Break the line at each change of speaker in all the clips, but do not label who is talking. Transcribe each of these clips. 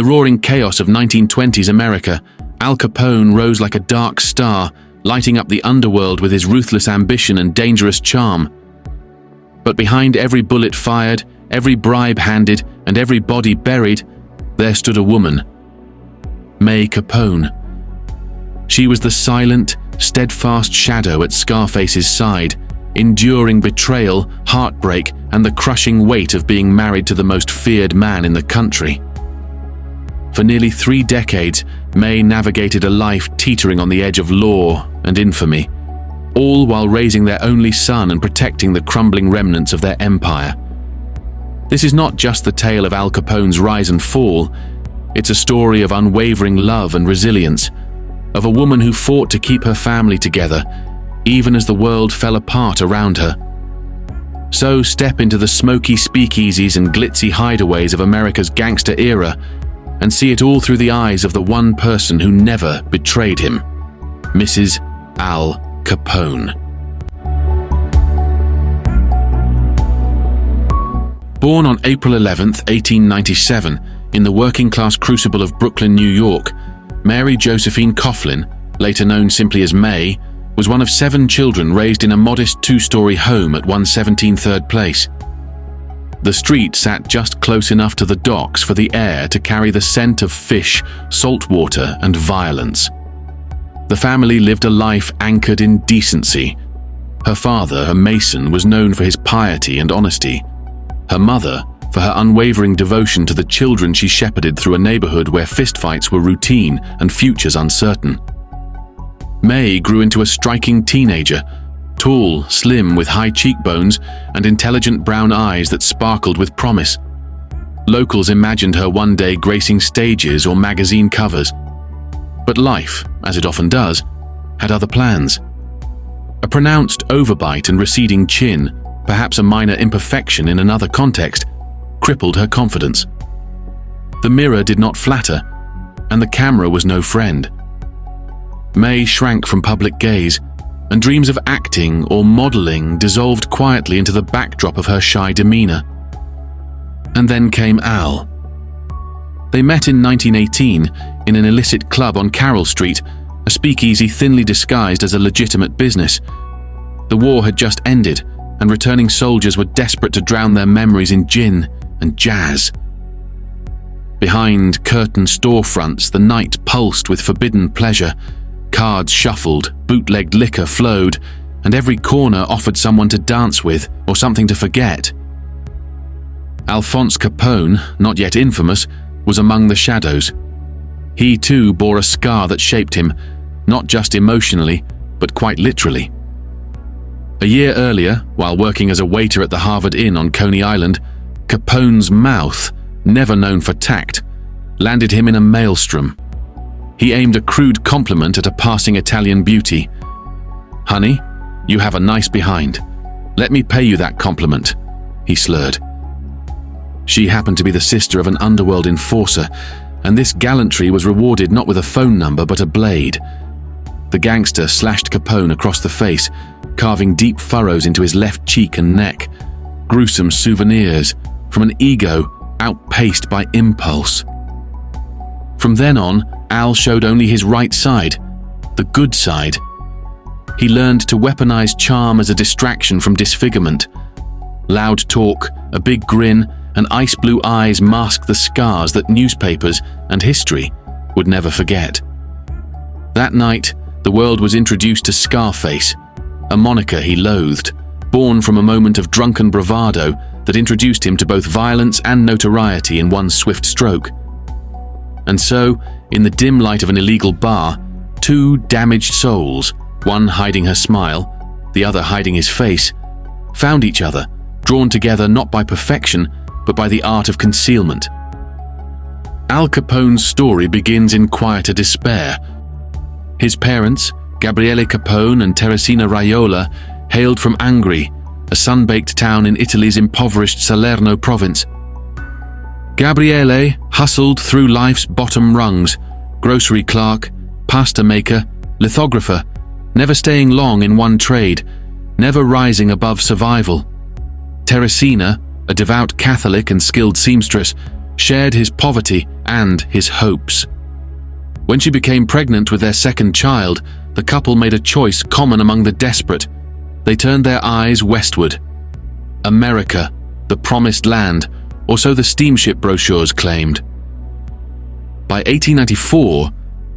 the roaring chaos of 1920s America, Al Capone rose like a dark star, lighting up the underworld with his ruthless ambition and dangerous charm. But behind every bullet fired, every bribe handed, and every body buried, there stood a woman, May Capone. She was the silent, steadfast shadow at Scarface's side, enduring betrayal, heartbreak, and the crushing weight of being married to the most feared man in the country. For nearly 3 decades, May navigated a life teetering on the edge of law and infamy, all while raising their only son and protecting the crumbling remnants of their empire. This is not just the tale of Al Capone's rise and fall, it's a story of unwavering love and resilience, of a woman who fought to keep her family together, even as the world fell apart around her. So step into the smoky speakeasies and glitzy hideaways of America's gangster era and see it all through the eyes of the one person who never betrayed him, Mrs. Al Capone. Born on April 11, 1897, in the working-class crucible of Brooklyn, New York, Mary Josephine Coughlin, later known simply as May, was one of 7 children raised in a modest 2-story home at 117 3rd Place. The street sat just close enough to the docks for the air to carry the scent of fish, salt water, and violence. The family lived a life anchored in decency. Her father, a mason, was known for his piety and honesty. Her mother, for her unwavering devotion to the children she shepherded through a neighborhood where fistfights were routine and futures uncertain. May grew into a striking teenager, tall, slim, with high cheekbones and intelligent brown eyes that sparkled with promise. Locals imagined her one day gracing stages or magazine covers. But life, as it often does, had other plans. A pronounced overbite and receding chin, perhaps a minor imperfection in another context, crippled her confidence. The mirror did not flatter, and the camera was no friend. May shrank from public gaze, and dreams of acting or modeling dissolved quietly into the backdrop of her shy demeanor. And then came Al. They met in 1918 in an illicit club on Carroll Street, a speakeasy thinly disguised as a legitimate business. The war had just ended, and returning soldiers were desperate to drown their memories in gin and jazz. Behind curtained storefronts, the night pulsed with forbidden pleasure. Cards shuffled, bootlegged liquor flowed, and every corner offered someone to dance with or something to forget. Alphonse Capone, not yet infamous, was among the shadows. He too bore a scar that shaped him, not just emotionally, but quite literally. A year earlier, while working as a waiter at the Harvard Inn on Coney Island, Capone's mouth, never known for tact, landed him in a maelstrom. He aimed a crude compliment at a passing Italian beauty. "Honey, you have a nice behind. Let me pay you that compliment," he slurred. She happened to be the sister of an underworld enforcer, and this gallantry was rewarded not with a phone number but a blade. The gangster slashed Capone across the face, carving deep furrows into his left cheek and neck, gruesome souvenirs from an ego outpaced by impulse. From then on, Al showed only his right side, the good side. He learned to weaponize charm as a distraction from disfigurement. Loud talk, a big grin, and ice blue eyes masked the scars that newspapers and history would never forget. That night, the world was introduced to Scarface, a moniker he loathed, born from a moment of drunken bravado that introduced him to both violence and notoriety in one swift stroke. And so, in the dim light of an illegal bar, 2 damaged souls, one hiding her smile, the other hiding his face, found each other, drawn together not by perfection, but by the art of concealment. Al Capone's story begins in quieter despair. His parents, Gabriele Capone and Teresina Raiola, hailed from Angri, a sun-baked town in Italy's impoverished Salerno province. Gabriele hustled through life's bottom rungs, grocery clerk, pasta maker, lithographer, never staying long in one trade, never rising above survival. Teresina, a devout Catholic and skilled seamstress, shared his poverty and his hopes. When she became pregnant with their second child, the couple made a choice common among the desperate. They turned their eyes westward. America, the promised land, or so the steamship brochures claimed. By 1894,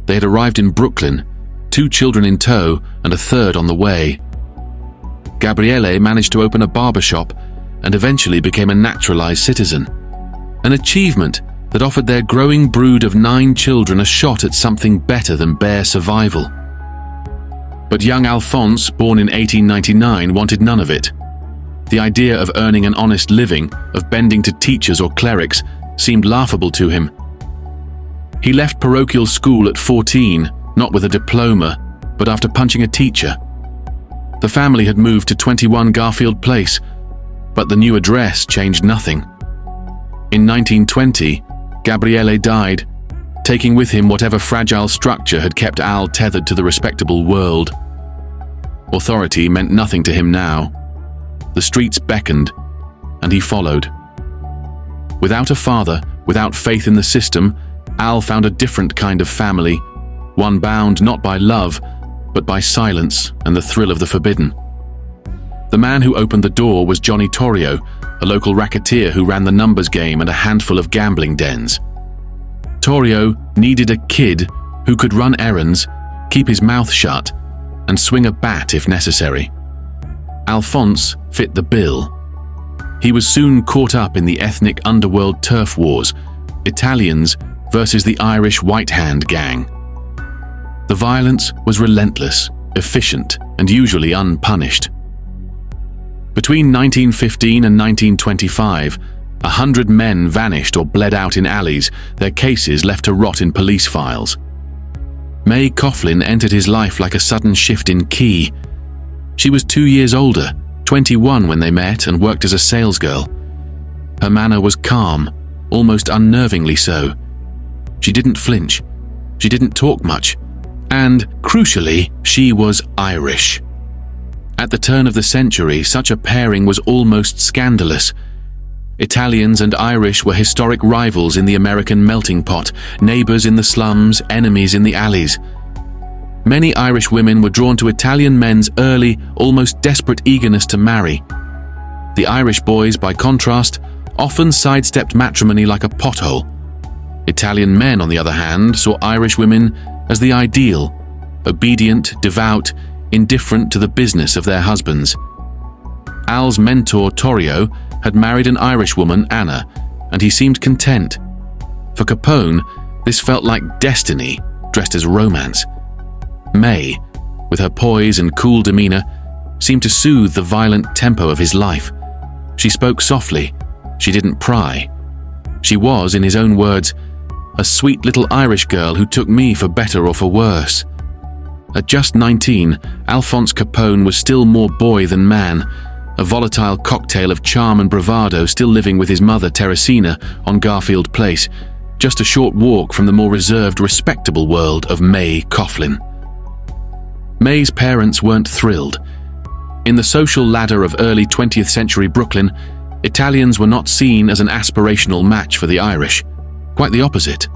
they had arrived in Brooklyn, 2 children in tow and a third on the way. Gabriele managed to open a barbershop and eventually became a naturalized citizen, an achievement that offered their growing brood of 9 children a shot at something better than bare survival. But young Alphonse, born in 1899, wanted none of it. The idea of earning an honest living, of bending to teachers or clerics, seemed laughable to him. He left parochial school at 14, not with a diploma, but after punching a teacher. The family had moved to 21 Garfield Place, but the new address changed nothing. In 1920, Gabriele died, taking with him whatever fragile structure had kept Al tethered to the respectable world. Authority meant nothing to him now. The streets beckoned, and he followed. Without a father, without faith in the system, Al found a different kind of family, one bound not by love, but by silence and the thrill of the forbidden. The man who opened the door was Johnny Torrio, a local racketeer who ran the numbers game and a handful of gambling dens. Torrio needed a kid who could run errands, keep his mouth shut, and swing a bat if necessary. Alphonse fit the bill. He was soon caught up in the ethnic underworld turf wars, Italians versus the Irish White Hand gang. The violence was relentless, efficient, and usually unpunished. Between 1915 and 1925, 100 men vanished or bled out in alleys, their cases left to rot in police files. May Coughlin entered his life like a sudden shift in key. She was 2 years older, 21 when they met, and worked as a salesgirl. Her manner was calm, almost unnervingly so. She didn't flinch. She didn't talk much. And, crucially, she was Irish. At the turn of the century, such a pairing was almost scandalous. Italians and Irish were historic rivals in the American melting pot, neighbors in the slums, enemies in the alleys. Many Irish women were drawn to Italian men's early, almost desperate eagerness to marry. The Irish boys, by contrast, often sidestepped matrimony like a pothole. Italian men, on the other hand, saw Irish women as the ideal, obedient, devout, indifferent to the business of their husbands. Al's mentor, Torrio, had married an Irish woman, Anna, and he seemed content. For Capone, this felt like destiny dressed as romance. May, with her poise and cool demeanor, seemed to soothe the violent tempo of his life. She spoke softly. She didn't pry. She was, in his own words, a sweet little Irish girl who took me for better or for worse. At just 19, Alphonse Capone was still more boy than man, a volatile cocktail of charm and bravado, still living with his mother, Teresina, on Garfield Place, just a short walk from the more reserved, respectable world of May Coughlin. May's parents weren't thrilled. In the social ladder of early 20th century Brooklyn, Italians were not seen as an aspirational match for the Irish. Quite the opposite.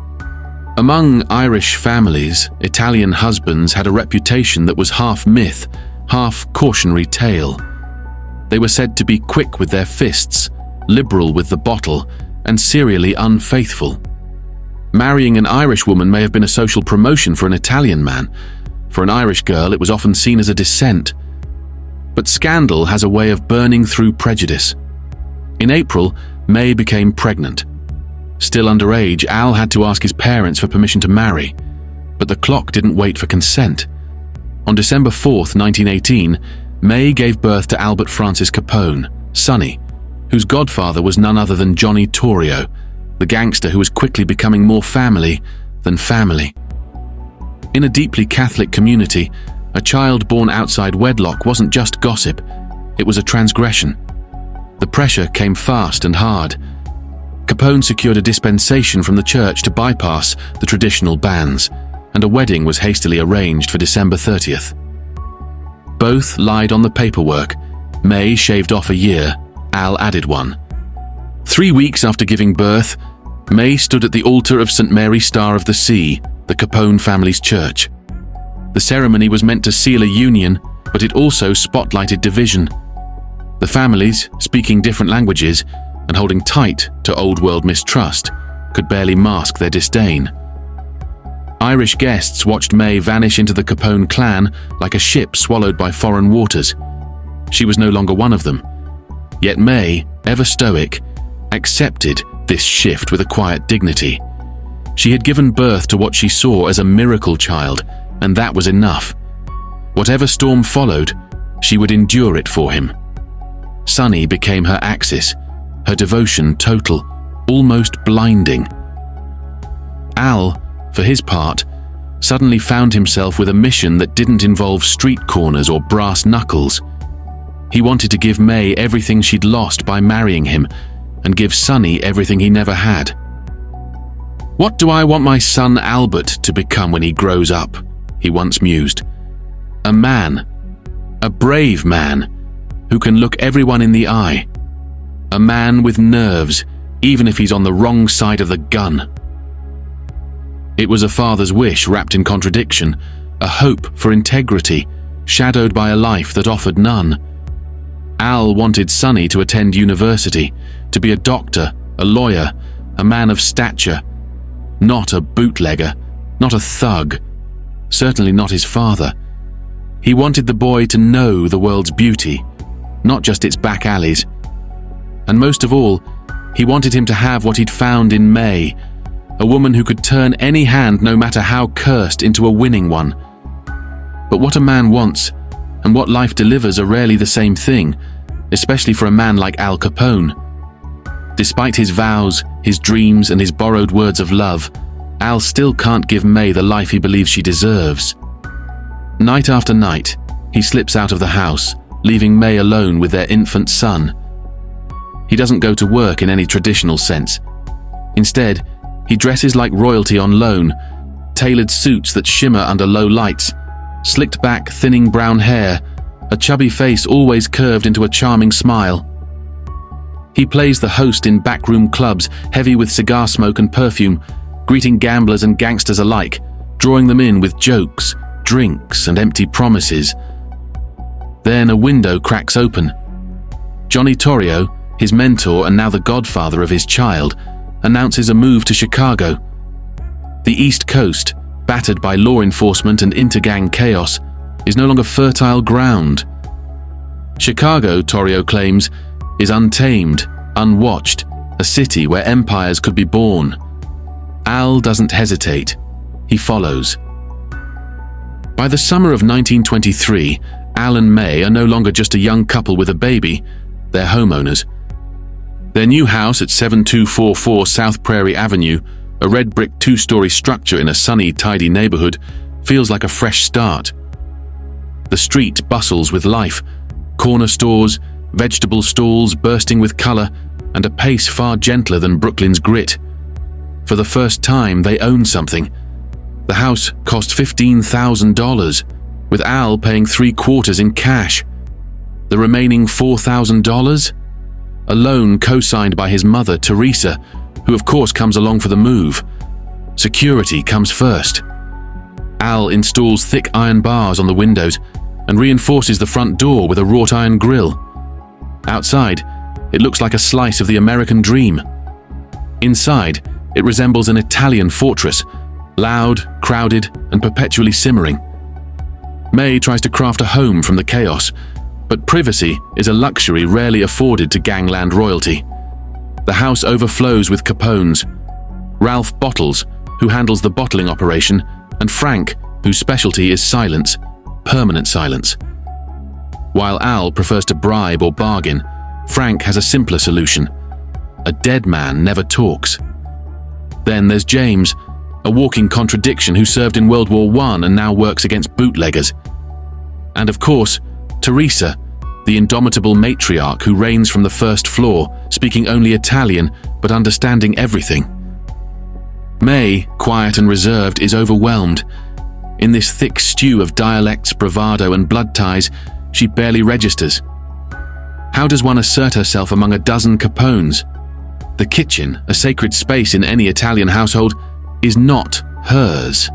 Among Irish families, Italian husbands had a reputation that was half myth, half cautionary tale. They were said to be quick with their fists, liberal with the bottle, and serially unfaithful. Marrying an Irish woman may have been a social promotion for an Italian man. For an Irish girl, it was often seen as a descent. But scandal has a way of burning through prejudice. In April, May became pregnant. Still underage, Al had to ask his parents for permission to marry, but the clock didn't wait for consent. On December 4th, 1918, May gave birth to Albert Francis Capone, Sonny, whose godfather was none other than Johnny Torrio, the gangster who was quickly becoming more family than family. In a deeply Catholic community, a child born outside wedlock wasn't just gossip, it was a transgression. The pressure came fast and hard. Capone secured a dispensation from the church to bypass the traditional bans, and a wedding was hastily arranged for December 30th. Both lied on the paperwork. May shaved off a year, Al added one. 3 weeks after giving birth, May stood at the altar of St. Mary Star of the Sea, the Capone family's church. The ceremony was meant to seal a union, but it also spotlighted division. The families, speaking different languages and holding tight to old-world mistrust, could barely mask their disdain. Irish guests watched May vanish into the Capone clan like a ship swallowed by foreign waters. She was no longer one of them. Yet May, ever stoic, accepted this shift with a quiet dignity. She had given birth to what she saw as a miracle child, and that was enough. Whatever storm followed, she would endure it for him. Sonny became her axis, her devotion total, almost blinding. Al, for his part, suddenly found himself with a mission that didn't involve street corners or brass knuckles. He wanted to give May everything she'd lost by marrying him, and give Sonny everything he never had. "What do I want my son Albert to become when he grows up?" he once mused. "A man. A brave man, who can look everyone in the eye. A man with nerves, even if he's on the wrong side of the gun." It was a father's wish wrapped in contradiction, a hope for integrity, shadowed by a life that offered none. Al wanted Sonny to attend university, to be a doctor, a lawyer, a man of stature. Not a bootlegger, not a thug, certainly not his father. He wanted the boy to know the world's beauty, not just its back alleys. And most of all, he wanted him to have what he'd found in May, a woman who could turn any hand, no matter how cursed, into a winning one. But what a man wants and what life delivers are rarely the same thing, especially for a man like Al Capone. Despite his vows, his dreams, and his borrowed words of love, Al still can't give May the life he believes she deserves. Night after night, he slips out of the house, leaving May alone with their infant son. He doesn't go to work in any traditional sense. Instead, he dresses like royalty on loan, tailored suits that shimmer under low lights, slicked back, thinning brown hair, a chubby face always curved into a charming smile. He plays the host in backroom clubs, heavy with cigar smoke and perfume, greeting gamblers and gangsters alike, drawing them in with jokes, drinks, and empty promises. Then a window cracks open. Johnny Torrio, his mentor and now the godfather of his child, announces a move to Chicago. The East Coast, battered by law enforcement and intergang chaos, is no longer fertile ground. Chicago, Torrio claims, is untamed, unwatched, a city where empires could be born. Al doesn't hesitate. He follows. By the summer of 1923, Al and May are no longer just a young couple with a baby, they're homeowners. Their new house at 7244 South Prairie Avenue, a red brick two-story structure in a sunny, tidy neighborhood, feels like a fresh start. The street bustles with life, corner stores, vegetable stalls bursting with color, and a pace far gentler than Brooklyn's grit. For the first time, they own something. The house cost $15,000, with Al paying 3/4 in cash. The remaining $4,000? A loan co-signed by his mother, Teresa, who of course comes along for the move. Security comes first. Al installs thick iron bars on the windows and reinforces the front door with a wrought iron grille. Outside, it looks like a slice of the American dream. Inside, it resembles an Italian fortress, loud, crowded, and perpetually simmering. May tries to craft a home from the chaos, but privacy is a luxury rarely afforded to gangland royalty. The house overflows with Capones. Ralph Bottles, who handles the bottling operation, and Frank, whose specialty is silence, permanent silence. While Al prefers to bribe or bargain, Frank has a simpler solution. A dead man never talks. Then there's James, a walking contradiction who served in World War I and now works against bootleggers. And of course, Teresa, the indomitable matriarch who reigns from the first floor, speaking only Italian but understanding everything. May, quiet and reserved, is overwhelmed. In this thick stew of dialects, bravado, and blood ties, she barely registers. How does one assert herself among a dozen Capones? The kitchen, a sacred space in any Italian household, is not hers.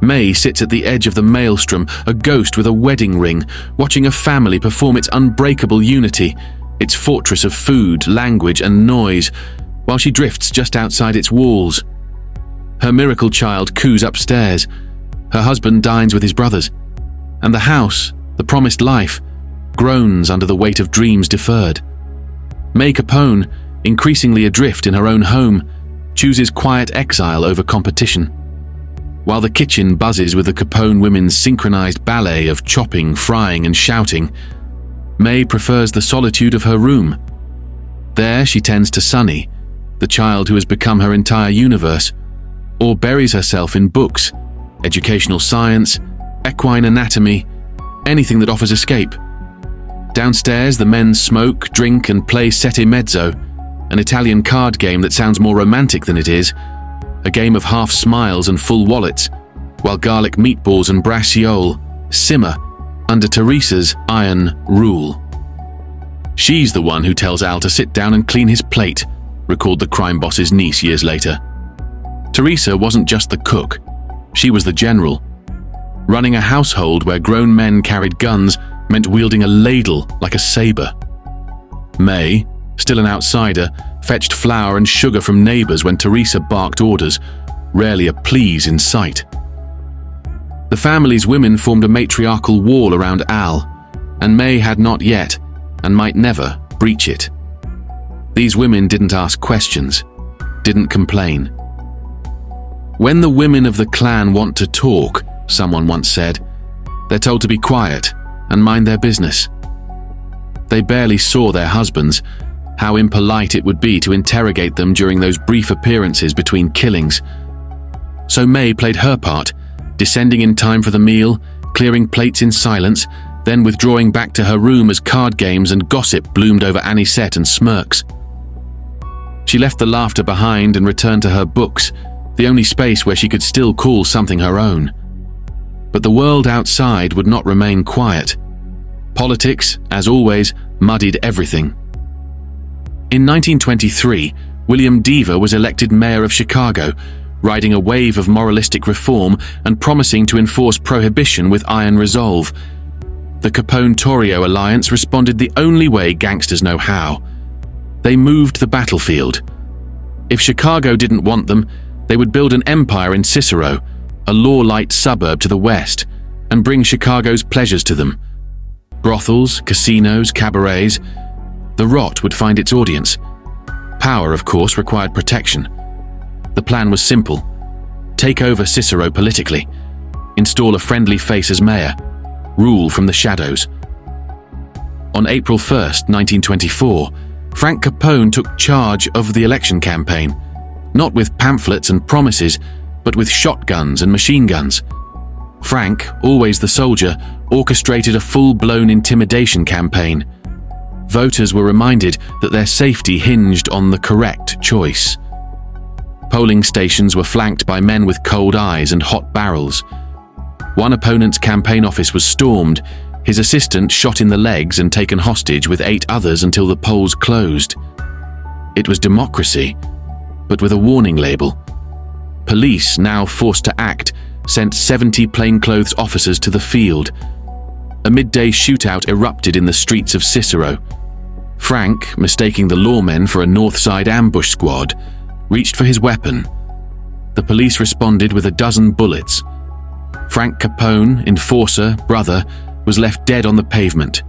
May sits at the edge of the maelstrom, a ghost with a wedding ring, watching a family perform its unbreakable unity, its fortress of food, language, and noise, while she drifts just outside its walls. Her miracle child coos upstairs. Her husband dines with his brothers. And the house, the promised life, groans under the weight of dreams deferred. May Capone, increasingly adrift in her own home, chooses quiet exile over competition. While the kitchen buzzes with the Capone women's synchronized ballet of chopping, frying, and shouting, May prefers the solitude of her room. There she tends to Sonny, the child who has become her entire universe, or buries herself in books, educational science, equine anatomy, anything that offers escape. Downstairs, the men smoke, drink, and play sette mezzo, an Italian card game that sounds more romantic than it is, a game of half smiles and full wallets, while garlic meatballs and braciole simmer under Teresa's iron rule. She's the one who tells Al to sit down and clean his plate, recalled the crime boss's niece years later. Teresa wasn't just the cook, she was the general. Running a household where grown men carried guns meant wielding a ladle like a saber. May, still an outsider, fetched flour and sugar from neighbors when Teresa barked orders, rarely a please in sight. The family's women formed a matriarchal wall around Al, and May had not yet, and might never, breach it. These women didn't ask questions, didn't complain. When the women of the clan want to talk, someone once said, they're told to be quiet and mind their business. They barely saw their husbands. How impolite it would be to interrogate them during those brief appearances between killings. So May played her part, descending in time for the meal, clearing plates in silence, then withdrawing back to her room as card games and gossip bloomed over anisette and smirks. She left the laughter behind and returned to her books, the only space where she could still call something her own. But the world outside would not remain quiet. Politics, as always, muddied everything. In 1923, William Deaver was elected mayor of Chicago, riding a wave of moralistic reform and promising to enforce prohibition with iron resolve. The Capone-Torrio alliance responded the only way gangsters know how. They moved the battlefield. If Chicago didn't want them, they would build an empire in Cicero, a law-light suburb to the west, and bring Chicago's pleasures to them. Brothels, casinos, cabarets. The rot would find its audience. Power, of course, required protection. The plan was simple. Take over Cicero politically. Install a friendly face as mayor. Rule from the shadows. On April 1st, 1924, Frank Capone took charge of the election campaign, not with pamphlets and promises, but with shotguns and machine guns. Frank, always the soldier, orchestrated a full-blown intimidation campaign. Voters were reminded that their safety hinged on the correct choice. Polling stations were flanked by men with cold eyes and hot barrels. One opponent's campaign office was stormed, his assistant shot in the legs and taken hostage with 8 others until the polls closed. It was democracy, but with a warning label. Police, now forced to act, sent 70 plainclothes officers to the field. A midday shootout erupted in the streets of Cicero. Frank, mistaking the lawmen for a Northside ambush squad, reached for his weapon. The police responded with a dozen bullets. Frank Capone, enforcer, brother, was left dead on the pavement.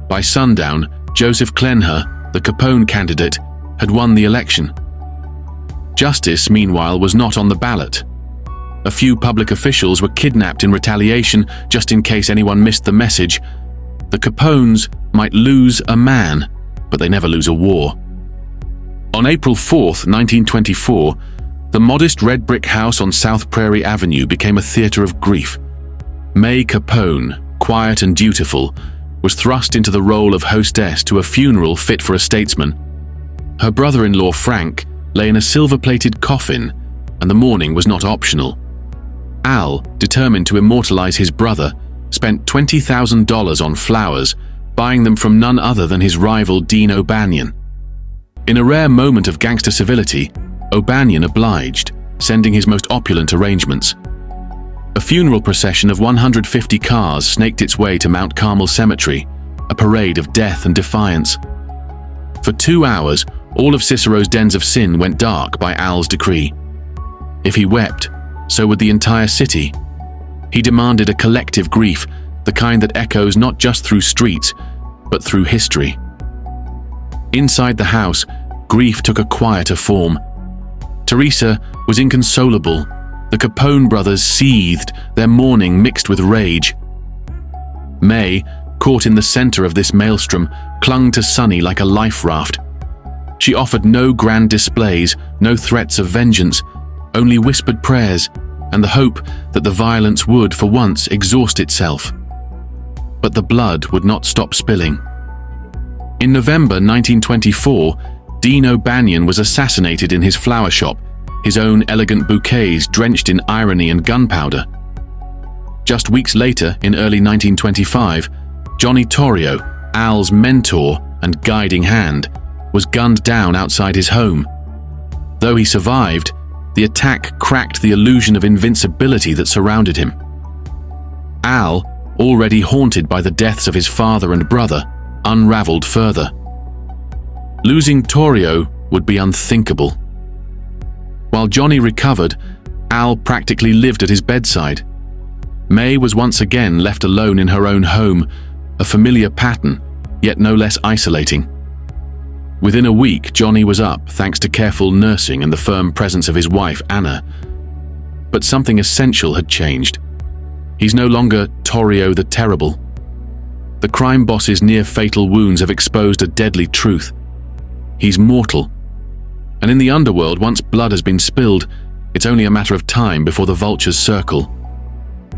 By sundown, Joseph Klenher, the Capone candidate, had won the election. Justice, meanwhile, was not on the ballot. A few public officials were kidnapped in retaliation just in case anyone missed the message. The Capones might lose a man, but they never lose a war. On April 4th, 1924, the modest red brick house on South Prairie Avenue became a theater of grief. May Capone, quiet and dutiful, was thrust into the role of hostess to a funeral fit for a statesman. Her brother-in-law Frank lay in a silver-plated coffin, and the mourning was not optional. Al, determined to immortalize his brother, spent $20,000 on flowers, buying them from none other than his rival Dean O'Banion. In a rare moment of gangster civility, O'Banion obliged, sending his most opulent arrangements. A funeral procession of 150 cars snaked its way to Mount Carmel Cemetery, a parade of death and defiance. For 2 hours, all of Cicero's dens of sin went dark by Al's decree. If he wept, so would the entire city. He demanded a collective grief, the kind that echoes not just through streets, but through history. Inside the house, grief took a quieter form. Teresa was inconsolable. The Capone brothers seethed, their mourning mixed with rage. May, caught in the center of this maelstrom, clung to Sonny like a life raft. She offered no grand displays, no threats of vengeance, only whispered prayers and the hope that the violence would, for once, exhaust itself. But the blood would not stop spilling. In November 1924, Dean O'Banion was assassinated in his flower shop, his own elegant bouquets drenched in irony and gunpowder. Just weeks later, in early 1925, Johnny Torrio, Al's mentor and guiding hand, was gunned down outside his home. Though he survived, the attack cracked the illusion of invincibility that surrounded him. Al, already haunted by the deaths of his father and brother, unraveled further. Losing Torrio would be unthinkable. While Johnny recovered, Al practically lived at his bedside. May was once again left alone in her own home, a familiar pattern, yet no less isolating. Within a week, Johnny was up thanks to careful nursing and the firm presence of his wife, Anna. But something essential had changed. He's no longer Torrio the Terrible. The crime boss's near-fatal wounds have exposed a deadly truth. He's mortal. And in the underworld, once blood has been spilled, it's only a matter of time before the vultures circle.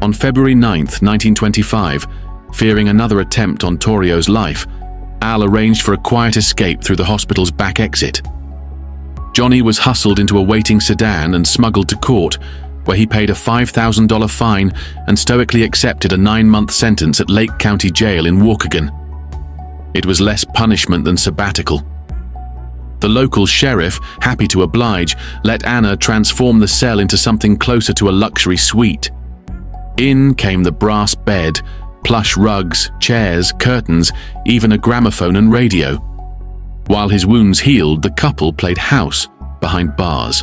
On February 9th, 1925, fearing another attempt on Torrio's life, Al arranged for a quiet escape through the hospital's back exit. Johnny was hustled into a waiting sedan and smuggled to court, where he paid a $5,000 fine and stoically accepted a 9-month sentence at Lake County Jail in Waukegan. It was less punishment than sabbatical. The local sheriff, happy to oblige, let Anna transform the cell into something closer to a luxury suite. In came the brass bed, plush rugs, chairs, curtains, even a gramophone and radio. While his wounds healed, the couple played house behind bars.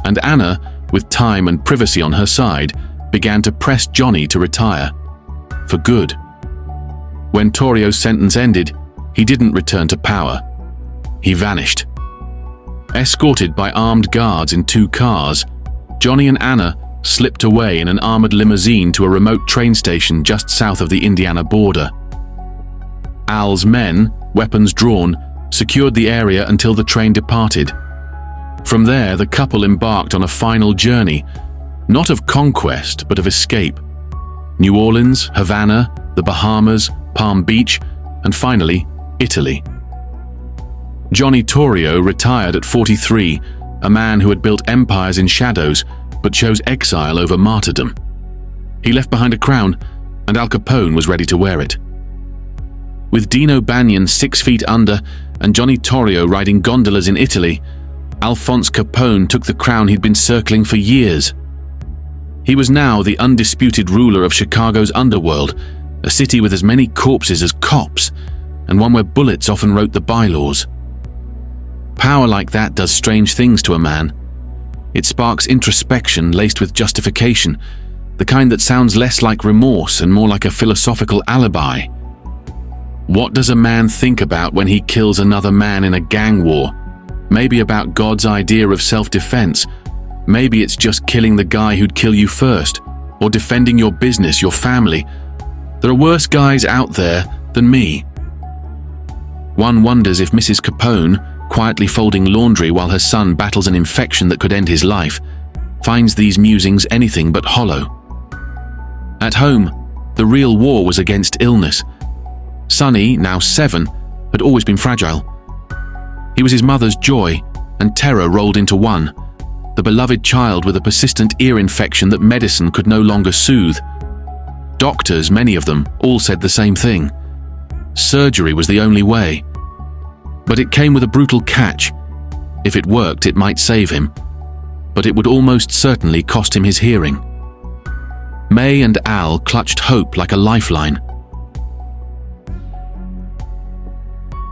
And Anna, with time and privacy on her side, began to press Johnny to retire. For good. When Torrio's sentence ended, he didn't return to power. He vanished. Escorted by armed guards in 2 cars, Johnny and Anna slipped away in an armored limousine to a remote train station just south of the Indiana border. Al's men, weapons drawn, secured the area until the train departed. From there, the couple embarked on a final journey, not of conquest, but of escape. New Orleans, Havana, the Bahamas, Palm Beach, and finally, Italy. Johnny Torrio retired at 43, a man who had built empires in shadows, but chose exile over martyrdom. He left behind a crown, and Al Capone was ready to wear it. With Dean O'Banion 6 feet under and Johnny Torrio riding gondolas in Italy, Alphonse Capone took the crown he'd been circling for years. He was now the undisputed ruler of Chicago's underworld, a city with as many corpses as cops, and one where bullets often wrote the bylaws. Power like that does strange things to a man. It sparks introspection laced with justification, the kind that sounds less like remorse and more like a philosophical alibi. What does a man think about when he kills another man in a gang war? Maybe about God's idea of self-defense. Maybe it's just killing the guy who'd kill you first, or defending your business, your family. There are worse guys out there than me. One wonders if Mrs. Capone, quietly folding laundry while her son battles an infection that could end his life, finds these musings anything but hollow. At home, the real war was against illness. Sonny, now 7, had always been fragile. He was his mother's joy and terror rolled into one, the beloved child with a persistent ear infection that medicine could no longer soothe. Doctors, many of them, all said the same thing. Surgery was the only way. But it came with a brutal catch. If it worked, it might save him, but it would almost certainly cost him his hearing. May and Al clutched hope like a lifeline.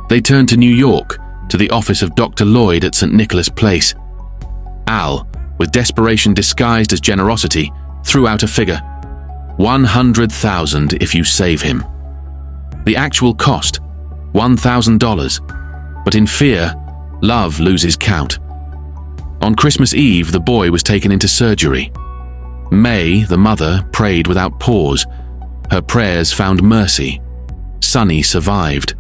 They turned to New York, to the office of Dr. Lloyd at St. Nicholas Place. Al, with desperation disguised as generosity, threw out a figure. $100,000 if you save him. The actual cost, $1,000, but in fear, love loses count. On Christmas Eve, the boy was taken into surgery. May, the mother, prayed without pause. Her prayers found mercy. Sonny survived.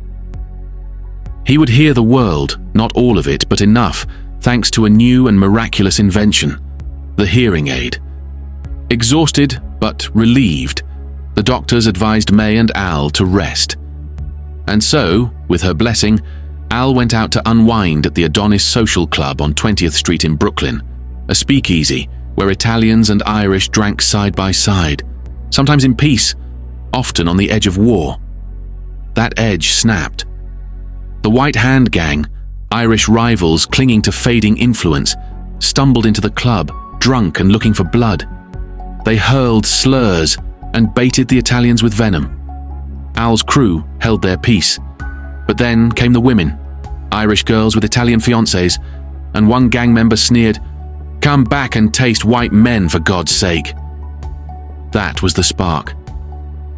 He would hear the world, not all of it, but enough, thanks to a new and miraculous invention, the hearing aid. Exhausted, but relieved, the doctors advised May and Al to rest. And so, with her blessing, Al went out to unwind at the Adonis Social Club on 20th Street in Brooklyn, a speakeasy where Italians and Irish drank side by side, sometimes in peace, often on the edge of war. That edge snapped. The White Hand Gang, Irish rivals clinging to fading influence, stumbled into the club, drunk and looking for blood. They hurled slurs and baited the Italians with venom. Al's crew held their peace. But then came the women, Irish girls with Italian fiancés, and one gang member sneered, "Come back and taste white men, for God's sake." That was the spark.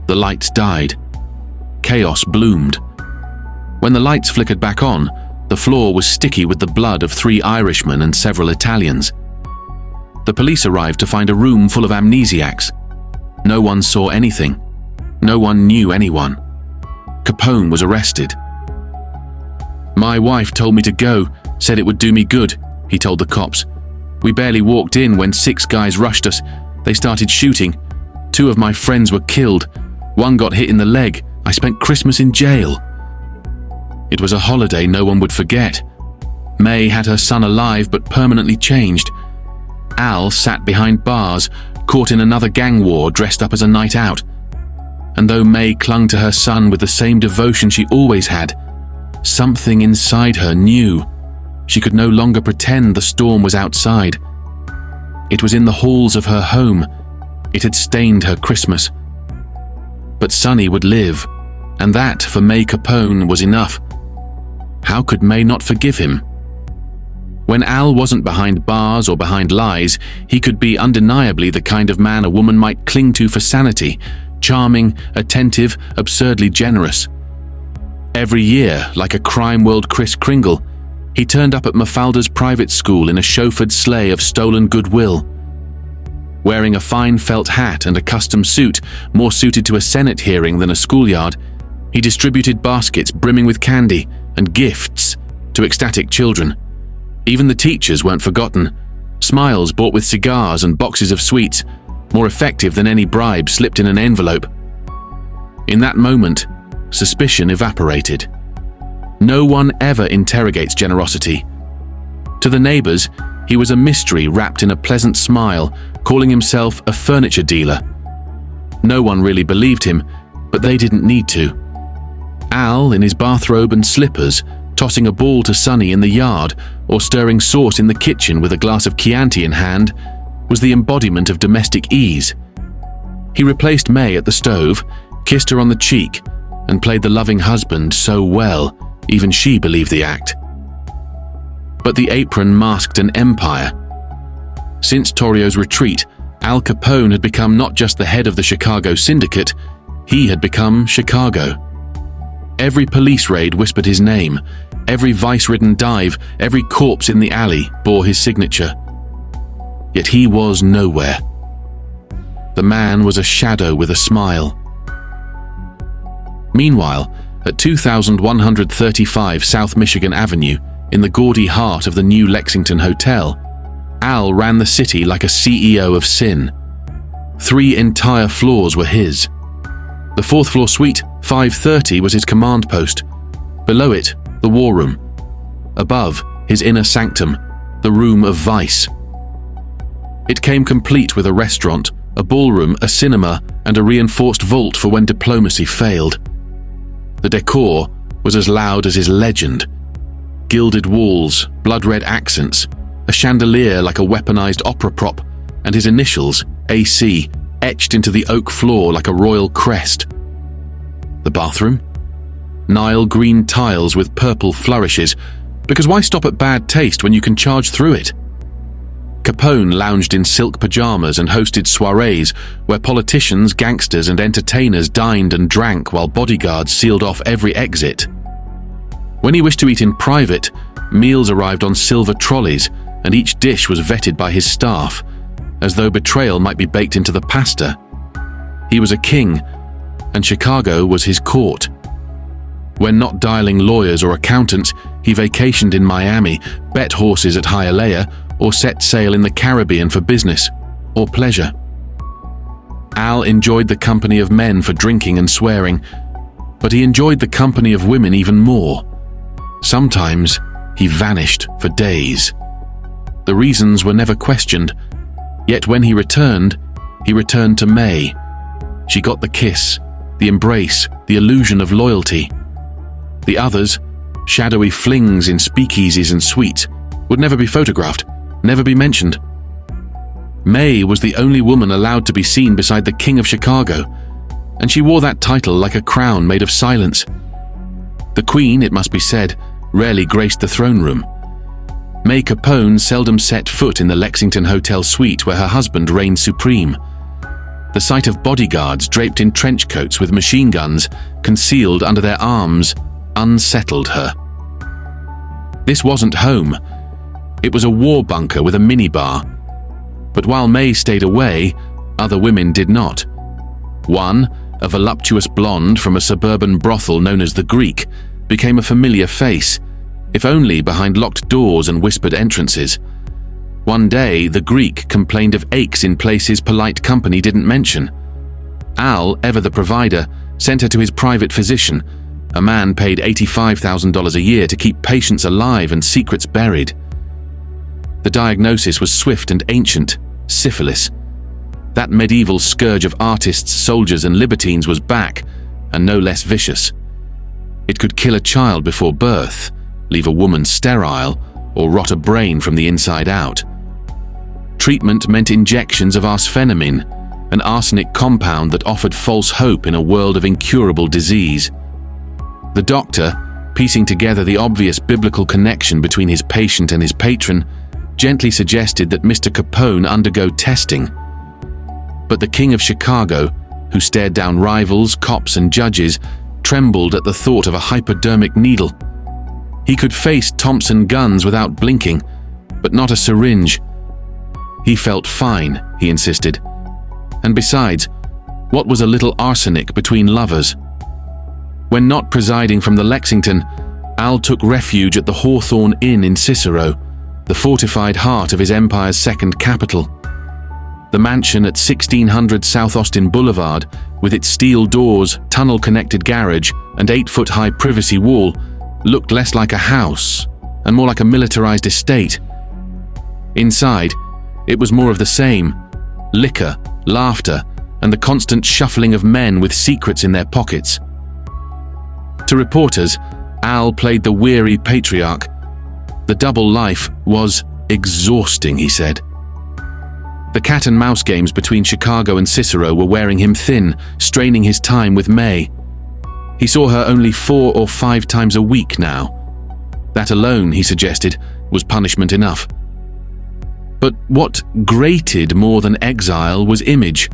The lights died. Chaos bloomed. When the lights flickered back on, the floor was sticky with the blood of 3 Irishmen and several Italians. The police arrived to find a room full of amnesiacs. No one saw anything. No one knew anyone. Capone was arrested. "My wife told me to go, said it would do me good," he told the cops. "We barely walked in when 6 guys rushed us. They started shooting. 2 of my friends were killed. 1 got hit in the leg. I spent Christmas in jail." It was a holiday no one would forget. May had her son alive but permanently changed. Al sat behind bars, caught in another gang war dressed up as a night out. And though May clung to her son with the same devotion she always had, something inside her knew she could no longer pretend the storm was outside. It was in the halls of her home. It had stained her Christmas. But Sonny would live, and that, for May Capone, was enough. How could May not forgive him? When Al wasn't behind bars or behind lies, he could be undeniably the kind of man a woman might cling to for sanity, charming, attentive, absurdly generous. Every year, like a crime world Kris Kringle, he turned up at Mafalda's private school in a chauffeured sleigh of stolen goodwill. Wearing a fine felt hat and a custom suit, more suited to a Senate hearing than a schoolyard, he distributed baskets brimming with candy and gifts to ecstatic children. Even the teachers weren't forgotten. Smiles bought with cigars and boxes of sweets, more effective than any bribe slipped in an envelope. In that moment, suspicion evaporated. No one ever interrogates generosity. To the neighbors, he was a mystery wrapped in a pleasant smile, calling himself a furniture dealer. No one really believed him, but they didn't need to. Al, in his bathrobe and slippers, tossing a ball to Sonny in the yard or stirring sauce in the kitchen with a glass of Chianti in hand, was the embodiment of domestic ease. He replaced May at the stove, kissed her on the cheek, and played the loving husband so well, even she believed the act. But the apron masked an empire. Since Torrio's retreat, Al Capone had become not just the head of the Chicago syndicate, he had become Chicago. Every police raid whispered his name. Every vice-ridden dive, every corpse in the alley bore his signature. Yet he was nowhere. The man was a shadow with a smile. Meanwhile, at 2135 South Michigan Avenue, in the gaudy heart of the new Lexington Hotel, Al ran the city like a CEO of sin. 3 entire floors were his. The 4th floor suite, 530, was his command post. Below it, the war room. Above, his inner sanctum, the room of vice. It came complete with a restaurant, a ballroom, a cinema, and a reinforced vault for when diplomacy failed. The decor was as loud as his legend. gilded walls, blood-red accents, a chandelier like a weaponized opera prop, and his initials, AC, etched into the oak floor like a royal crest. The bathroom? Nile green tiles with purple flourishes, because why stop at bad taste when you can charge through it? Capone lounged in silk pajamas and hosted soirees where politicians, gangsters, and entertainers dined and drank while bodyguards sealed off every exit. When he wished to eat in private, meals arrived on silver trolleys, and each dish was vetted by his staff, as though betrayal might be baked into the pasta. He was a king, and Chicago was his court. When not dialing lawyers or accountants, he vacationed in Miami, bet horses at Hialeah, or set sail in the Caribbean for business or pleasure. Al enjoyed the company of men for drinking and swearing, but he enjoyed the company of women even more. Sometimes he vanished for days. The reasons were never questioned, yet when he returned to May. She got the kiss, the embrace, the illusion of loyalty. The others, shadowy flings in speakeasies and suites, would never be photographed, never be mentioned. May was the only woman allowed to be seen beside the King of Chicago, and she wore that title like a crown made of silence. The Queen, it must be said, rarely graced the throne room. May Capone seldom set foot in the Lexington Hotel suite where her husband reigned supreme. The sight of bodyguards draped in trench coats with machine guns concealed under their arms unsettled her. This wasn't home. It was a war bunker with a minibar. But while May stayed away, other women did not. One, a voluptuous blonde from a suburban brothel known as the Greek, became a familiar face, if only behind locked doors and whispered entrances. One day, the Greek complained of aches in places polite company didn't mention. Al, ever the provider, sent her to his private physician, a man paid $85,000 a year to keep patients alive and secrets buried. The diagnosis was swift and ancient: syphilis. That medieval scourge of artists, soldiers, and libertines was back, and no less vicious. It could kill a child before birth, leave a woman sterile, or rot a brain from the inside out. Treatment meant injections of arsphenamine, an arsenic compound that offered false hope in a world of incurable disease. The doctor, piecing together the obvious biblical connection between his patient and his patron, gently suggested that Mr. Capone undergo testing. But the King of Chicago, who stared down rivals, cops, and judges, trembled at the thought of a hypodermic needle. He could face Thompson guns without blinking, but not a syringe. He felt fine, he insisted. And besides, what was a little arsenic between lovers? When not presiding from the Lexington, Al took refuge at the Hawthorne Inn in Cicero, the fortified heart of his empire's second capital. The mansion at 1600 South Austin Boulevard, with its steel doors, tunnel-connected garage, and 8-foot-high privacy wall, looked less like a house and more like a militarized estate. Inside, it was more of the same: liquor, laughter, and the constant shuffling of men with secrets in their pockets. To reporters, Al played the weary patriarch. The double life was exhausting, he said. The cat-and-mouse games between Chicago and Cicero were wearing him thin, straining his time with May. He saw her only 4 or 5 times a week now. That alone, he suggested, was punishment enough. But what grated more than exile was image.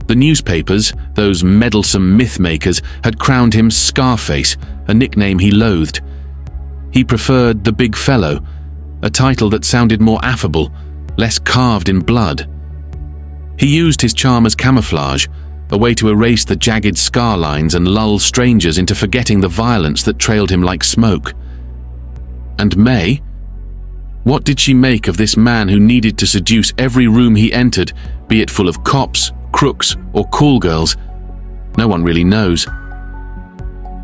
The newspapers, those meddlesome myth-makers, had crowned him Scarface, a nickname he loathed. He preferred the Big Fellow, a title that sounded more affable, less carved in blood. He used his charm as camouflage, a way to erase the jagged scar lines and lull strangers into forgetting the violence that trailed him like smoke. And May? What did she make of this man who needed to seduce every room he entered, be it full of cops, crooks, or call girls? No one really knows.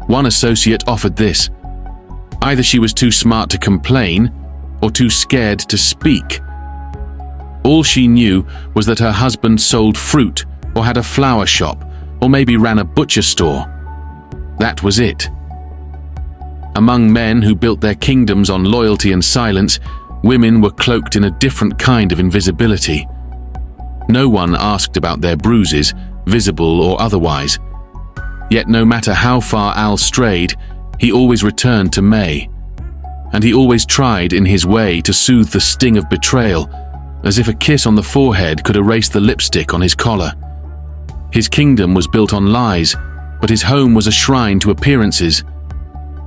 One associate offered this: either she was too smart to complain, or too scared to speak. All she knew was that her husband sold fruit, or had a flower shop, or maybe ran a butcher store. That was it. Among men who built their kingdoms on loyalty and silence, women were cloaked in a different kind of invisibility. No one asked about their bruises, visible or otherwise. Yet no matter how far Al strayed, he always returned to May. And he always tried in his way to soothe the sting of betrayal, as if a kiss on the forehead could erase the lipstick on his collar. His kingdom was built on lies, but his home was a shrine to appearances.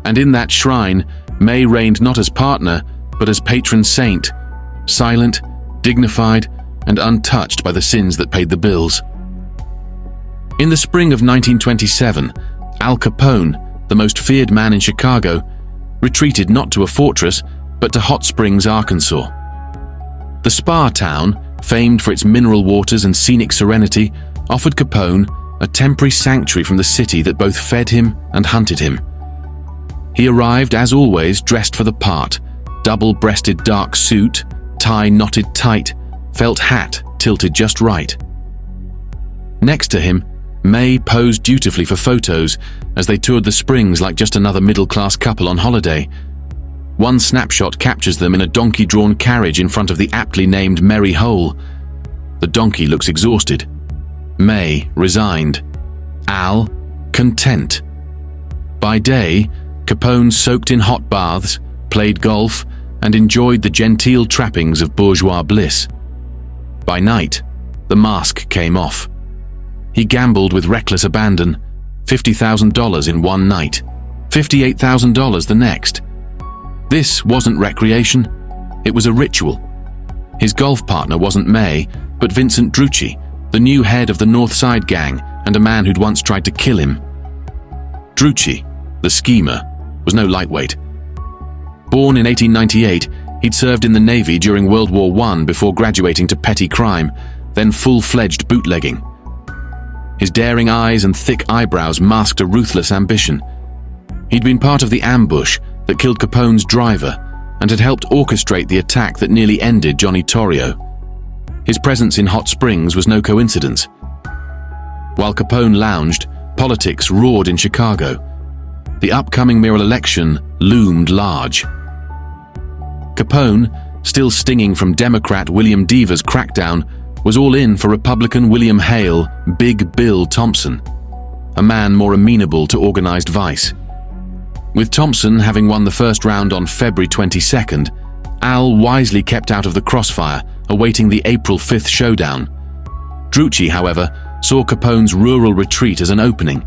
And in that shrine, May reigned not as partner, but as patron saint, silent, dignified, and untouched by the sins that paid the bills. In the spring of 1927, Al Capone, the most feared man in Chicago, retreated not to a fortress, but to Hot Springs, Arkansas. The spa town, famed for its mineral waters and scenic serenity, offered Capone a temporary sanctuary from the city that both fed him and hunted him. He arrived, as always, dressed for the part, double-breasted dark suit, tie knotted tight, felt hat tilted just right. Next to him, May posed dutifully for photos as they toured the springs like just another middle-class couple on holiday. One snapshot captures them in a donkey-drawn carriage in front of the aptly named Merry Hole. The donkey looks exhausted. May resigned. Al content. By day, Capone soaked in hot baths, played golf, and enjoyed the genteel trappings of bourgeois bliss. By night, the mask came off. He gambled with reckless abandon, $50,000 in one night, $58,000 the next. This wasn't recreation, it was a ritual. His golf partner wasn't May, but Vincent Drucci, the new head of the North Side Gang and a man who'd once tried to kill him. Drucci, the schemer, was no lightweight. Born in 1898, he'd served in the Navy during World War I before graduating to petty crime, then full-fledged bootlegging. His daring eyes and thick eyebrows masked a ruthless ambition. He'd been part of the ambush that killed Capone's driver and had helped orchestrate the attack that nearly ended Johnny Torrio. His presence in Hot Springs was no coincidence. While Capone lounged, politics roared in Chicago. The upcoming mayoral election loomed large. Capone, still stinging from Democrat William Deaver's crackdown, was all in for Republican William Hale, Big Bill Thompson, a man more amenable to organized vice. With Thompson having won the first round on February 22nd, Al wisely kept out of the crossfire, awaiting the April 5th showdown. Drucci, however, saw Capone's rural retreat as an opening.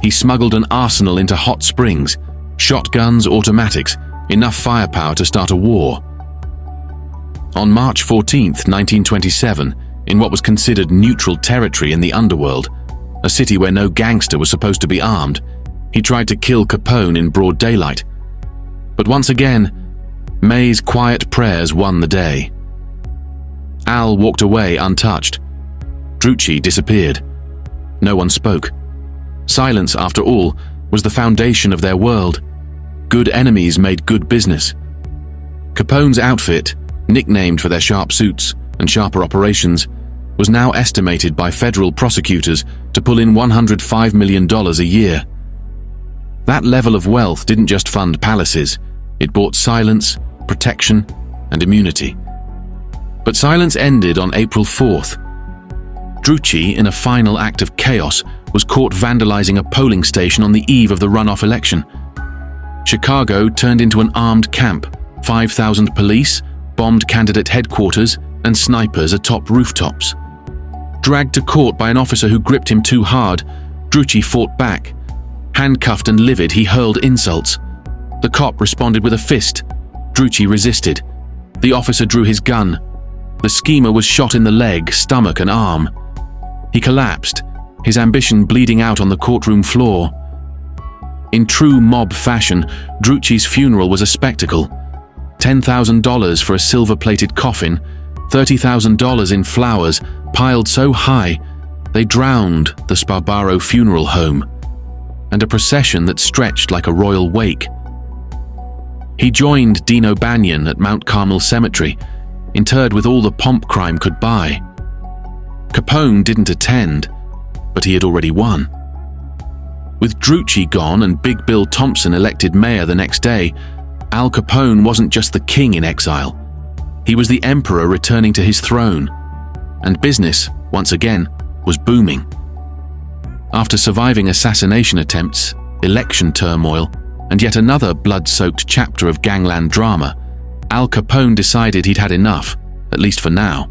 He smuggled an arsenal into Hot Springs, shotguns, automatics, enough firepower to start a war. On March 14, 1927, in what was considered neutral territory in the underworld, a city where no gangster was supposed to be armed, he tried to kill Capone in broad daylight. But once again, May's quiet prayers won the day. Al walked away untouched. Drucci disappeared. No one spoke. Silence, after all, was the foundation of their world. Good enemies made good business. Capone's outfit, nicknamed for their sharp suits and sharper operations, was now estimated by federal prosecutors to pull in $105 million a year. That level of wealth didn't just fund palaces, it bought silence, protection, and immunity. But silence ended on April 4th. Drucci, in a final act of chaos, was caught vandalizing a polling station on the eve of the runoff election. Chicago turned into an armed camp, 5,000 police, bombed candidate headquarters, and snipers atop rooftops. Dragged to court by an officer who gripped him too hard, Drucci fought back. Handcuffed and livid, he hurled insults. The cop responded with a fist. Drucci resisted. The officer drew his gun. The schemer was shot in the leg, stomach, and arm. He collapsed, his ambition bleeding out on the courtroom floor. In true mob fashion, Drucci's funeral was a spectacle. $10,000 for a silver-plated coffin, $30,000 in flowers, piled so high they drowned the Sbarbaro funeral home, and a procession that stretched like a royal wake. He joined Dino Banyan at Mount Carmel Cemetery, interred with all the pomp crime could buy. Capone didn't attend, but he had already won. With Drucci gone and Big Bill Thompson elected mayor the next day, Al Capone wasn't just the king in exile. He was the emperor returning to his throne. And business, once again, was booming. After surviving assassination attempts, election turmoil, and yet another blood-soaked chapter of gangland drama, Al Capone decided he'd had enough, at least for now.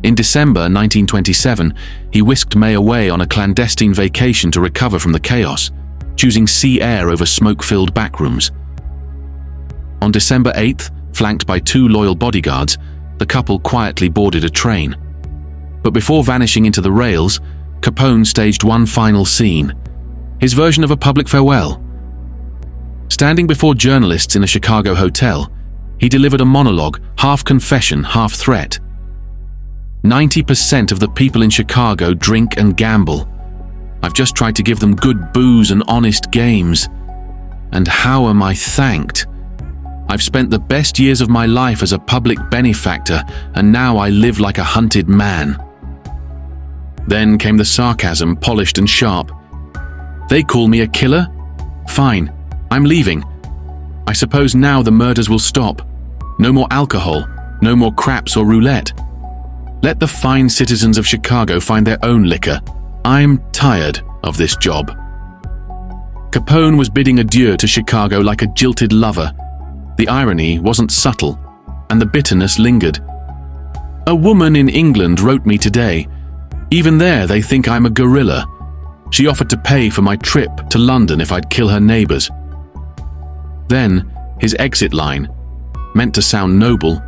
In December 1927, he whisked May away on a clandestine vacation to recover from the chaos, choosing sea air over smoke-filled backrooms. On December 8th, flanked by 2 loyal bodyguards, the couple quietly boarded a train. But before vanishing into the rails, Capone staged one final scene, his version of a public farewell. Standing before journalists in a Chicago hotel, he delivered a monologue, half confession, half threat. 90% of the people in Chicago drink and gamble. I've just tried to give them good booze and honest games. And how am I thanked? I've spent the best years of my life as a public benefactor, and now I live like a hunted man. Then came the sarcasm, polished and sharp. They call me a killer? Fine, I'm leaving. I suppose now the murders will stop. No more alcohol, no more craps or roulette. Let the fine citizens of Chicago find their own liquor. I'm tired of this job. Capone was bidding adieu to Chicago like a jilted lover. The irony wasn't subtle, and the bitterness lingered. A woman in England wrote me today. Even there they think I'm a gorilla. She offered to pay for my trip to London if I'd kill her neighbors. Then, his exit line, meant to sound noble,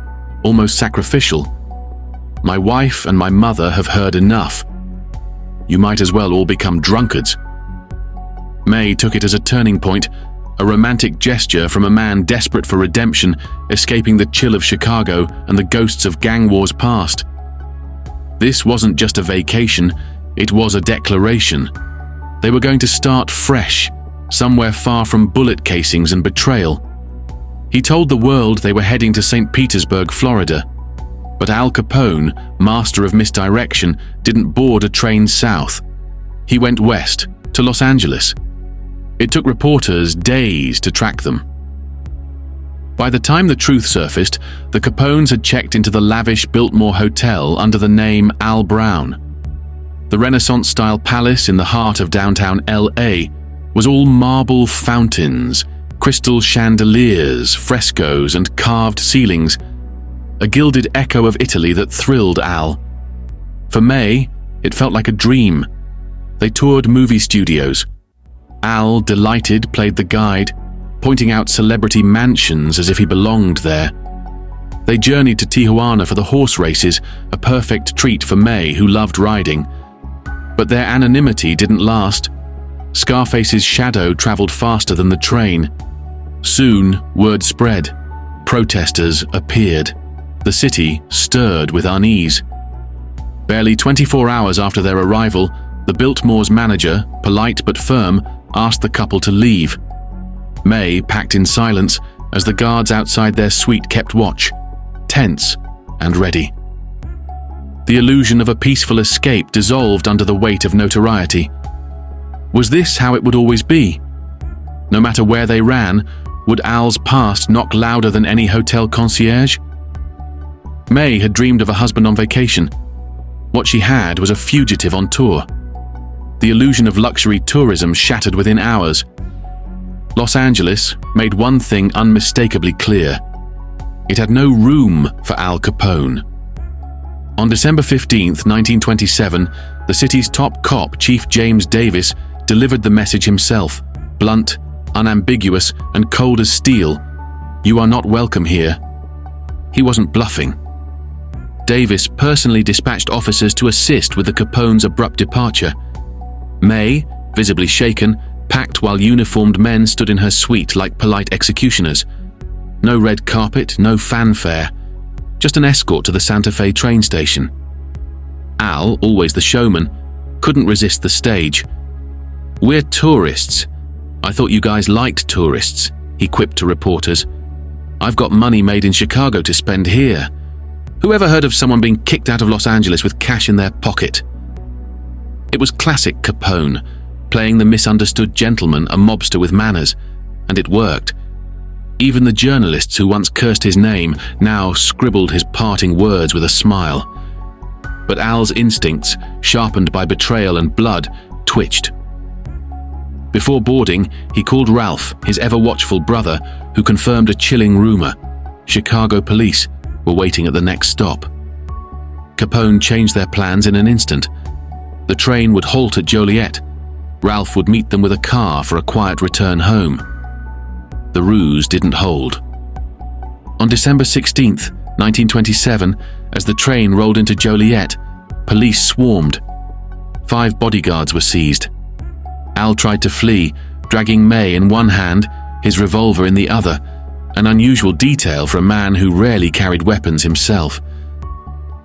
almost sacrificial. My wife and my mother have heard enough. You might as well all become drunkards. May took it as a turning point, a romantic gesture from a man desperate for redemption, escaping the chill of Chicago and the ghosts of gang wars past. This wasn't just a vacation, it was a declaration. They were going to start fresh, somewhere far from bullet casings and betrayal. He told the world they were heading to St. Petersburg, Florida. But Al Capone, master of misdirection, didn't board a train south. He went west, to Los Angeles. It took reporters days to track them. By the time the truth surfaced, the Capones had checked into the lavish Biltmore Hotel under the name Al Brown. The Renaissance-style palace in the heart of downtown L.A. was all marble fountains, crystal chandeliers, frescoes, and carved ceilings, a gilded echo of Italy that thrilled Al. For May, it felt like a dream. They toured movie studios. Al, delighted, played the guide, pointing out celebrity mansions as if he belonged there. They journeyed to Tijuana for the horse races, a perfect treat for May, who loved riding. But their anonymity didn't last. Scarface's shadow traveled faster than the train. Soon, word spread. Protesters appeared. The city stirred with unease. Barely 24 hours after their arrival, the Biltmore's manager, polite but firm, asked the couple to leave. May packed in silence as the guards outside their suite kept watch, tense and ready. The illusion of a peaceful escape dissolved under the weight of notoriety. Was this how it would always be? No matter where they ran, would Al's past knock louder than any hotel concierge? May had dreamed of a husband on vacation. What she had was a fugitive on tour. The illusion of luxury tourism shattered within hours. Los Angeles made one thing unmistakably clear. It had no room for Al Capone. On December 15, 1927, the city's top cop, Chief James Davis, delivered the message himself, blunt, unambiguous, and cold as steel. You are not welcome here. He wasn't bluffing. Davis personally dispatched officers to assist with the Capone's abrupt departure. May, visibly shaken, packed while uniformed men stood in her suite like polite executioners. No red carpet, no fanfare, just an escort to the Santa Fe train station. Al, always the showman, couldn't resist the stage. We're tourists. I thought you guys liked tourists, he quipped to reporters. I've got money made in Chicago to spend here. Who ever heard of someone being kicked out of Los Angeles with cash in their pocket? It was classic Capone, playing the misunderstood gentleman, a mobster with manners, and it worked. Even the journalists who once cursed his name now scribbled his parting words with a smile. But Al's instincts, sharpened by betrayal and blood, twitched. Before boarding, he called Ralph, his ever-watchful brother, who confirmed a chilling rumor. Chicago police were waiting at the next stop. Capone changed their plans in an instant. The train would halt at Joliet. Ralph would meet them with a car for a quiet return home. The ruse didn't hold. On December 16th, 1927, as the train rolled into Joliet, police swarmed. 5 bodyguards were seized. Al tried to flee, dragging May in one hand, his revolver in the other, an unusual detail for a man who rarely carried weapons himself.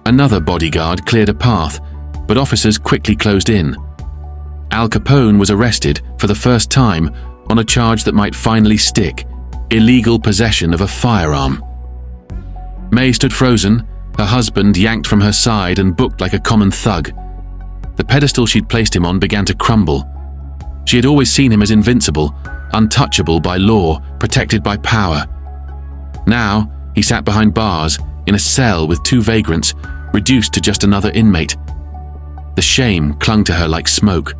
Another bodyguard cleared a path, but officers quickly closed in. Al Capone was arrested for the first time on a charge that might finally stick: illegal possession of a firearm. May stood frozen, her husband yanked from her side and booked like a common thug. The pedestal she'd placed him on began to crumble. She had always seen him as invincible, untouchable by law, protected by power. Now, he sat behind bars, in a cell with 2 vagrants, reduced to just another inmate. The shame clung to her like smoke.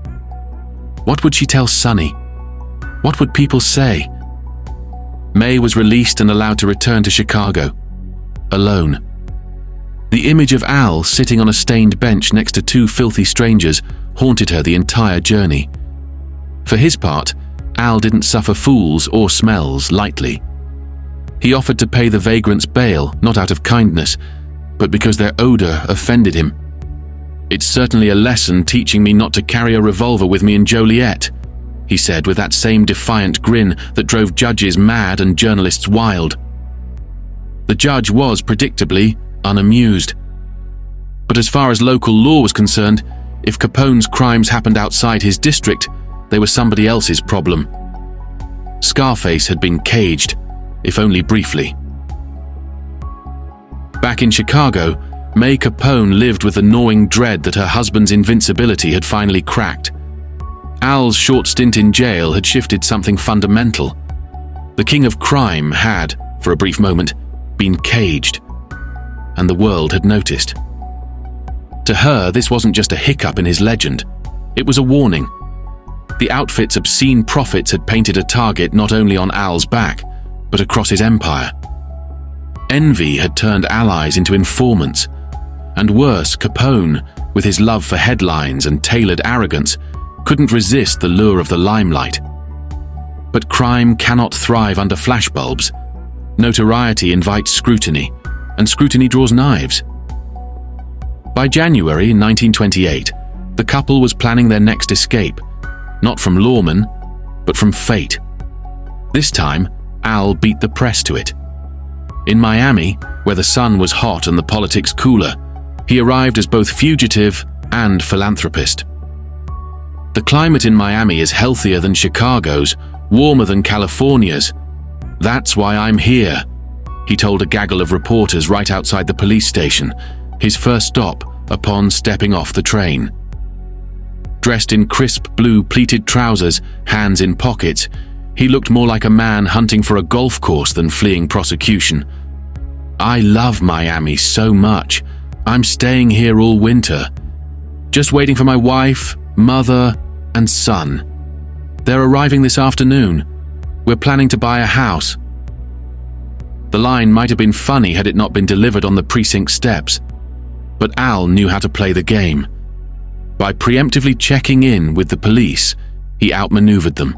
What would she tell Sonny? What would people say? May was released and allowed to return to Chicago, alone. The image of Al sitting on a stained bench next to 2 filthy strangers haunted her the entire journey. For his part, Al didn't suffer fools or smells lightly. He offered to pay the vagrants bail, not out of kindness, but because their odor offended him. "It's certainly a lesson teaching me not to carry a revolver with me in Joliet," he said with that same defiant grin that drove judges mad and journalists wild. The judge was, predictably, unamused. But as far as local law was concerned, if Capone's crimes happened outside his district, they were somebody else's problem. Scarface had been caged, if only briefly. Back in Chicago, May Capone lived with the gnawing dread that her husband's invincibility had finally cracked. Al's short stint in jail had shifted something fundamental. The king of crime had, for a brief moment, been caged, and the world had noticed. To her, this wasn't just a hiccup in his legend. It was a warning. The outfit's obscene profits had painted a target not only on Al's back, but across his empire. Envy had turned allies into informants, and worse, Capone, with his love for headlines and tailored arrogance, couldn't resist the lure of the limelight. But crime cannot thrive under flashbulbs. Notoriety invites scrutiny, and scrutiny draws knives. By January 1928, the couple was planning their next escape, not from lawmen, but from fate. This time, Al beat the press to it. In Miami, where the sun was hot and the politics cooler, he arrived as both fugitive and philanthropist. "The climate in Miami is healthier than Chicago's, warmer than California's. That's why I'm here," he told a gaggle of reporters right outside the police station, his first stop upon stepping off the train. Dressed in crisp blue pleated trousers, hands in pockets, he looked more like a man hunting for a golf course than fleeing prosecution. "I love Miami so much. I'm staying here all winter. Just waiting for my wife, mother, and son. They're arriving this afternoon. We're planning to buy a house." The line might have been funny had it not been delivered on the precinct steps. But Al knew how to play the game. By preemptively checking in with the police, he outmaneuvered them.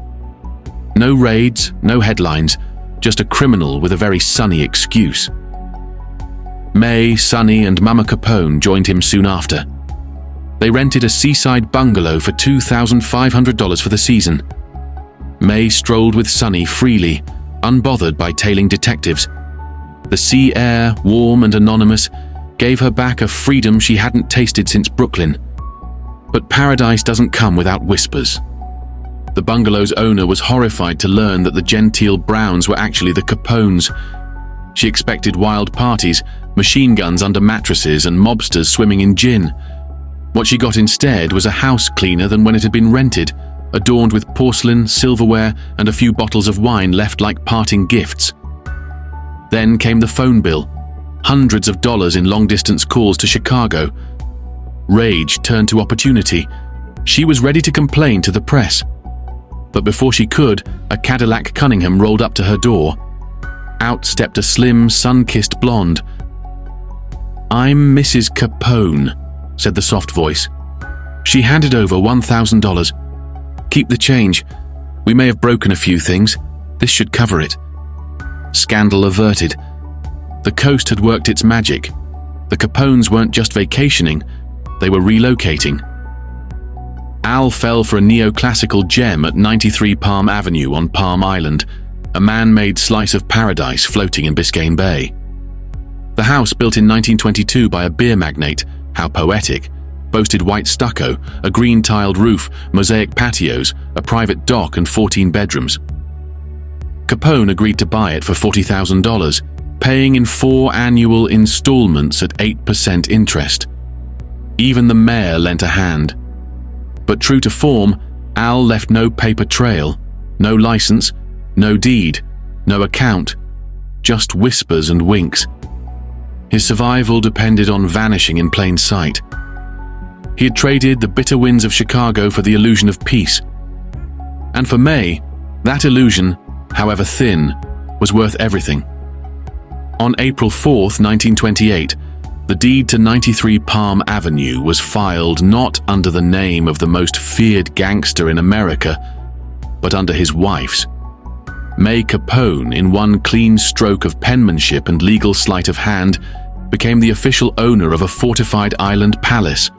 No raids, no headlines, just a criminal with a very sunny excuse. May, Sonny, and Mama Capone joined him soon after. They rented a seaside bungalow for $2,500 for the season. May strolled with Sonny freely, unbothered by tailing detectives. The sea air, warm and anonymous, gave her back a freedom she hadn't tasted since Brooklyn. But paradise doesn't come without whispers. The bungalow's owner was horrified to learn that the genteel Browns were actually the Capones. She expected wild parties, machine guns under mattresses, and mobsters swimming in gin. What she got instead was a house cleaner than when it had been rented, adorned with porcelain, silverware, and a few bottles of wine left like parting gifts. Then came the phone bill, hundreds of dollars in long-distance calls to Chicago. Rage turned to opportunity. She was ready to complain to the press. But before she could, a Cadillac Cunningham rolled up to her door. Out stepped a slim, sun-kissed blonde. "I'm Mrs. Capone," said the soft voice. She handed over $1,000. "Keep the change. We may have broken a few things. This should cover it." Scandal averted. The coast had worked its magic. The Capones weren't just vacationing, they were relocating. Al fell for a neoclassical gem at 93 Palm Avenue on Palm Island, a man-made slice of paradise floating in Biscayne Bay. The house, built in 1922 by a beer magnate, how poetic, boasted white stucco, a green-tiled roof, mosaic patios, a private dock and 14 bedrooms. Capone agreed to buy it for $40,000, paying in 4 annual installments at 8% interest. Even the mayor lent a hand. But true to form, Al left no paper trail, no license, no deed, no account, just whispers and winks. His survival depended on vanishing in plain sight. He had traded the bitter winds of Chicago for the illusion of peace. And for May, that illusion, however thin, was worth everything. On April 4th, 1928, the deed to 93 Palm Avenue was filed not under the name of the most feared gangster in America, but under his wife's. May Capone, in one clean stroke of penmanship and legal sleight of hand, became the official owner of a fortified island palace,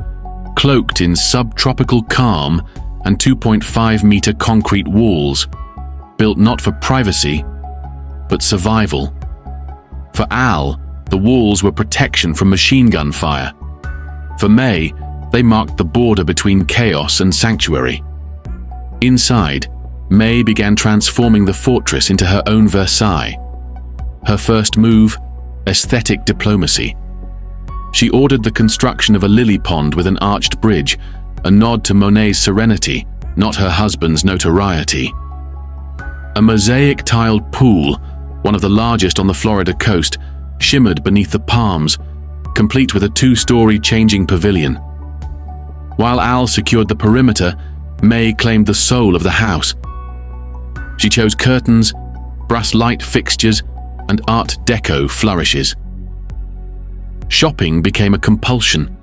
cloaked in subtropical calm and 2.5-meter concrete walls, built not for privacy, but survival. For Al, the walls were protection from machine gun fire. For May, they marked the border between chaos and sanctuary. Inside, May began transforming the fortress into her own Versailles. Her first move, aesthetic diplomacy. She ordered the construction of a lily pond with an arched bridge, a nod to Monet's serenity, not her husband's notoriety. A mosaic-tiled pool, one of the largest on the Florida coast, shimmered beneath the palms, complete with a 2-story changing pavilion. While Al secured the perimeter, May claimed the soul of the house. She chose curtains, brass light fixtures, and Art Deco flourishes. Shopping became a compulsion,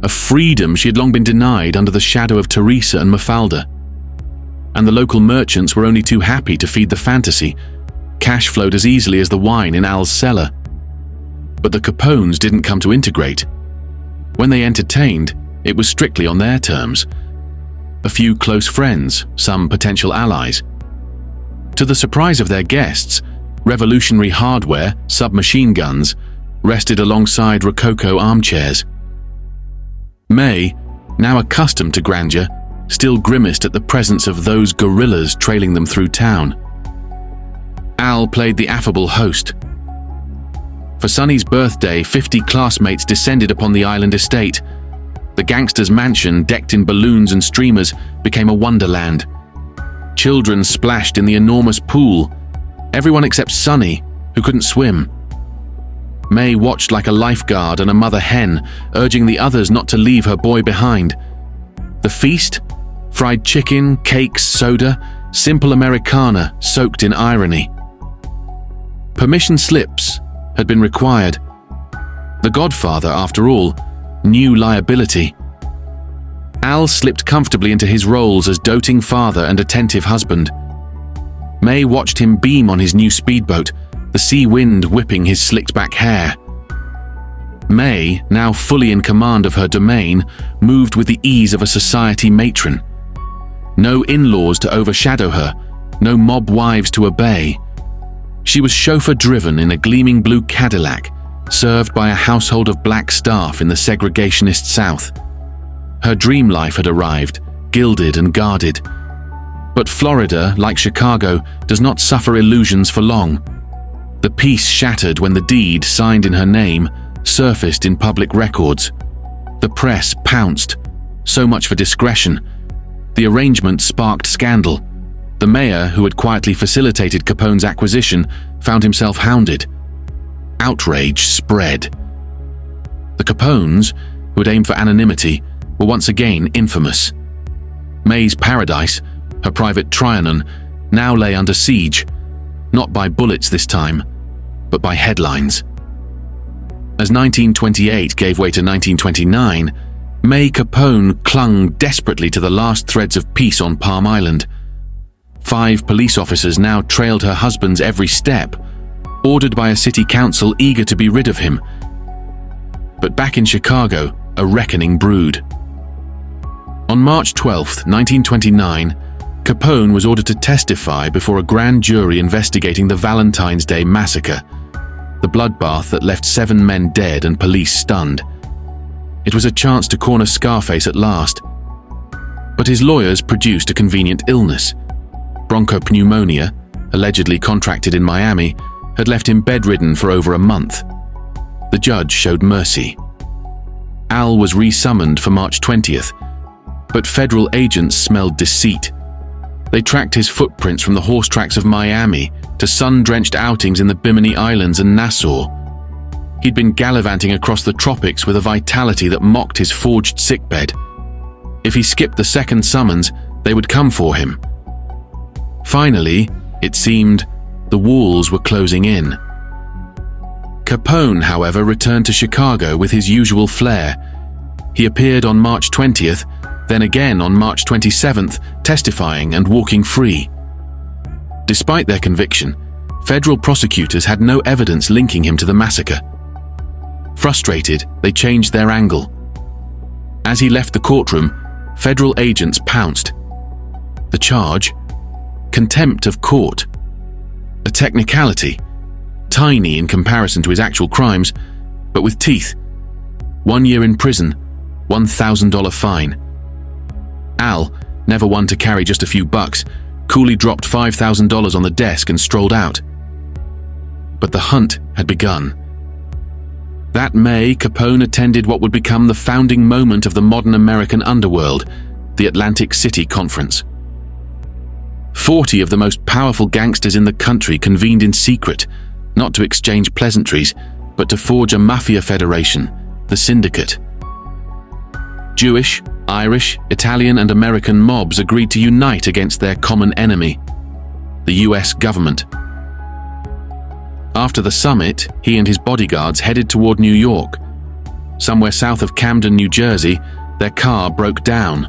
a freedom she had long been denied under the shadow of Teresa and Mafalda. And the local merchants were only too happy to feed the fantasy. Cash flowed as easily as the wine in Al's cellar. But the Capones didn't come to integrate. When they entertained, it was strictly on their terms. A few close friends, some potential allies. To the surprise of their guests, revolutionary hardware, submachine guns, rested alongside Rococo armchairs. May, now accustomed to grandeur, still grimaced at the presence of those gorillas trailing them through town. Al played the affable host. For Sonny's birthday, 50 classmates descended upon the island estate. The gangster's mansion, decked in balloons and streamers, became a wonderland. Children splashed in the enormous pool, everyone except Sonny, who couldn't swim. May watched like a lifeguard and a mother hen, urging the others not to leave her boy behind. The feast? Fried chicken, cakes, soda, simple Americana soaked in irony. Permission slips had been required. The Godfather, after all, knew liability. Al slipped comfortably into his roles as doting father and attentive husband. May watched him beam on his new speedboat, the sea wind whipping his slicked-back hair. May, now fully in command of her domain, moved with the ease of a society matron. No in-laws to overshadow her, no mob wives to obey. She was chauffeur-driven in a gleaming blue Cadillac, served by a household of black staff in the segregationist South. Her dream life had arrived, gilded and guarded. But Florida, like Chicago, does not suffer illusions for long. The peace shattered when the deed, signed in her name, surfaced in public records. The press pounced. So much for discretion. The arrangement sparked scandal. The mayor, who had quietly facilitated Capone's acquisition, found himself hounded. Outrage spread. The Capones, who had aimed for anonymity, were once again infamous. May's paradise, her private Trianon, now lay under siege, not by bullets this time, but by headlines. As 1928 gave way to 1929, May Capone clung desperately to the last threads of peace on Palm Island. 5 police officers now trailed her husband's every step, ordered by a city council eager to be rid of him. But back in Chicago, a reckoning brewed. On March 12, 1929, Capone was ordered to testify before a grand jury investigating the Valentine's Day massacre, the bloodbath that left 7 men dead and police stunned. It was a chance to corner Scarface at last. But his lawyers produced a convenient illness. Bronchopneumonia, allegedly contracted in Miami, had left him bedridden for over a month. The judge showed mercy. Al was re-summoned for March 20th, but federal agents smelled deceit. They tracked his footprints from the horse tracks of Miami to sun-drenched outings in the Bimini Islands and Nassau. He'd been gallivanting across the tropics with a vitality that mocked his forged sickbed. If he skipped the second summons, they would come for him. Finally, it seemed, the walls were closing in. Capone, however, returned to Chicago with his usual flair. He appeared on March 20th, then again on March 27th, testifying and walking free. Despite their conviction, federal prosecutors had no evidence linking him to the massacre. Frustrated, they changed their angle. As he left the courtroom, federal agents pounced. The charge? Contempt of court. A technicality, tiny in comparison to his actual crimes, but with teeth. 1 year in prison, $1,000 fine. Al, never one to carry just a few bucks, coolly dropped $5,000 on the desk and strolled out. But the hunt had begun. That May, Capone attended what would become the founding moment of the modern American underworld, the Atlantic City Conference. 40 of the most powerful gangsters in the country convened in secret, not to exchange pleasantries, but to forge a mafia federation, the Syndicate. Jewish, Irish, Italian, and American mobs agreed to unite against their common enemy, the US government. After the summit, he and his bodyguards headed toward New York. Somewhere south of Camden, New Jersey, their car broke down.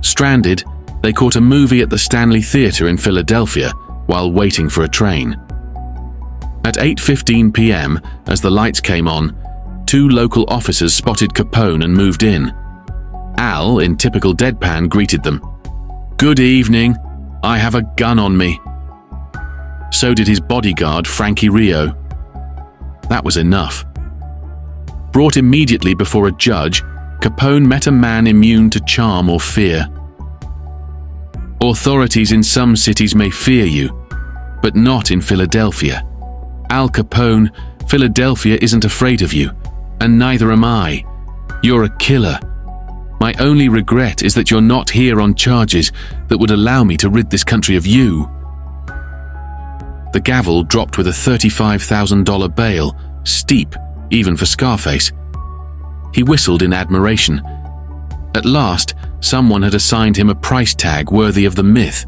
Stranded, they caught a movie at the Stanley Theatre in Philadelphia while waiting for a train. At 8:15 p.m., as the lights came on, 2 local officers spotted Capone and moved in. Al, in typical deadpan, greeted them. "Good evening. I have a gun on me." So did his bodyguard, Frankie Rio. That was enough. Brought immediately before a judge, Capone met a man immune to charm or fear. Authorities in some cities may fear you, but not in Philadelphia. Al Capone, Philadelphia isn't afraid of you, and neither am I. You're a killer. My only regret is that you're not here on charges that would allow me to rid this country of you. The gavel dropped with a $35,000 bail, steep, even for Scarface. He whistled in admiration. At last, someone had assigned him a price tag worthy of the myth.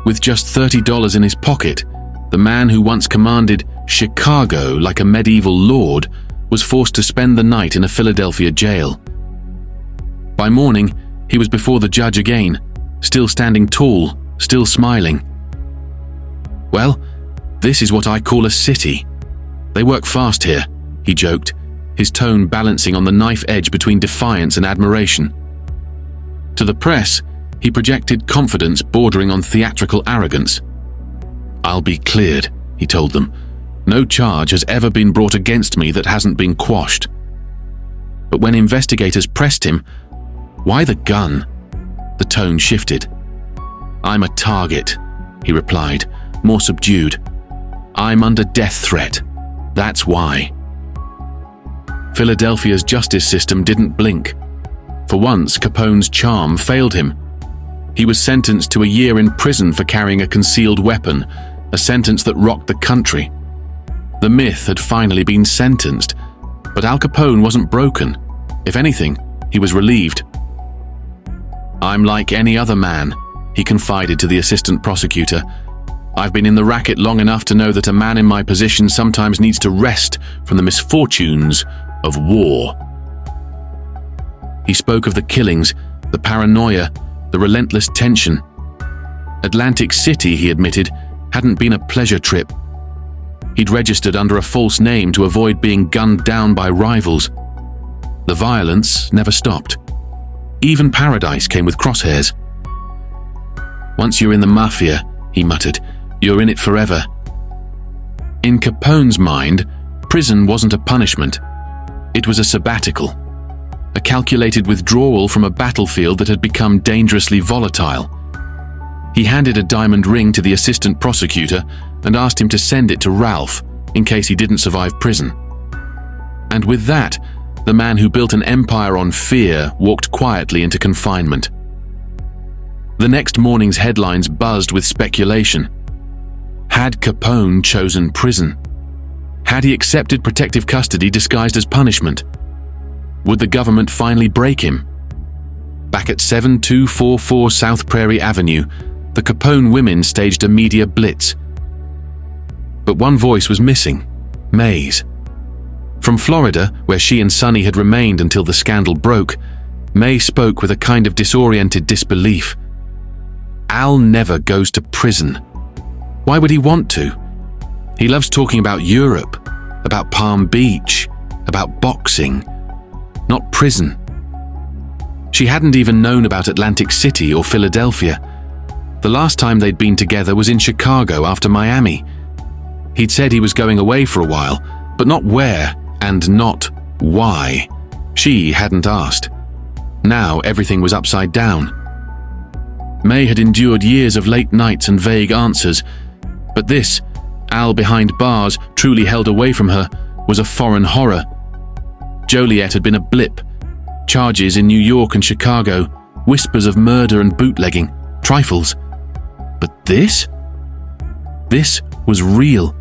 With just $30 in his pocket, the man who once commanded Chicago like a medieval lord was forced to spend the night in a Philadelphia jail. By morning, he was before the judge again, still standing tall, still smiling. "Well, this is what I call a city. They work fast here," he joked, his tone balancing on the knife edge between defiance and admiration. To the press, he projected confidence bordering on theatrical arrogance. "I'll be cleared," he told them. "No charge has ever been brought against me that hasn't been quashed." But when investigators pressed him, "Why the gun?" the tone shifted. "I'm a target," he replied, more subdued. "I'm under death threat. That's why." Philadelphia's justice system didn't blink. For once, Capone's charm failed him. He was sentenced to a year in prison for carrying a concealed weapon, a sentence that rocked the country. The myth had finally been sentenced, but Al Capone wasn't broken. If anything, he was relieved. "I'm like any other man," he confided to the assistant prosecutor. "I've been in the racket long enough to know that a man in my position sometimes needs to rest from the misfortunes of war." He spoke of the killings, the paranoia, the relentless tension. Atlantic City, he admitted, hadn't been a pleasure trip. He'd registered under a false name to avoid being gunned down by rivals. The violence never stopped. Even paradise came with crosshairs. "Once you're in the mafia," he muttered, "you're in it forever." In Capone's mind, prison wasn't a punishment. It was a sabbatical, a calculated withdrawal from a battlefield that had become dangerously volatile. He handed a diamond ring to the assistant prosecutor and asked him to send it to Ralph in case he didn't survive prison. And with that, the man who built an empire on fear walked quietly into confinement. The next morning's headlines buzzed with speculation. Had Capone chosen prison? Had he accepted protective custody disguised as punishment? Would the government finally break him? Back at 7244 South Prairie Avenue, the Capone women staged a media blitz. But one voice was missing: May's. From Florida, where she and Sonny had remained until the scandal broke, May spoke with a kind of disoriented disbelief. "Al never goes to prison. Why would he want to? He loves talking about Europe, about Palm Beach, about boxing, not prison." She hadn't even known about Atlantic City or Philadelphia. The last time they'd been together was in Chicago after Miami. He'd said he was going away for a while, but not where and not why. She hadn't asked. Now everything was upside down. May had endured years of late nights and vague answers, but this, Al behind bars, truly held away from her, was a foreign horror. Joliet had been a blip. Charges in New York and Chicago, whispers of murder and bootlegging, trifles. But this? This was real.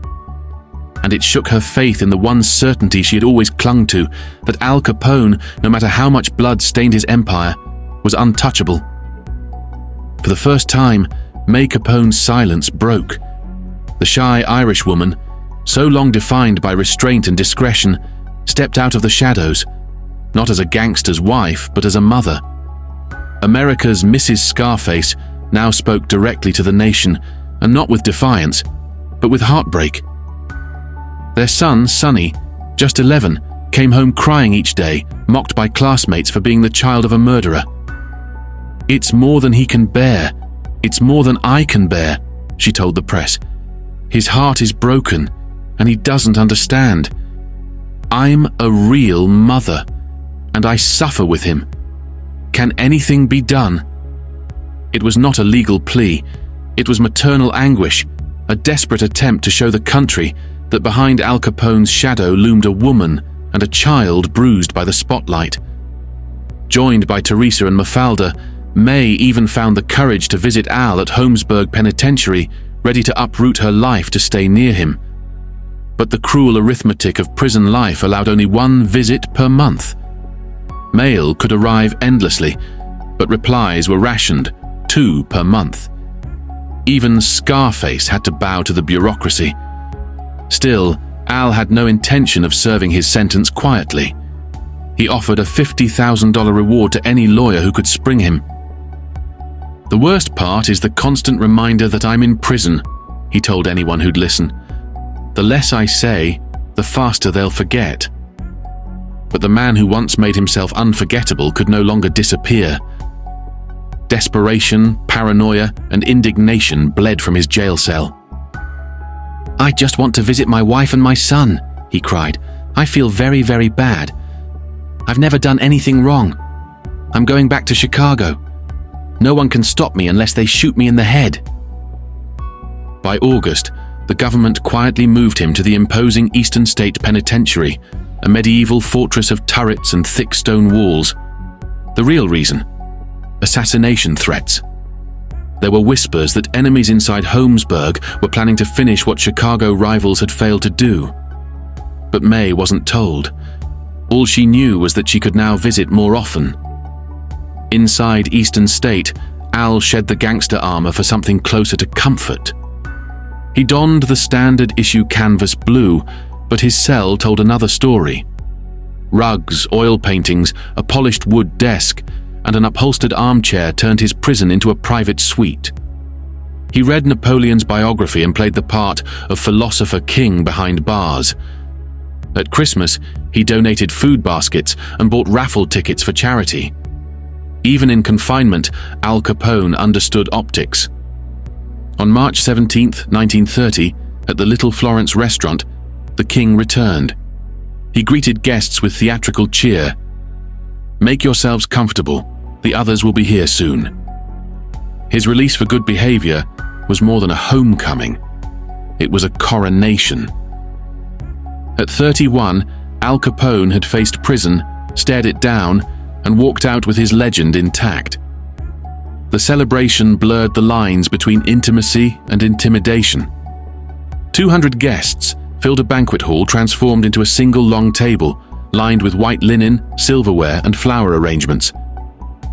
And it shook her faith in the one certainty she had always clung to, that Al Capone, no matter how much blood stained his empire, was untouchable. For the first time, May Capone's silence broke. The shy Irish woman, so long defined by restraint and discretion, stepped out of the shadows, not as a gangster's wife, but as a mother. America's Mrs. Scarface now spoke directly to the nation, and not with defiance, but with heartbreak. Their son, Sonny, just 11, came home crying each day, mocked by classmates for being the child of a murderer. "It's more than he can bear. It's more than I can bear," she told the press. "His heart is broken, and he doesn't understand. I'm a real mother, and I suffer with him. Can anything be done?" It was not a legal plea. It was maternal anguish, a desperate attempt to show the country that behind Al Capone's shadow loomed a woman and a child bruised by the spotlight. Joined by Teresa and Mafalda, May even found the courage to visit Al at Holmesburg Penitentiary, ready to uproot her life to stay near him. But the cruel arithmetic of prison life allowed only one visit per month. Mail could arrive endlessly, but replies were rationed, 2 per month. Even Scarface had to bow to the bureaucracy. Still, Al had no intention of serving his sentence quietly. He offered a $50,000 reward to any lawyer who could spring him. "The worst part is the constant reminder that I'm in prison," he told anyone who'd listen. "The less I say, the faster they'll forget." But the man who once made himself unforgettable could no longer disappear. Desperation, paranoia, and indignation bled from his jail cell. "I just want to visit my wife and my son," he cried. "I feel very, very bad. I've never done anything wrong. I'm going back to Chicago. No one can stop me unless they shoot me in the head." By August, the government quietly moved him to the imposing Eastern State Penitentiary, a medieval fortress of turrets and thick stone walls. The real reason? Assassination threats. there were whispers that enemies inside Holmesburg were planning to finish what Chicago rivals had failed to do. But May wasn't told. All she knew was that she could now visit more often. Inside Eastern State, Al shed the gangster armor for something closer to comfort. He donned the standard-issue canvas blue, but his cell told another story. Rugs, oil paintings, a polished wood desk, and an upholstered armchair turned his prison into a private suite. He read Napoleon's biography and played the part of philosopher king behind bars. At Christmas, he donated food baskets and bought raffle tickets for charity. Even in confinement, Al Capone understood optics. On March 17, 1930, at the Little Florence restaurant, the king returned. He greeted guests with theatrical cheer. "Make yourselves comfortable. The others will be here soon." His release for good behavior was more than a homecoming. It was a coronation. At 31, Al Capone had faced prison, stared it down, and walked out with his legend intact. The celebration blurred the lines between intimacy and intimidation. 200 guests filled a banquet hall transformed into a single long table, lined with white linen, silverware, and flower arrangements.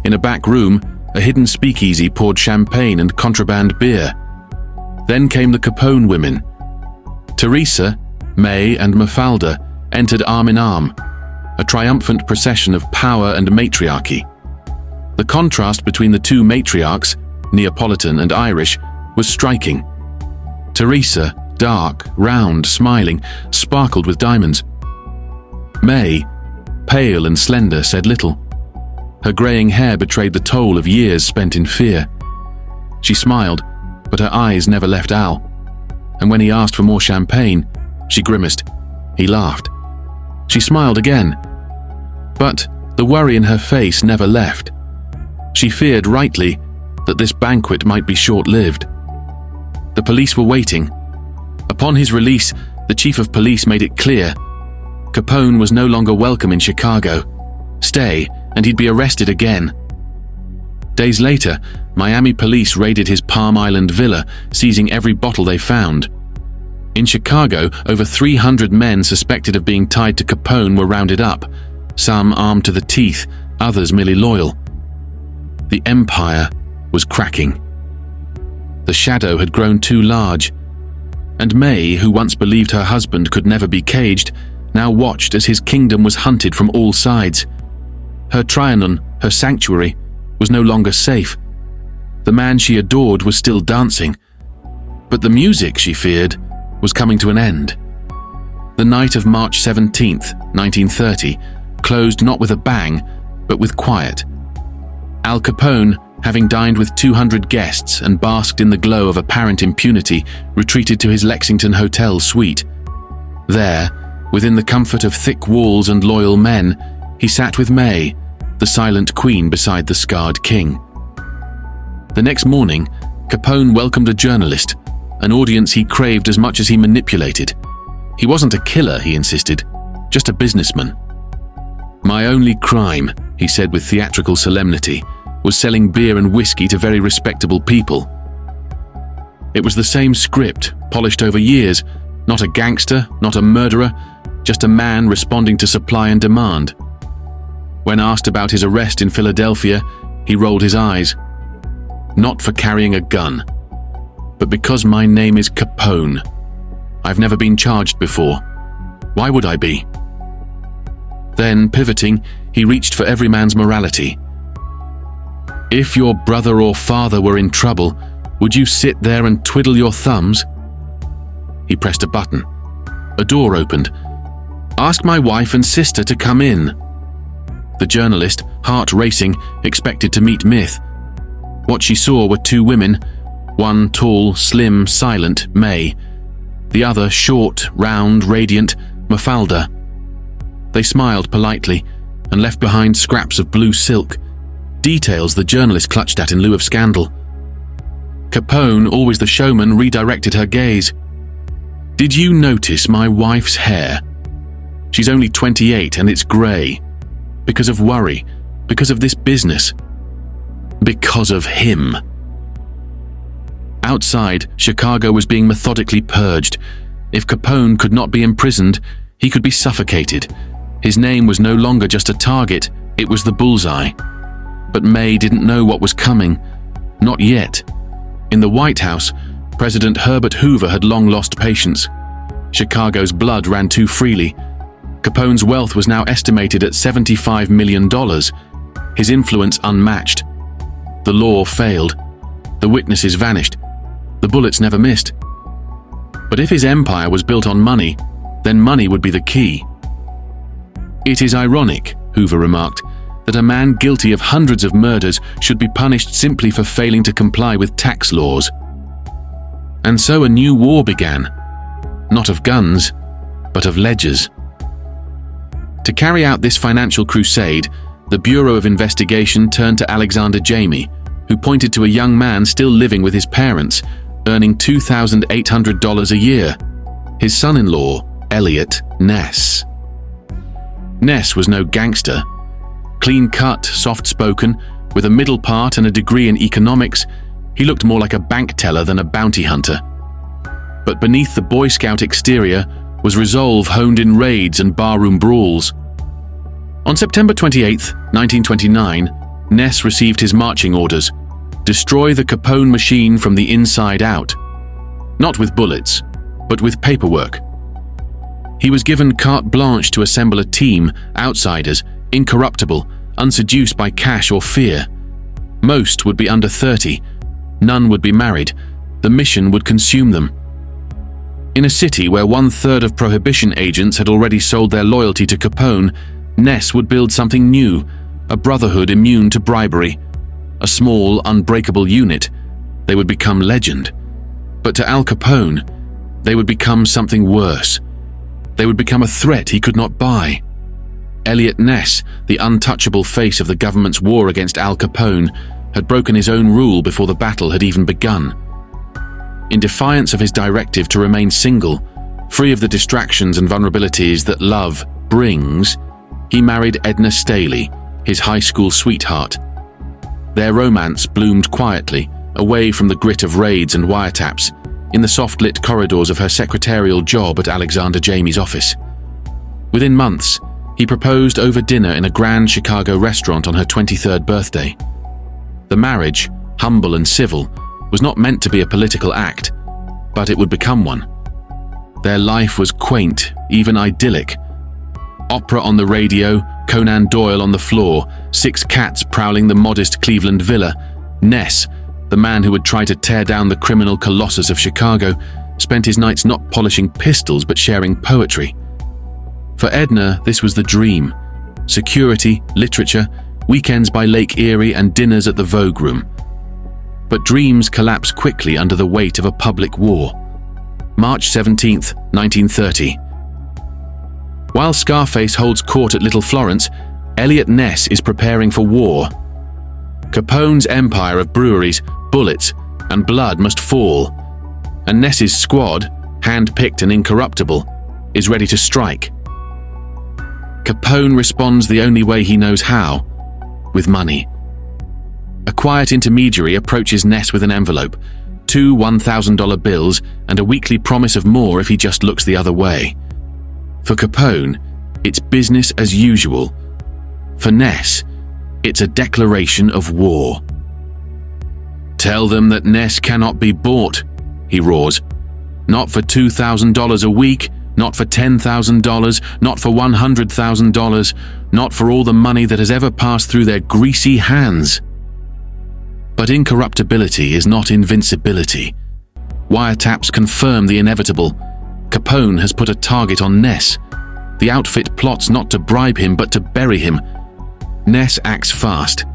In a back room, a hidden speakeasy poured champagne and contraband beer. Then came the Capone women. Teresa, May, and Mafalda entered arm in arm, a triumphant procession of power and matriarchy. The contrast between the two matriarchs, Neapolitan and Irish, was striking. Teresa, dark, round, smiling, sparkled with diamonds. May, pale and slender, said little. Her greying hair betrayed the toll of years spent in fear. She smiled, but her eyes never left Al. And when he asked for more champagne, she grimaced. He laughed. She smiled again. But the worry in her face never left. She feared, rightly, that this banquet might be short-lived. The police were waiting. Upon his release, the chief of police made it clear Capone was no longer welcome in Chicago. Stay, and he'd be arrested again. Days later, Miami police raided his Palm Island villa, seizing every bottle they found. In Chicago, over 300 men suspected of being tied to Capone were rounded up, some armed to the teeth, others merely loyal. The empire was cracking. The shadow had grown too large, and May, who once believed her husband could never be caged, now watched as his kingdom was hunted from all sides. Her Trianon, her sanctuary, was no longer safe. The man she adored was still dancing, but the music, she feared, was coming to an end. The night of March 17th, 1930, closed not with a bang, but with quiet. Al Capone, having dined with 200 guests and basked in the glow of apparent impunity, retreated to his Lexington hotel suite. There, within the comfort of thick walls and loyal men, he sat with May, the silent queen beside the scarred king. The next morning, Capone welcomed a journalist, an audience he craved as much as he manipulated. He wasn't a killer, he insisted, just a businessman. "My only crime," he said with theatrical solemnity, "was selling beer and whiskey to very respectable people." It was the same script, polished over years, not a gangster, not a murderer, just a man responding to supply and demand. When asked about his arrest in Philadelphia, he rolled his eyes. "Not for carrying a gun, but because my name is Capone. I've never been charged before. Why would I be?" Then, pivoting, he reached for every man's morality. "If your brother or father were in trouble, would you sit there and twiddle your thumbs?" He pressed a button. A door opened. "Ask my wife and sister to come in." The journalist, heart racing, expected to meet myth. What she saw were two women, one tall, slim, silent, May, the other short, round, radiant, Mafalda. They smiled politely and left behind scraps of blue silk, details the journalist clutched at in lieu of scandal. Capone, always the showman, redirected her gaze. "Did you notice my wife's hair? She's only 28 and it's grey. Because of worry, because of this business. Because of him." Outside, Chicago was being methodically purged. If Capone could not be imprisoned, he could be suffocated. His name was no longer just a target, it was the bullseye. But May didn't know what was coming. Not yet. In the White House, President Herbert Hoover had long lost patience. Chicago's blood ran too freely. Capone's wealth was now estimated at $75 million, his influence unmatched. The law failed. The witnesses vanished. The bullets never missed. But if his empire was built on money, then money would be the key. "It is ironic," Hoover remarked, "that a man guilty of hundreds of murders should be punished simply for failing to comply with tax laws." And so a new war began, not of guns, but of ledgers. To carry out this financial crusade, the Bureau of Investigation turned to Alexander Jamie, who pointed to a young man still living with his parents, earning $2,800 a year, his son-in-law, Eliot Ness. Ness was no gangster. Clean-cut, soft-spoken, with a middle part and a degree in economics, he looked more like a bank teller than a bounty hunter. But beneath the Boy Scout exterior was resolve honed in raids and barroom brawls. On September 28, 1929, Ness received his marching orders: destroy the Capone machine from the inside out. Not with bullets, but with paperwork. He was given carte blanche to assemble a team, outsiders, incorruptible, unseduced by cash or fear. Most would be under 30. None would be married. The mission would consume them. In a city where 1/3 of prohibition agents had already sold their loyalty to Capone, Ness would build something new, a brotherhood immune to bribery. A small, unbreakable unit. They would become legend. But to Al Capone, they would become something worse. They would become a threat he could not buy. Eliot Ness, the untouchable face of the government's war against Al Capone, had broken his own rule before the battle had even begun. In defiance of his directive to remain single, free of the distractions and vulnerabilities that love brings, he married Edna Staley, his high school sweetheart. Their romance bloomed quietly, away from the grit of raids and wiretaps, in the soft-lit corridors of her secretarial job at Alexander Jamie's office. Within months, he proposed over dinner in a grand Chicago restaurant on her 23rd birthday. The marriage, humble and civil, was not meant to be a political act, but it would become one. Their life was quaint, even idyllic. Opera on the radio, Conan Doyle on the floor, 6 cats prowling the modest Cleveland villa. Ness, the man who would try to tear down the criminal colossus of Chicago, spent his nights not polishing pistols but sharing poetry. For Edna, this was the dream. Security, literature, weekends by Lake Erie and dinners at the Vogue Room. But dreams collapse quickly under the weight of a public war. March 17, 1930. While Scarface holds court at Little Florence, Eliot Ness is preparing for war. Capone's empire of breweries, bullets, and blood must fall, and Ness's squad, hand-picked and incorruptible, is ready to strike. Capone responds the only way he knows how, with money. A quiet intermediary approaches Ness with an envelope, 2 $1,000 bills, and a weekly promise of more if he just looks the other way. For Capone, it's business as usual. For Ness, it's a declaration of war. "Tell them that Ness cannot be bought," he roars. "Not for $2,000 a week, not for $10,000, not for $100,000, not for all the money that has ever passed through their greasy hands." But incorruptibility is not invincibility. Wiretaps confirm the inevitable. Capone has put a target on Ness. The outfit plots not to bribe him but to bury him. Ness acts fast.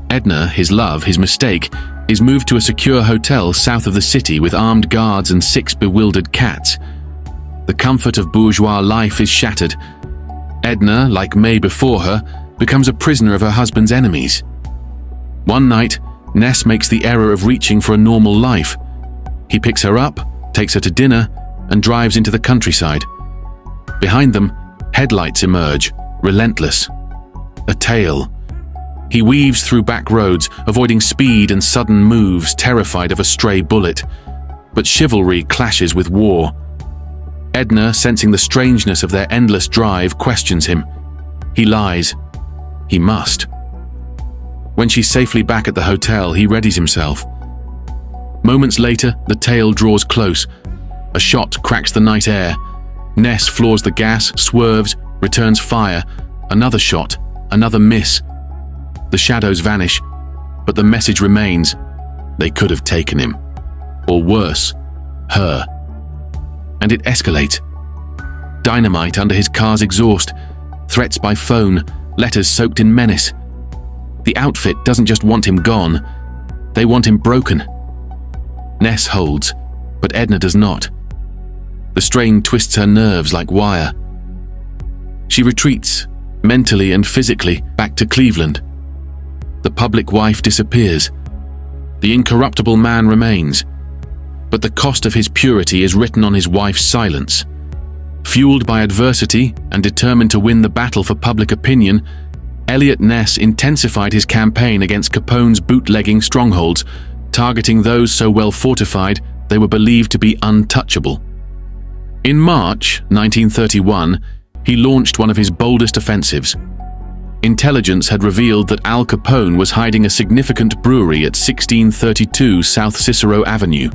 Edna, his love, his mistake, is moved to a secure hotel south of the city with armed guards and 6 bewildered cats. The comfort of bourgeois life is shattered. Edna, like May before her, becomes a prisoner of her husband's enemies. One night, Ness makes the error of reaching for a normal life. He picks her up, takes her to dinner, and drives into the countryside. Behind them, headlights emerge, relentless. A tale. He weaves through back roads, avoiding speed and sudden moves, terrified of a stray bullet. But chivalry clashes with war. Edna, sensing the strangeness of their endless drive, questions him. He lies. He must. When she's safely back at the hotel, he readies himself. Moments later, the tail draws close. A shot cracks the night air. Ness floors the gas, swerves, returns fire. Another shot, another miss. The shadows vanish, but the message remains. They could have taken him. Or worse, her. And it escalates. Dynamite under his car's exhaust, threats by phone, letters soaked in menace. The outfit doesn't just want him gone, they want him broken. Ness holds, but Edna does not. The strain twists her nerves like wire. She retreats, mentally and physically, back to Cleveland. The public wife disappears. The incorruptible man remains. But the cost of his purity is written on his wife's silence. Fueled by adversity and determined to win the battle for public opinion, Eliot Ness intensified his campaign against Capone's bootlegging strongholds, targeting those so well fortified they were believed to be untouchable. In March 1931, he launched one of his boldest offensives. Intelligence had revealed that Al Capone was hiding a significant brewery at 1632 South Cicero Avenue.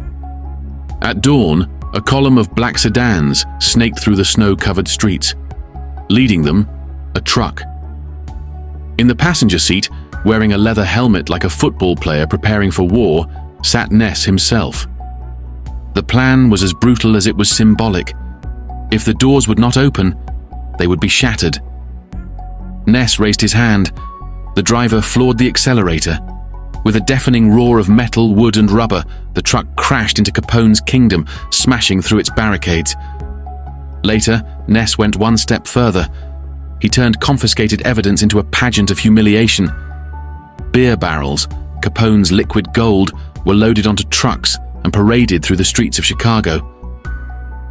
At dawn, a column of black sedans snaked through the snow-covered streets. Leading them, a truck. In the passenger seat, wearing a leather helmet like a football player preparing for war, sat Ness himself. The plan was as brutal as it was symbolic. If the doors would not open, they would be shattered. Ness raised his hand. The driver floored the accelerator. With a deafening roar of metal, wood, and rubber, the truck crashed into Capone's kingdom, smashing through its barricades. Later, Ness went one step further. He turned confiscated evidence into a pageant of humiliation. Beer barrels, Capone's liquid gold, were loaded onto trucks and paraded through the streets of Chicago.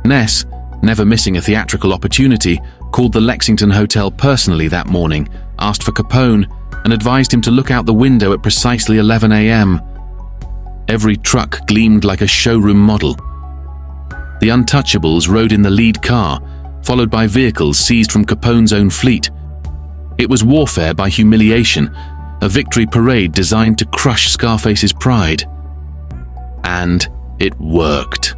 Ness, never missing a theatrical opportunity, called the Lexington Hotel personally that morning, asked for Capone, and advised him to look out the window at precisely 11 a.m. Every truck gleamed like a showroom model. The Untouchables rode in the lead car, followed by vehicles seized from Capone's own fleet. It was warfare by humiliation, a victory parade designed to crush Scarface's pride. And it worked.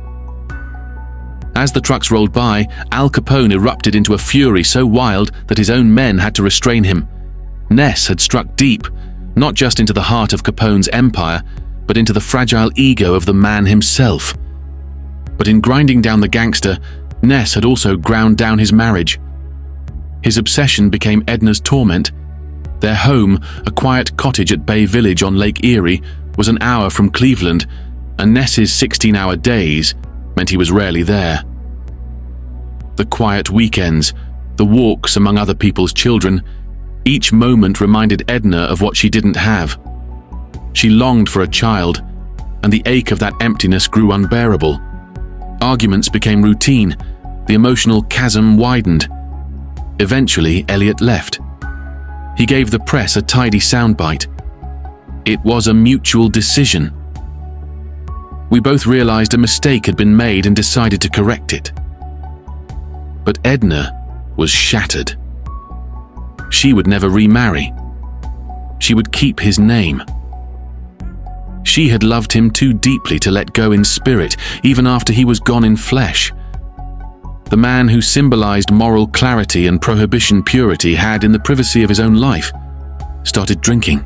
As the trucks rolled by, Al Capone erupted into a fury so wild that his own men had to restrain him. Ness had struck deep, not just into the heart of Capone's empire, but into the fragile ego of the man himself. But in grinding down the gangster, Ness had also ground down his marriage. His obsession became Edna's torment. Their home, a quiet cottage at Bay Village on Lake Erie, was an hour from Cleveland, and Ness's 16-hour days meant he was rarely there. The quiet weekends, the walks among other people's children, each moment reminded Edna of what she didn't have. She longed for a child, and the ache of that emptiness grew unbearable. Arguments became routine, the emotional chasm widened. Eventually, Eliot left. He gave the press a tidy soundbite. It was a mutual decision. We both realized a mistake had been made and decided to correct it. But Edna was shattered. She would never remarry. She would keep his name. She had loved him too deeply to let go in spirit, even after he was gone in flesh. The man who symbolized moral clarity and prohibition purity had, in the privacy of his own life, started drinking.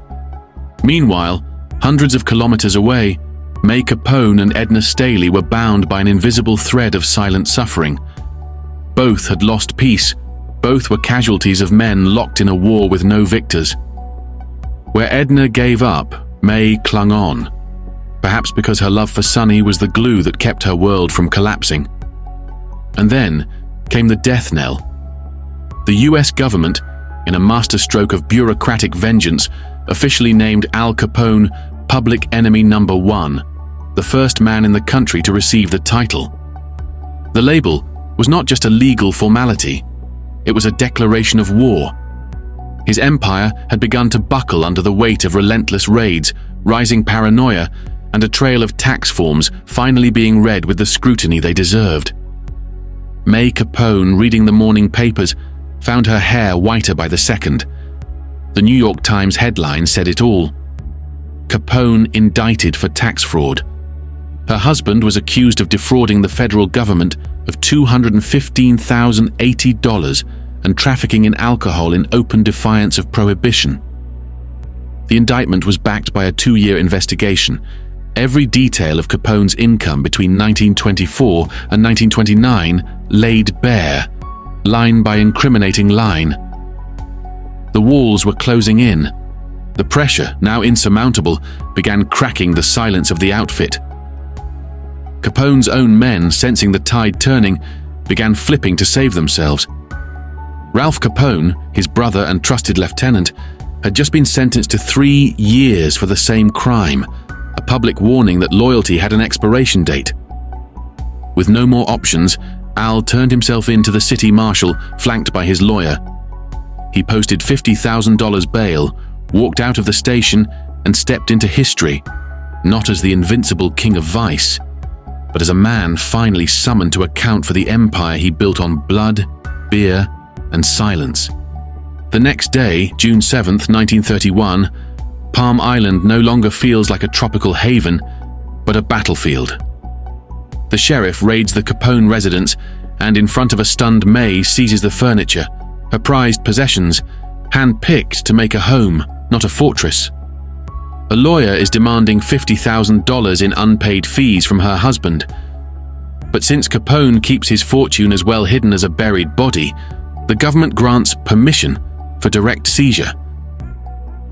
Meanwhile, hundreds of kilometers away, May Capone and Edna Staley were bound by an invisible thread of silent suffering. Both had lost peace. Both were casualties of men locked in a war with no victors. Where Edna gave up, May clung on, perhaps because her love for Sonny was the glue that kept her world from collapsing. And then came the death knell. The US government, in a masterstroke of bureaucratic vengeance, officially named Al Capone Public Enemy Number 1, the first man in the country to receive the title. The label was not just a legal formality, it was a declaration of war. His empire had begun to buckle under the weight of relentless raids, rising paranoia, and a trail of tax forms finally being read with the scrutiny they deserved. May Capone, reading the morning papers, found her hair whiter by the second. The New York Times headline said it all. Capone indicted for tax fraud. Her husband was accused of defrauding the federal government of $215,080 and trafficking in alcohol in open defiance of prohibition. The indictment was backed by a 2-year investigation. Every detail of Capone's income between 1924 and 1929 laid bare, line by incriminating line. The walls were closing in. The pressure, now insurmountable, began cracking the silence of the outfit. Capone's own men, sensing the tide turning, began flipping to save themselves. Ralph Capone, his brother and trusted lieutenant, had just been sentenced to 3 years for the same crime, a public warning that loyalty had an expiration date. With no more options, Al turned himself in to the city marshal, flanked by his lawyer. He posted $50,000 bail, walked out of the station, and stepped into history, not as the invincible king of vice, but as a man finally summoned to account for the empire he built on blood, beer, and silence. The next day, June 7th, 1931, Palm Island no longer feels like a tropical haven, but a battlefield. The sheriff raids the Capone residence and, in front of a stunned May, seizes the furniture, her prized possessions, hand-picked to make a home, not a fortress. A lawyer is demanding $50,000 in unpaid fees from her husband. But since Capone keeps his fortune as well hidden as a buried body, the government grants permission for direct seizure.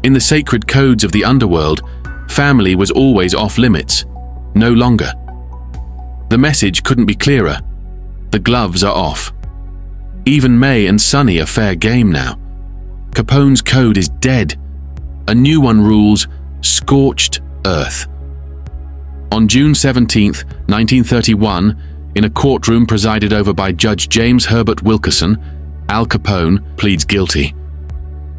In the sacred codes of the underworld, family was always off limits, no longer. The message couldn't be clearer. The gloves are off. Even May and Sonny are fair game now. Capone's code is dead. A new one rules scorched earth. On June 17th, 1931, in a courtroom presided over by Judge James Herbert Wilkerson, Al Capone pleads guilty.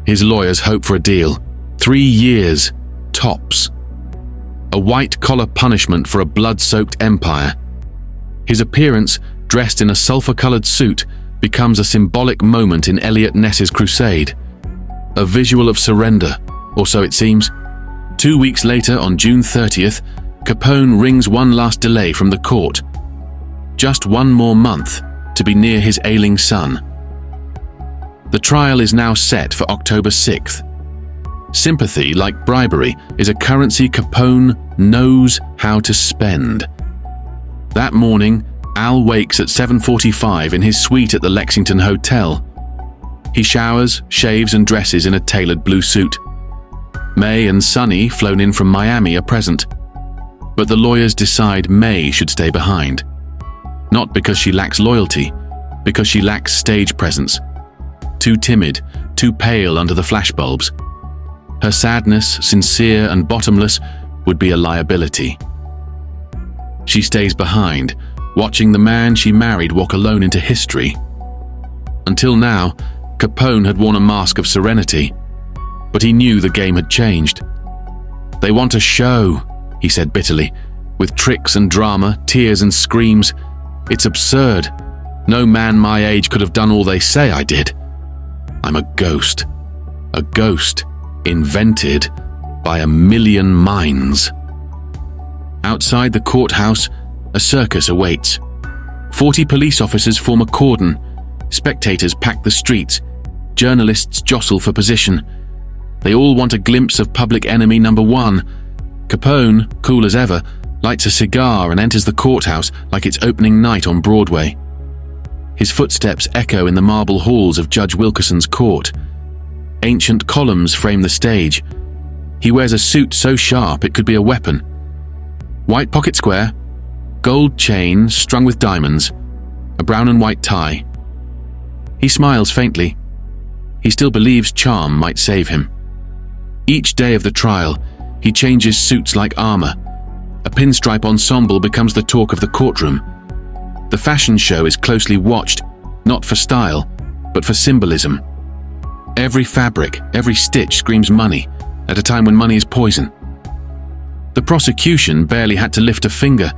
His lawyers hope for a deal. 3 years, tops. A white-collar punishment for a blood-soaked empire. His appearance, dressed in a sulfur-colored suit, becomes a symbolic moment in Eliot Ness's crusade. A visual of surrender, or so it seems. 2 weeks later, on June 30th, Capone wrings one last delay from the court. Just 1 more month to be near his ailing son. The trial is now set for October 6th. Sympathy, like bribery, is a currency Capone knows how to spend. That morning, Al wakes at 7:45 in his suite at the Lexington Hotel. He showers, shaves, and dresses in a tailored blue suit. May and Sonny, flown in from Miami, are present. But the lawyers decide May should stay behind. Not because she lacks loyalty, because she lacks stage presence. Too timid, too pale under the flashbulbs. Her sadness, sincere and bottomless, would be a liability. She stays behind, watching the man she married walk alone into history. Until now, Capone had worn a mask of serenity, but he knew the game had changed. "They want a show," he said bitterly, "with tricks and drama, tears and screams. It's absurd. No man my age could have done all they say I did. I'm a ghost invented by 1,000,000 minds." Outside the courthouse, a circus awaits. 40 police officers form a cordon. Spectators pack the streets. Journalists jostle for position. They all want a glimpse of public enemy number 1. Capone, cool as ever, lights a cigar and enters the courthouse like it's opening night on Broadway. His footsteps echo in the marble halls of Judge Wilkerson's court. Ancient columns frame the stage. He wears a suit so sharp it could be a weapon. White pocket square, gold chain strung with diamonds, a brown and white tie. He smiles faintly. He still believes charm might save him. Each day of the trial, he changes suits like armor. A pinstripe ensemble becomes the talk of the courtroom. The fashion show is closely watched, not for style, but for symbolism. Every fabric, every stitch screams money, at a time when money is poison. The prosecution barely had to lift a finger.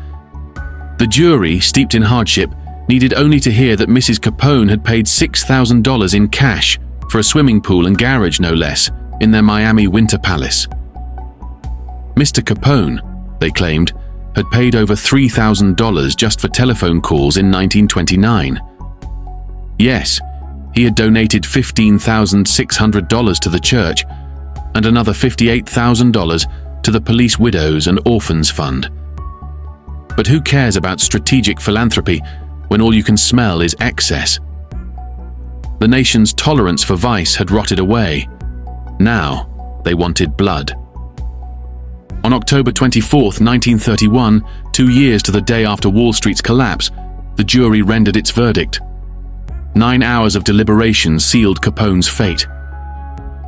The jury, steeped in hardship, needed only to hear that Mrs. Capone had paid $6,000 in cash for a swimming pool and garage, no less, in their Miami winter palace. Mr. Capone, they claimed, had paid over $3,000 just for telephone calls in 1929. Yes, he had donated $15,600 to the church and another $58,000 to the Police Widows and Orphans Fund. But who cares about strategic philanthropy when all you can smell is excess? The nation's tolerance for vice had rotted away. Now, they wanted blood. On October 24, 1931, 2 years to the day after Wall Street's collapse, the jury rendered its verdict. 9 hours of deliberation sealed Capone's fate.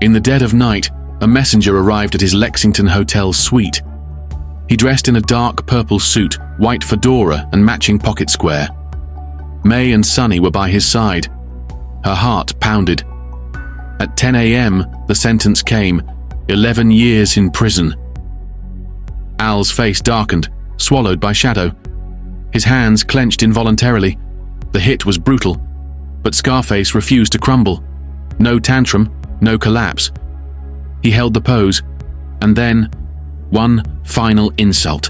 In the dead of night, a messenger arrived at his Lexington hotel suite. He dressed in a dark purple suit, white fedora, and matching pocket square. May and Sonny were by his side. Her heart pounded. At 10 a.m., the sentence came: 11 years in prison. Al's face darkened, swallowed by shadow. His hands clenched involuntarily. The hit was brutal, but Scarface refused to crumble. No tantrum, no collapse. He held the pose, and then one final insult.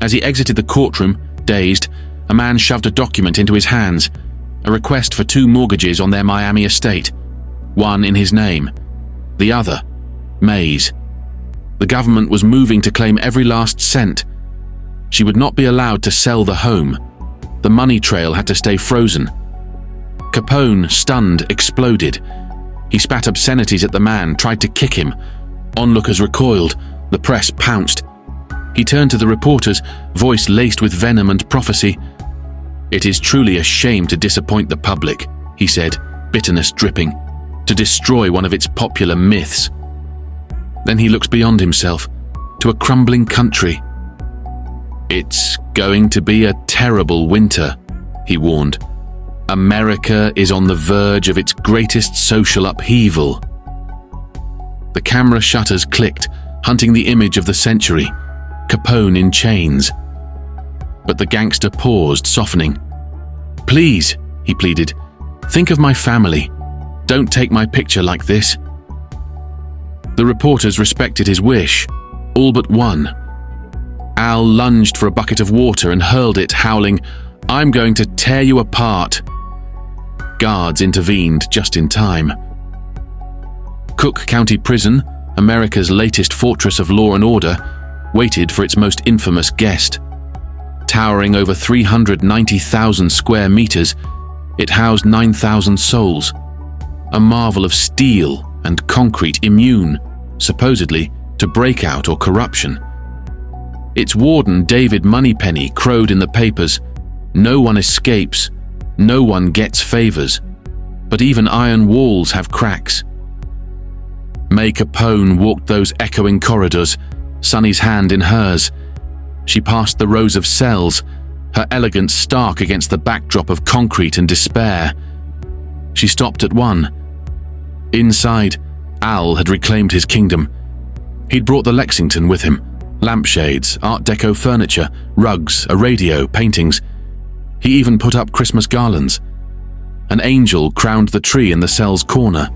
As he exited the courtroom, dazed, a man shoved a document into his hands, a request for 2 mortgages on their Miami estate, one in his name, the other, May's. The government was moving to claim every last cent. She would not be allowed to sell the home. The money trail had to stay frozen. Capone, stunned, exploded. He spat obscenities at the man, tried to kick him. Onlookers recoiled. The press pounced. He turned to the reporters, voice laced with venom and prophecy. "It is truly a shame to disappoint the public," he said, bitterness dripping, "to destroy one of its popular myths." Then he looked beyond himself, to a crumbling country. "It's going to be a terrible winter," he warned. "America is on the verge of its greatest social upheaval." The camera shutters clicked, hunting the image of the century, Capone in chains. But the gangster paused, softening. "Please," he pleaded, "think of my family. Don't take my picture like this." The reporters respected his wish, all but one. Al lunged for a bucket of water and hurled it, howling, "I'm going to tear you apart." Guards intervened just in time. Cook County Prison, America's latest fortress of law and order, waited for its most infamous guest. Towering over 390,000 square meters, it housed 9,000 souls, a marvel of steel and concrete immune, supposedly, to breakout or corruption. Its warden, David Moneypenny, crowed in the papers, "No one escapes, no one gets favors, but even iron walls have cracks." May Capone walked those echoing corridors, Sonny's hand in hers. She passed the rows of cells, her elegance stark against the backdrop of concrete and despair. She stopped at one. Inside, Al had reclaimed his kingdom. He'd brought the Lexington with him, lampshades, Art Deco furniture, rugs, a radio, paintings. He even put up Christmas garlands. An angel crowned the tree in the cell's corner.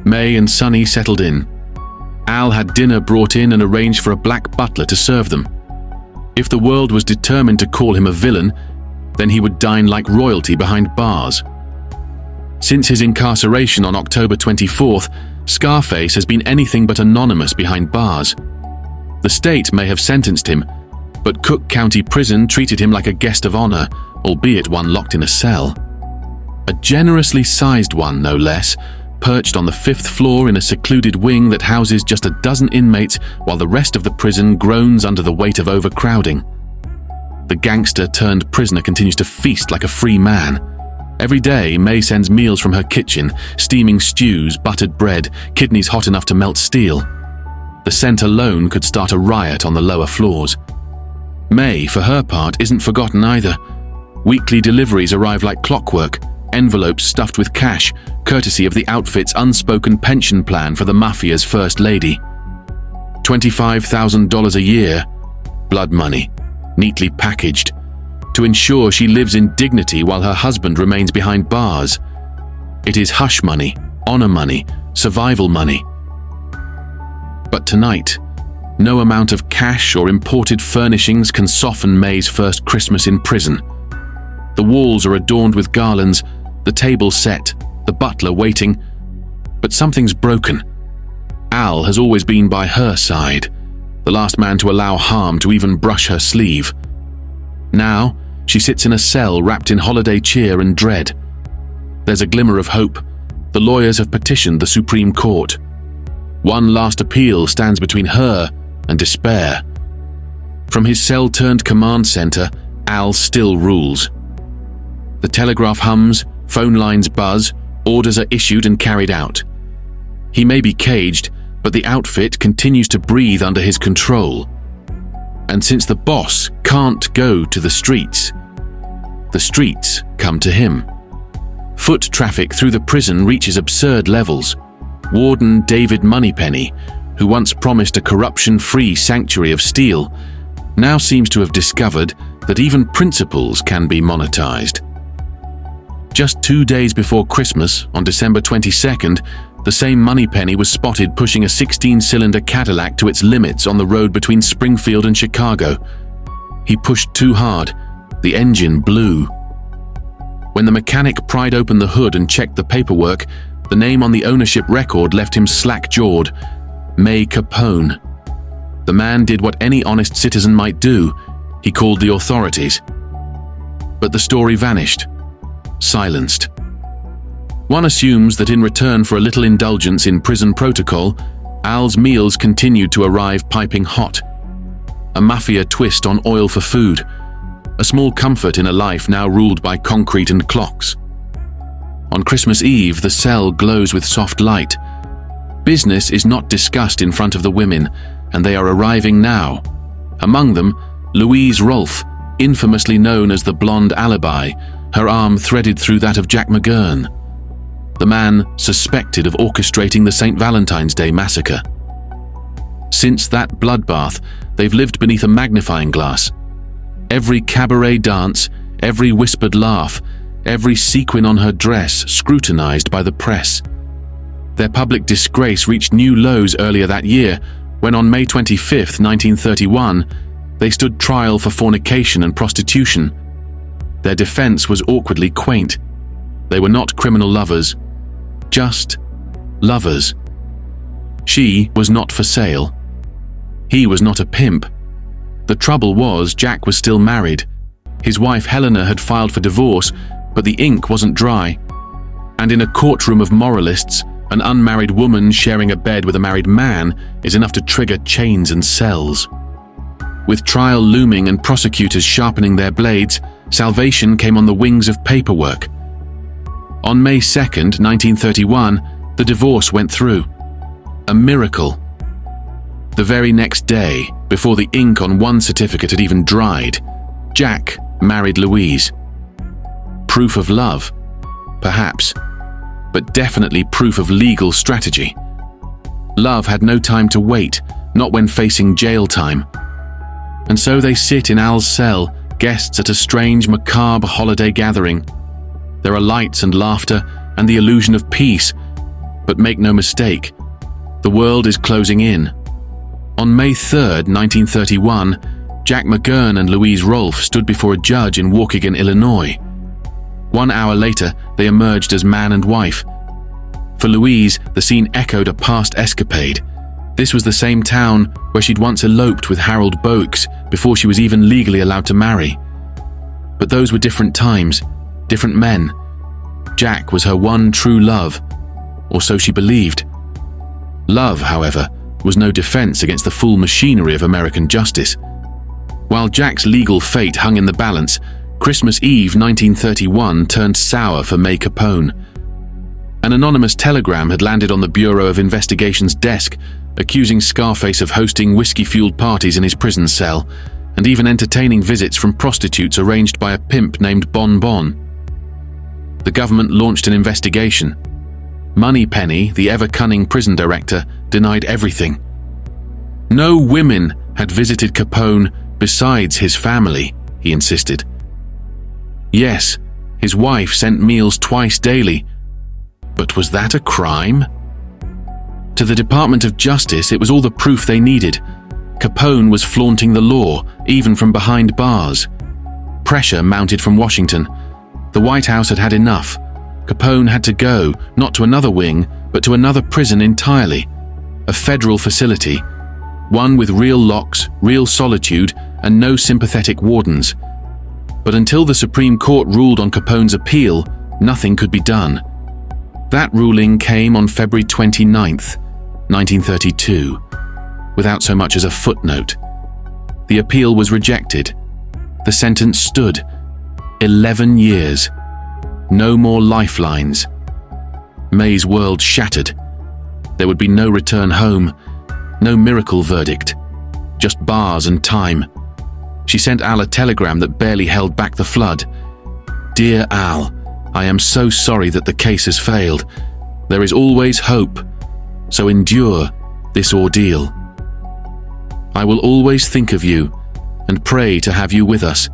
May and Sonny settled in. Al had dinner brought in and arranged for a black butler to serve them. If the world was determined to call him a villain, then he would dine like royalty behind bars. Since his incarceration on October 24th, Scarface has been anything but anonymous behind bars. The state may have sentenced him, but Cook County Prison treated him like a guest of honor, albeit one locked in a cell. A generously sized one, no less, perched on the 5th floor in a secluded wing that houses just a dozen inmates while the rest of the prison groans under the weight of overcrowding. The gangster-turned prisoner continues to feast like a free man. Every day, May sends meals from her kitchen, steaming stews, buttered bread, kidneys hot enough to melt steel. The scent alone could start a riot on the lower floors. May, for her part, isn't forgotten either. Weekly deliveries arrive like clockwork, envelopes stuffed with cash, courtesy of the outfit's unspoken pension plan for the mafia's first lady. $25,000 a year, blood money, neatly packaged, to ensure she lives in dignity while her husband remains behind bars. It is hush money, honor money, survival money. But tonight, no amount of cash or imported furnishings can soften May's first Christmas in prison. The walls are adorned with garlands, the table set, the butler waiting, but something's broken. Al has always been by her side, the last man to allow harm to even brush her sleeve. Now, she sits in a cell wrapped in holiday cheer and dread. There's a glimmer of hope. The lawyers have petitioned the Supreme Court. One last appeal stands between her and despair. From his cell-turned-command center, Al still rules. The telegraph hums, phone lines buzz, orders are issued and carried out. He may be caged, but the outfit continues to breathe under his control. And since the boss can't go to the streets come to him. Foot traffic through the prison reaches absurd levels. Warden David Moneypenny, who once promised a corruption-free sanctuary of steel, now seems to have discovered that even principles can be monetized. Just 2 days before Christmas, on December 22nd, the same Moneypenny was spotted pushing a 16-cylinder Cadillac to its limits on the road between Springfield and Chicago. He pushed too hard. The engine blew. When the mechanic pried open the hood and checked the paperwork, the name on the ownership record left him slack-jawed. May Capone. The man did what any honest citizen might do. He called the authorities. But the story vanished. Silenced. One assumes that in return for a little indulgence in prison protocol, Al's meals continued to arrive piping hot. A mafia twist on oil for food. A small comfort in a life now ruled by concrete and clocks. On Christmas Eve, the cell glows with soft light. Business is not discussed in front of the women, and they are arriving now. Among them, Louise Rolfe, infamously known as the Blonde Alibi, her arm threaded through that of Jack McGurn, the man suspected of orchestrating the St. Valentine's Day massacre. Since that bloodbath, they've lived beneath a magnifying glass. Every cabaret dance, every whispered laugh, every sequin on her dress scrutinized by the press. Their public disgrace reached new lows earlier that year, when on May 25, 1931, they stood trial for fornication and prostitution. Their defense was awkwardly quaint. They were not criminal lovers, just lovers. She was not for sale. He was not a pimp. The trouble was, Jack was still married. His wife Helena had filed for divorce, but the ink wasn't dry. And in a courtroom of moralists, an unmarried woman sharing a bed with a married man is enough to trigger chains and cells. With trial looming and prosecutors sharpening their blades, salvation came on the wings of paperwork. On May 2nd, 1931, the divorce went through. A miracle. The very next day, before the ink on one certificate had even dried, Jack married Louise. Proof of love? Perhaps. But definitely proof of legal strategy. Love had no time to wait, not when facing jail time. And so they sit in Al's cell, guests at a strange, macabre holiday gathering. There are lights and laughter and the illusion of peace, but make no mistake, the world is closing in. On May 3rd, 1931, Jack McGurn and Louise Rolfe stood before a judge in Waukegan, Illinois. 1 hour later, they emerged as man and wife. For Louise, the scene echoed a past escapade. This was the same town where she'd once eloped with Harold Boakes before she was even legally allowed to marry. But those were different times, different men. Jack was her one true love, or so she believed. Love, however, was no defense against the full machinery of American justice. While Jack's legal fate hung in the balance, Christmas Eve 1931 turned sour for May Capone. An anonymous telegram had landed on the Bureau of Investigation's desk, accusing Scarface of hosting whiskey-fueled parties in his prison cell, and even entertaining visits from prostitutes arranged by a pimp named Bon Bon. The government launched an investigation. Moneypenny, the ever-cunning prison director, denied everything. No women had visited Capone besides his family, he insisted. Yes, his wife sent meals twice daily, but was that a crime? To the Department of Justice, it was all the proof they needed. Capone was flaunting the law, even from behind bars. Pressure mounted from Washington. The White House had had enough. Capone had to go, not to another wing, but to another prison entirely. A federal facility. One with real locks, real solitude, and no sympathetic wardens. But until the Supreme Court ruled on Capone's appeal, nothing could be done. That ruling came on February 29th, 1932, without so much as a footnote. The appeal was rejected. The sentence stood. 11 years. No more lifelines. May's world shattered. There would be no return home, no miracle verdict, just bars and time. She sent Al a telegram that barely held back the flood. Dear Al, I am so sorry that the case has failed. There is always hope, so endure this ordeal. I will always think of you and pray to have you with us,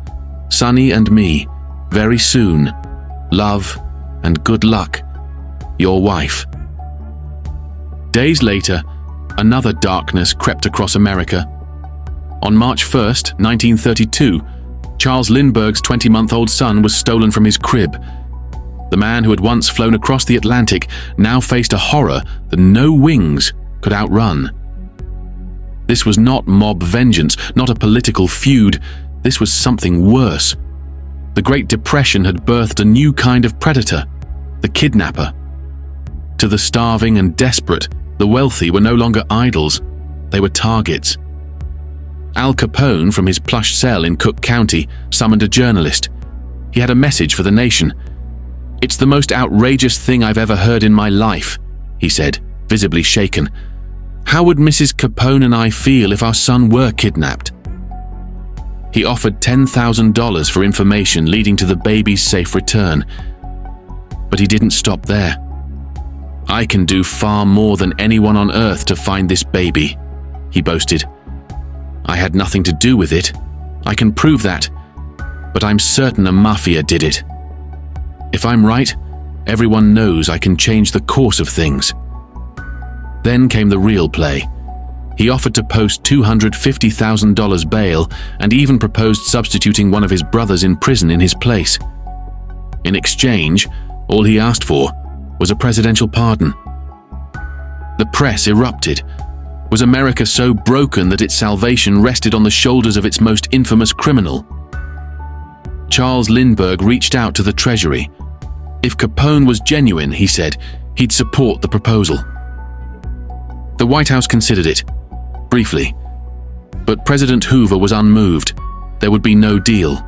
Sonny and me, very soon. Love and good luck, your wife. Days later, another darkness crept across America. On March 1st, 1932, Charles Lindbergh's 20-month-old son was stolen from his crib. The man who had once flown across the Atlantic now faced a horror that no wings could outrun. This was not mob vengeance, not a political feud. This was something worse. The Great Depression had birthed a new kind of predator, the kidnapper. To the starving and desperate, the wealthy were no longer idols, they were targets. Al Capone, from his plush cell in Cook County, summoned a journalist. He had a message for the nation. "It's the most outrageous thing I've ever heard in my life," he said, visibly shaken. "How would Mrs. Capone and I feel if our son were kidnapped?" He offered $10,000 for information leading to the baby's safe return. But he didn't stop there. "I can do far more than anyone on earth to find this baby," he boasted. "I had nothing to do with it. I can prove that. But I'm certain a mafia did it. If I'm right, everyone knows I can change the course of things." Then came the real play. He offered to post $250,000 bail and even proposed substituting one of his brothers in prison in his place. In exchange, all he asked for was a presidential pardon. The press erupted. Was America so broken that its salvation rested on the shoulders of its most infamous criminal? Charles Lindbergh reached out to the Treasury. If Capone was genuine, he said, he'd support the proposal. The White House considered it, briefly. But President Hoover was unmoved. There would be no deal.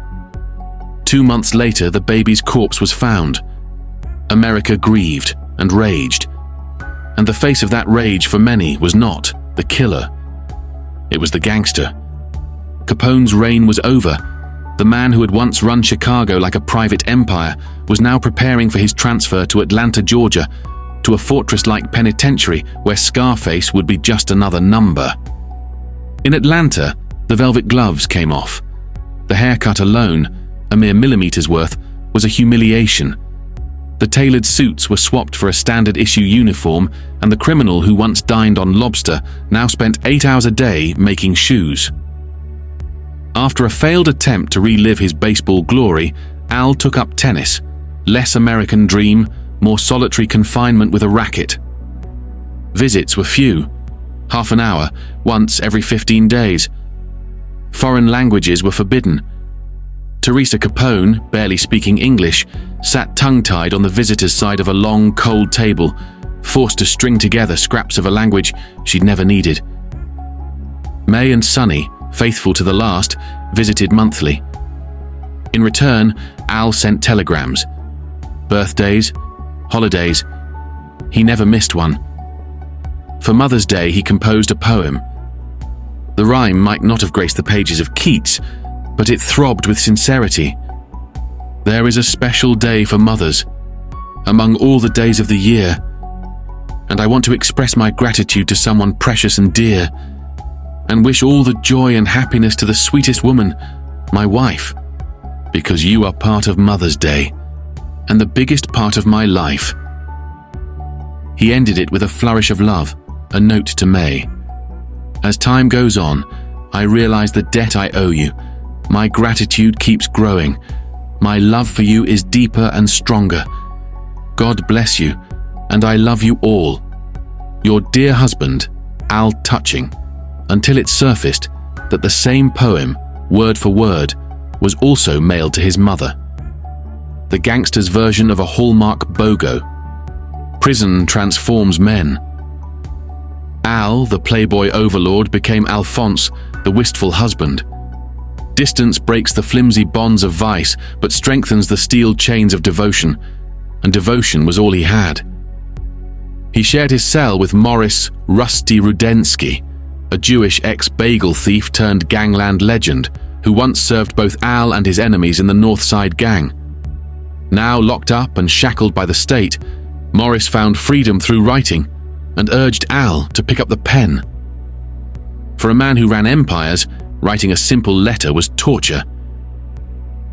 2 months later, the baby's corpse was found. America grieved and raged. And the face of that rage for many was not the killer. It was the gangster. Capone's reign was over. The man who had once run Chicago like a private empire was now preparing for his transfer to Atlanta, Georgia, to a fortress-like penitentiary where Scarface would be just another number. In Atlanta, the velvet gloves came off. The haircut alone, a mere millimeter's worth, was a humiliation. The tailored suits were swapped for a standard-issue uniform, and the criminal who once dined on lobster now spent 8 hours a day making shoes. After a failed attempt to relive his baseball glory, Al took up tennis. Less American dream, more solitary confinement with a racket. Visits were few. Half an hour, once every 15 days. Foreign languages were forbidden. Teresa Capone, barely speaking English, sat tongue-tied on the visitor's side of a long, cold table, forced to string together scraps of a language she'd never needed. May and Sonny, faithful to the last, visited monthly. In return, Al sent telegrams. Birthdays, holidays. He never missed one. For Mother's Day, he composed a poem. The rhyme might not have graced the pages of Keats, but it throbbed with sincerity. "There is a special day for mothers, among all the days of the year, and I want to express my gratitude to someone precious and dear, and wish all the joy and happiness to the sweetest woman, my wife, because you are part of Mother's Day, and the biggest part of my life." He ended it with a flourish of love, a note to May. "As time goes on, I realize the debt I owe you. My gratitude keeps growing. My love for you is deeper and stronger. God bless you, and I love you all. Your dear husband, Al Touching," until it surfaced that the same poem, word for word, was also mailed to his mother. The gangster's version of a Hallmark BOGO. Prison transforms men. Al, the playboy overlord, became Alphonse, the wistful husband. Distance breaks the flimsy bonds of vice, but strengthens the steel chains of devotion, and devotion was all he had. He shared his cell with Morris Rusty Rudensky, a Jewish ex-bagel thief turned gangland legend, who once served both Al and his enemies in the North Side Gang. Now locked up and shackled by the state, Morris found freedom through writing, and urged Al to pick up the pen. For a man who ran empires, writing a simple letter was torture.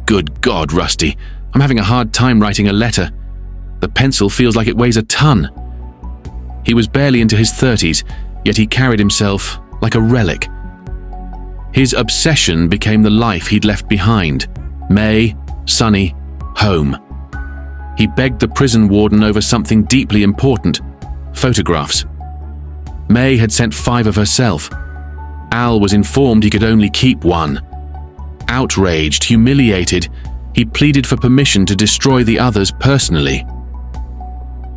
"Good God, Rusty, I'm having a hard time writing a letter. The pencil feels like it weighs a ton." He was barely into his 30s, yet he carried himself like a relic. His obsession became the life he'd left behind: May, Sonny, home. He begged the prison warden over something deeply important: photographs. May had sent 5 of herself. Al was informed he could only keep 1. Outraged, humiliated, he pleaded for permission to destroy the others personally.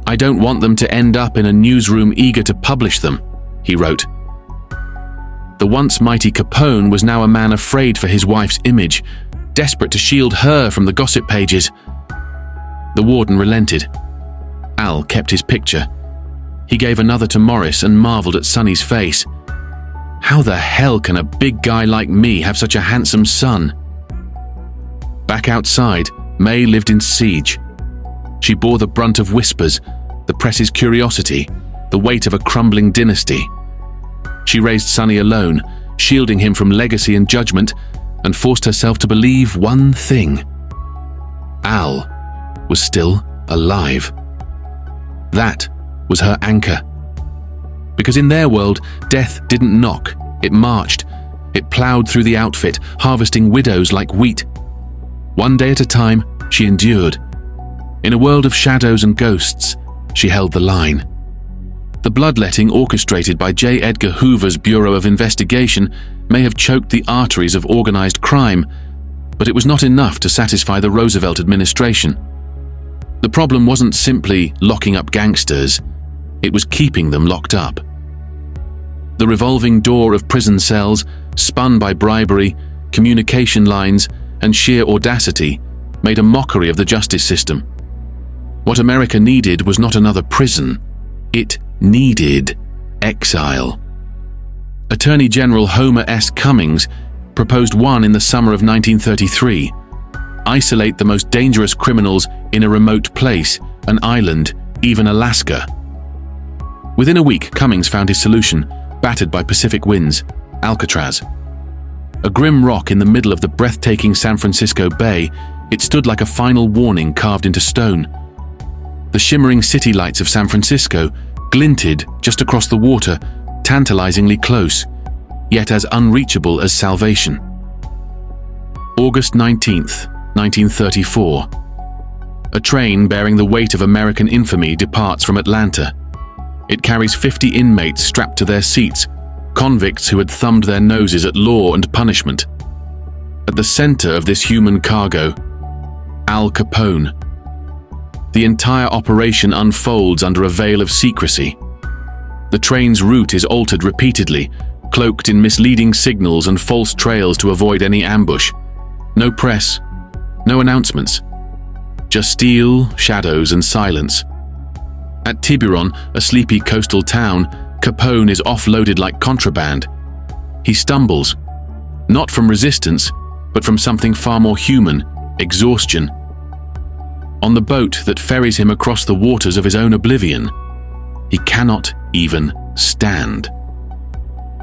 "I don't want them to end up in a newsroom eager to publish them," he wrote. The once mighty Capone was now a man afraid for his wife's image, desperate to shield her from the gossip pages. The warden relented. Al kept his picture. He gave another to Morris and marveled at Sonny's face. "How the hell can a big guy like me have such a handsome son?" Back outside, May lived in siege. She bore the brunt of whispers, the press's curiosity, the weight of a crumbling dynasty. She raised Sonny alone, shielding him from legacy and judgment, and forced herself to believe one thing: Al was still alive. That was her anchor. Because in their world, death didn't knock, it marched. It plowed through the outfit, harvesting widows like wheat. One day at a time, she endured. In a world of shadows and ghosts, she held the line. The bloodletting orchestrated by J. Edgar Hoover's Bureau of Investigation may have choked the arteries of organized crime, but it was not enough to satisfy the Roosevelt administration. The problem wasn't simply locking up gangsters, it was keeping them locked up. The revolving door of prison cells, spun by bribery, communication lines, and sheer audacity, made a mockery of the justice system. What America needed was not another prison. It needed exile. Attorney General Homer S. Cummings proposed one in the summer of 1933. Isolate the most dangerous criminals in a remote place, an island, even Alaska. Within a week, Cummings found his solution, battered by Pacific winds: Alcatraz. A grim rock in the middle of the breathtaking San Francisco Bay, it stood like a final warning carved into stone. The shimmering city lights of San Francisco glinted just across the water, tantalizingly close, yet as unreachable as salvation. August 19th, 1934. A train bearing the weight of American infamy departs from Atlanta. It carries 50 inmates strapped to their seats, convicts who had thumbed their noses at law and punishment. At the center of this human cargo, Al Capone. The entire operation unfolds under a veil of secrecy. The train's route is altered repeatedly, cloaked in misleading signals and false trails to avoid any ambush. No press, no announcements. Just steel, shadows, and silence. At Tiburon, a sleepy coastal town, Capone is offloaded like contraband. He stumbles, not from resistance, but from something far more human: exhaustion. on the boat that ferries him across the waters of his own oblivion. He cannot even stand.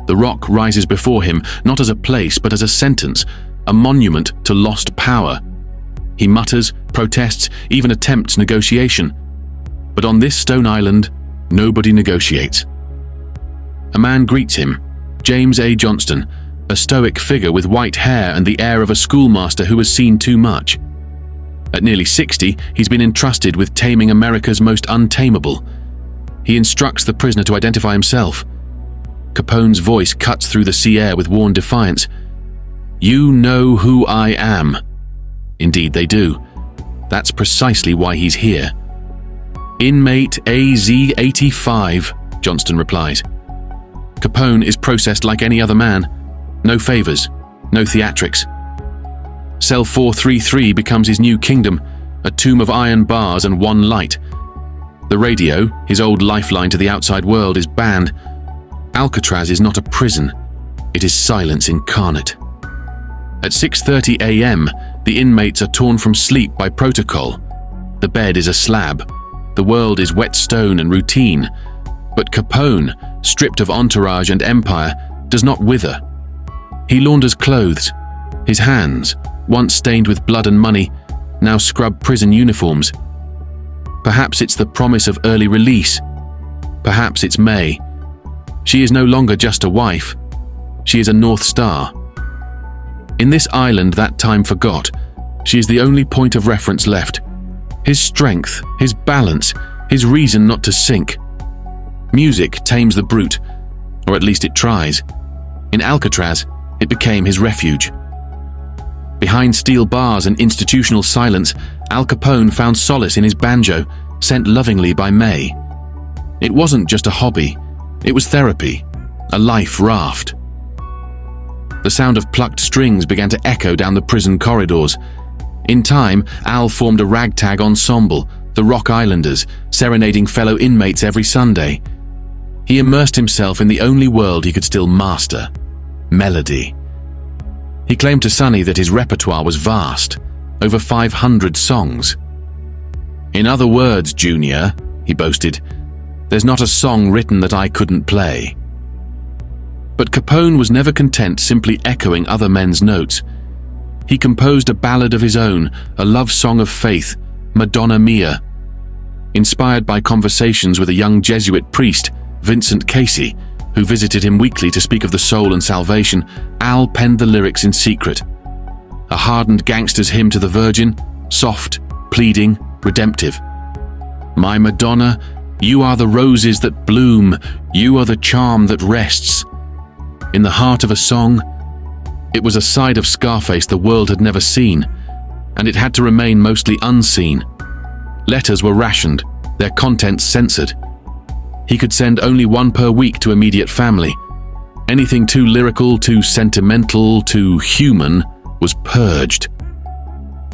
The rock rises before him, not as a place, but as a sentence, a monument to lost power. He mutters, protests, even attempts negotiation. But on this stone island, nobody negotiates. A man greets him, James A. Johnston, a stoic figure with white hair and the air of a schoolmaster who has seen too much. At nearly 60, he's been entrusted with taming America's most untamable. He instructs the prisoner to identify himself. Capone's voice cuts through the sea air with worn defiance. "You know who I am." Indeed they do. That's precisely why he's here. "Inmate AZ-85, Johnston replies. Capone is processed like any other man. No favors, no theatrics. Cell 433 becomes his new kingdom, a tomb of iron bars and one light. The radio, his old lifeline to the outside world, is banned. Alcatraz is not a prison. It is silence incarnate. At 6:30 a.m., the inmates are torn from sleep by protocol. The bed is a slab. The world is wet stone and routine. But Capone, stripped of entourage and empire, does not wither. He launders clothes. His hands, once stained with blood and money, now scrub prison uniforms. Perhaps it's the promise of early release. Perhaps it's May. She is no longer just a wife. She is a North Star. In this island that time forgot, she is the only point of reference left. His strength, his balance, his reason not to sink. Music tames the brute, or at least it tries. In Alcatraz, it became his refuge. Behind steel bars and institutional silence, Al Capone found solace in his banjo, sent lovingly by May. It wasn't just a hobby, it was therapy, a life raft. The sound of plucked strings began to echo down the prison corridors. In time, Al formed a ragtag ensemble, the Rock Islanders, serenading fellow inmates every Sunday. He immersed himself in the only world he could still master, melody. He claimed to Sonny that his repertoire was vast, over 500 songs. "In other words, Junior," he boasted, "there's not a song written that I couldn't play." But Capone was never content simply echoing other men's notes. He composed a ballad of his own, a love song of faith, Madonna Mia. Inspired by conversations with a young Jesuit priest, Vincent Casey, who visited him weekly to speak of the soul and salvation, Al penned the lyrics in secret. A hardened gangster's hymn to the Virgin, soft, pleading, redemptive. "My Madonna, you are the roses that bloom, you are the charm that rests." In the heart of a song, it was a side of Scarface the world had never seen, and it had to remain mostly unseen. Letters were rationed, their contents censored. He could send only one per week to immediate family. Anything too lyrical, too sentimental, too human was purged.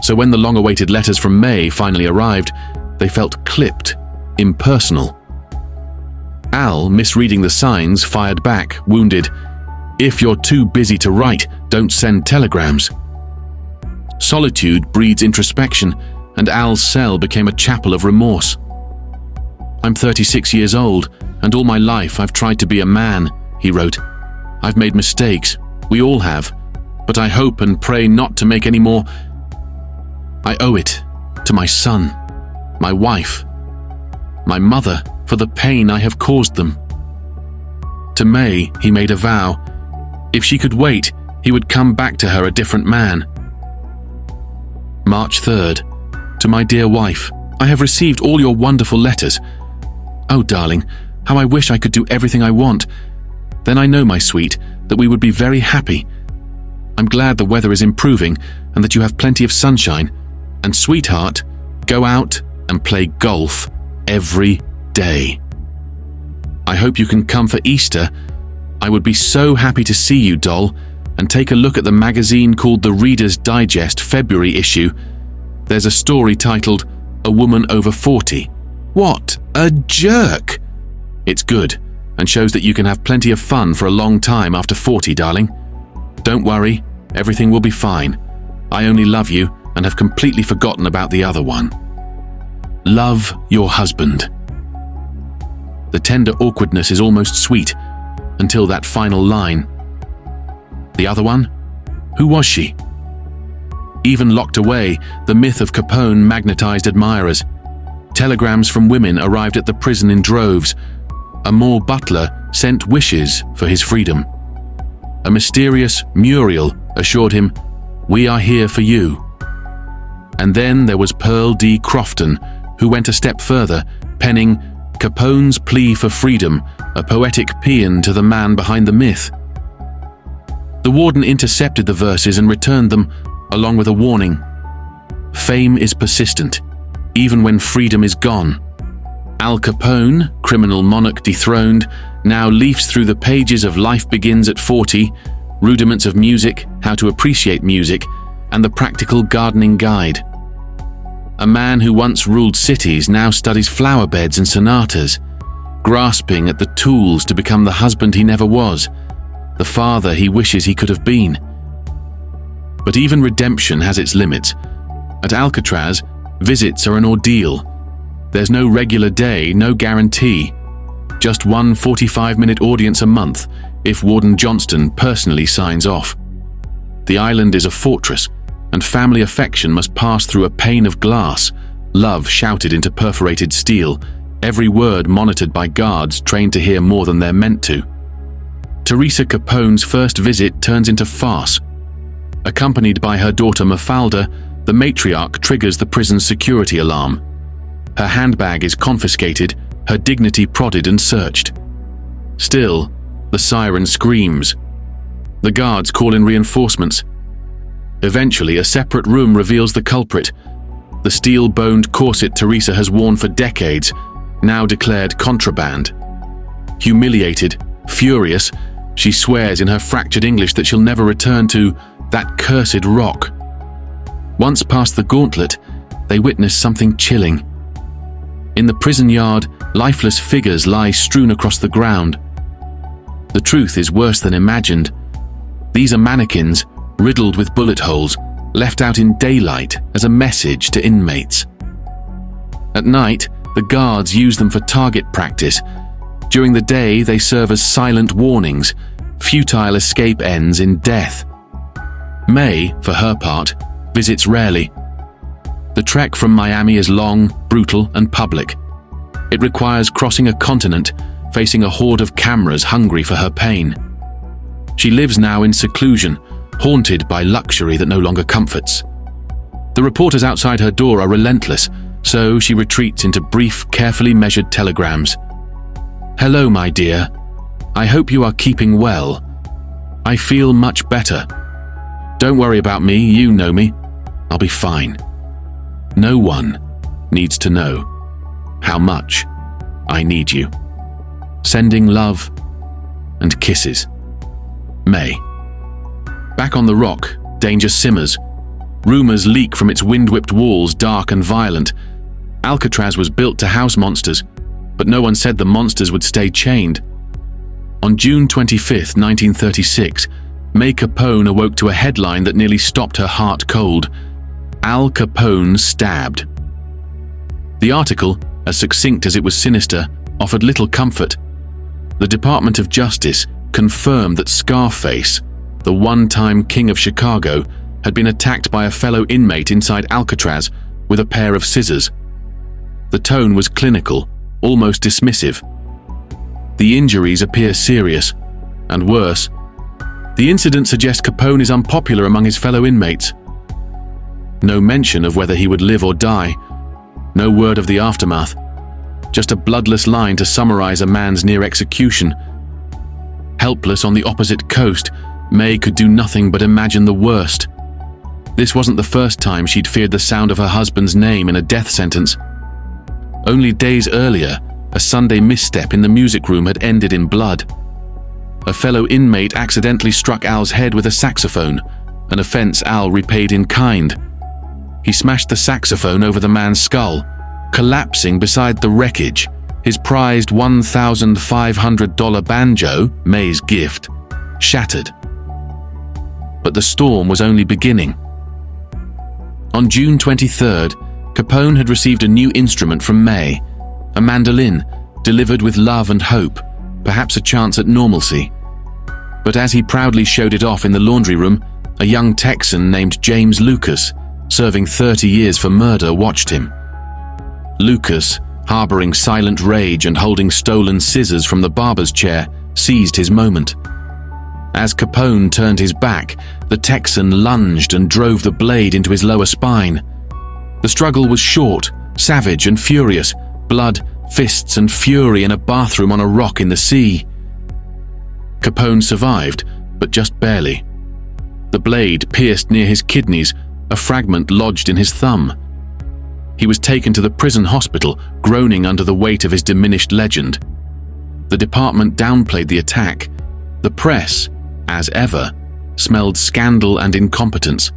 So when the long-awaited letters from May finally arrived, they felt clipped, impersonal. Al, misreading the signs, fired back, wounded, "If you're too busy to write, don't send telegrams." Solitude breeds introspection, and Al's cell became a chapel of remorse. "I'm 36 years old, and all my life I've tried to be a man," he wrote. "I've made mistakes, we all have, but I hope and pray not to make any more. I owe it to my son, my wife, my mother for the pain I have caused them." To May, he made a vow. If she could wait, he would come back to her a different man. March 3rd. To my dear wife, I have received all your wonderful letters. Oh, darling, how I wish I could do everything I want. Then I know, my sweet, that we would be very happy. I'm glad the weather is improving and that you have plenty of sunshine. And sweetheart, go out and play golf every day. I hope you can come for Easter. I would be so happy to see you, doll, and take a look at the magazine called the Reader's Digest February issue. There's a story titled A Woman Over 40. What a jerk! It's good, and shows that you can have plenty of fun for a long time after 40, darling. Don't worry, everything will be fine. I only love you and have completely forgotten about the other one. Love your husband. The tender awkwardness is almost sweet, until that final line. The other one? Who was she? Even locked away, the myth of Capone magnetized admirers. Telegrams from women arrived at the prison in droves. Amor Butler sent wishes for his freedom. A mysterious Muriel assured him, "We are here for you." And then there was Pearl D. Crofton, who went a step further, penning Capone's plea for freedom, a poetic paean to the man behind the myth. The warden intercepted the verses and returned them, along with a warning. Fame is persistent, even when freedom is gone. Al Capone, criminal monarch dethroned, now leafs through the pages of Life Begins at 40, Rudiments of Music, How to Appreciate Music, and the Practical Gardening Guide. A man who once ruled cities now studies flower beds and sonatas, grasping at the tools to become the husband he never was, the father he wishes he could have been. But even redemption has its limits. At Alcatraz, visits are an ordeal. There's no regular day, no guarantee. Just one 45-minute audience a month, if Warden Johnston personally signs off. The island is a fortress, and family affection must pass through a pane of glass, love shouted into perforated steel, every word monitored by guards trained to hear more than they're meant to. Teresa Capone's first visit turns into farce. Accompanied by her daughter Mafalda, the matriarch triggers the prison's security alarm. Her handbag is confiscated, her dignity prodded and searched. Still, the siren screams. The guards call in reinforcements. Eventually, a separate room reveals the culprit. The steel-boned corset Teresa has worn for decades, now declared contraband. Humiliated, furious, she swears in her fractured English that she'll never return to that cursed rock. Once past the gauntlet, they witness something chilling. In the prison yard, lifeless figures lie strewn across the ground. The truth is worse than imagined. These are mannequins, riddled with bullet holes, left out in daylight as a message to inmates. At night, the guards use them for target practice. During the day, they serve as silent warnings. Futile escape ends in death. May, for her part, visits rarely. The trek from Miami is long, brutal, and public. It requires crossing a continent, facing a horde of cameras hungry for her pain. She lives now in seclusion, haunted by luxury that no longer comforts. The reporters outside her door are relentless, so she retreats into brief, carefully measured telegrams. "Hello, my dear. I hope you are keeping well. I feel much better. Don't worry about me, you know me. I'll be fine. No one needs to know how much I need you. Sending love and kisses. May." Back on the rock, danger simmers. Rumors leak from its wind-whipped walls, dark and violent. Alcatraz was built to house monsters, but no one said the monsters would stay chained. On June 25, 1936, May Capone awoke to a headline that nearly stopped her heart cold. Al Capone stabbed. The article, as succinct as it was sinister, offered little comfort. The Department of Justice confirmed that Scarface, the one-time king of Chicago, had been attacked by a fellow inmate inside Alcatraz with a pair of scissors. The tone was clinical, almost dismissive. The injuries appear serious, and worse, the incident suggests Capone is unpopular among his fellow inmates. No mention of whether he would live or die. No word of the aftermath. Just a bloodless line to summarize a man's near execution. Helpless on the opposite coast, May could do nothing but imagine the worst. This wasn't the first time she'd feared the sound of her husband's name in a death sentence. Only days earlier, a Sunday misstep in the music room had ended in blood. A fellow inmate accidentally struck Al's head with a saxophone, an offense Al repaid in kind. He smashed the saxophone over the man's skull, collapsing beside the wreckage, his prized $1,500 banjo, May's gift, shattered. But the storm was only beginning. On June 23rd, Capone had received a new instrument from May, a mandolin delivered with love and hope, perhaps a chance at normalcy. But as he proudly showed it off in the laundry room, a young Texan named James Lucas, serving 30 years for murder, watched him. Lucas, harboring silent rage and holding stolen scissors from the barber's chair, seized his moment. As Capone turned his back, the Texan lunged and drove the blade into his lower spine. The struggle was short, savage and furious, blood, fists and fury in a bathroom on a rock in the sea. Capone survived, but just barely. The blade pierced near his kidneys, a fragment lodged in his thumb. He was taken to the prison hospital, groaning under the weight of his diminished legend. The department downplayed the attack. The press, as ever, smelled scandal and incompetence.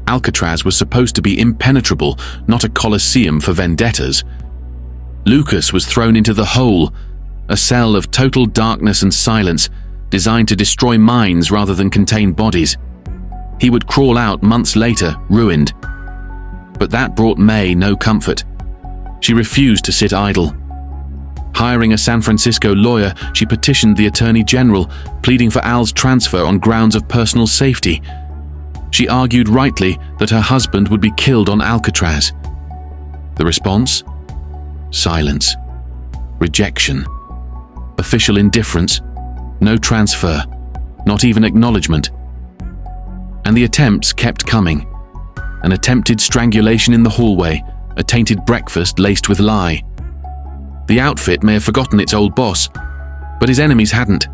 Alcatraz was supposed to be impenetrable, not a coliseum for vendettas. Lucas was thrown into the hole, a cell of total darkness and silence, designed to destroy minds rather than contain bodies. He would crawl out months later, ruined. But that brought May no comfort. She refused to sit idle. Hiring a San Francisco lawyer, she petitioned the Attorney General, pleading for Al's transfer on grounds of personal safety. She argued rightly that her husband would be killed on Alcatraz. The response? Silence. Rejection. Official indifference. No transfer. Not even acknowledgement. And the attempts kept coming. An attempted strangulation in the hallway, a tainted breakfast laced with lie. The outfit may have forgotten its old boss, but his enemies hadn't.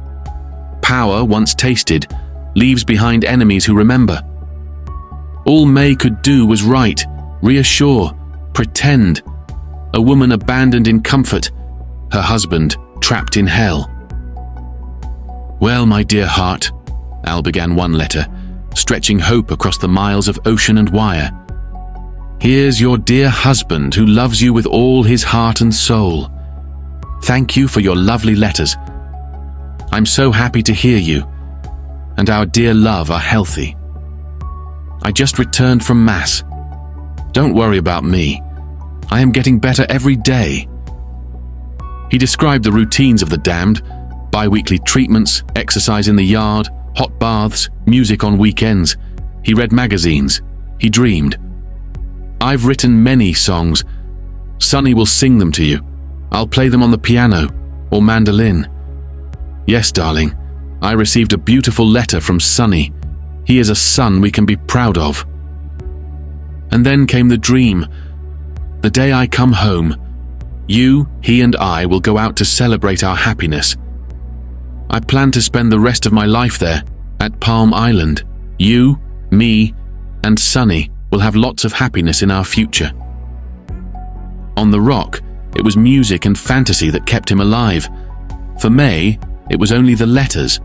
Power, once tasted, leaves behind enemies who remember. All May could do was write, reassure, pretend. A woman abandoned in comfort, her husband trapped in hell. "Well, my dear heart," Al began one letter, stretching hope across the miles of ocean and wire. "Here's your dear husband who loves you with all his heart and soul. Thank you for your lovely letters. I'm so happy to hear you, and our dear love are healthy. I just returned from Mass. Don't worry about me. I am getting better every day." He described the routines of the damned: bi-weekly treatments, exercise in the yard, hot baths, music on weekends. He read magazines. He dreamed. "I've written many songs. Sonny will sing them to you. I'll play them on the piano or mandolin. Yes, darling, I received a beautiful letter from Sonny. He is a son we can be proud of." And then came the dream. "The day I come home, you, he and I will go out to celebrate our happiness. I plan to spend the rest of my life there, at Palm Island. You, me, and Sonny will have lots of happiness in our future." On the rock, it was music and fantasy that kept him alive. For May, it was only the letters,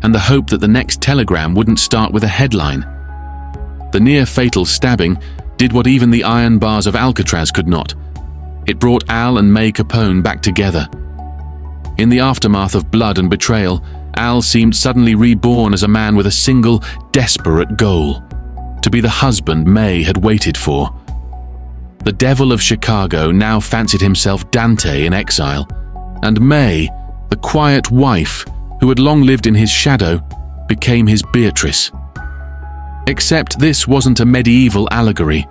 and the hope that the next telegram wouldn't start with a headline. The near-fatal stabbing did what even the iron bars of Alcatraz could not. It brought Al and May Capone back together. In the aftermath of blood and betrayal, Al seemed suddenly reborn as a man with a single, desperate goal: to be the husband May had waited for. The devil of Chicago now fancied himself Dante in exile, and May, the quiet wife who had long lived in his shadow, became his Beatrice. Except this wasn't a medieval allegory.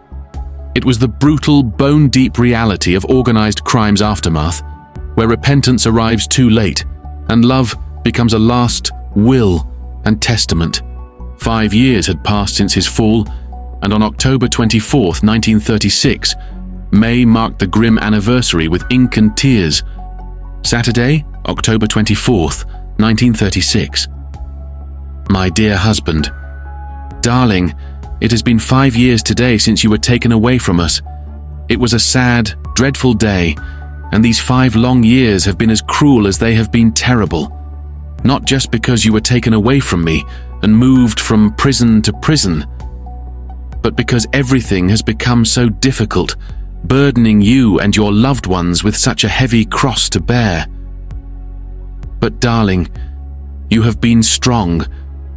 It was the brutal, bone-deep reality of organized crime's aftermath, where repentance arrives too late, and love becomes a last will and testament. 5 years had passed since his fall, and on October 24th, 1936, May marked the grim anniversary with ink and tears. Saturday, October 24th, 1936. "My dear husband, darling, it has been 5 years today since you were taken away from us. It was a sad, dreadful day, and these 5 long years have been as cruel as they have been terrible. Not just because you were taken away from me and moved from prison to prison, but because everything has become so difficult, burdening you and your loved ones with such a heavy cross to bear. But darling, you have been strong,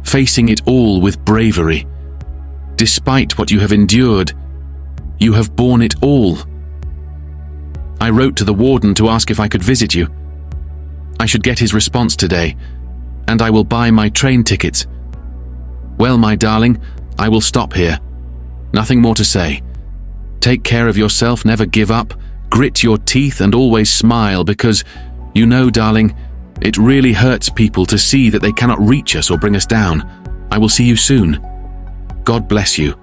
facing it all with bravery. Despite what you have endured, You have borne it all. I wrote to the warden to ask if I could visit you. I should get his response today, and I will buy my train tickets. Well, my darling, I will stop here. Nothing more to say. Take care of yourself, never give up, grit your teeth and always smile because, you know, darling, it really hurts people to see that they cannot reach us or bring us down. I will see you soon. God bless you.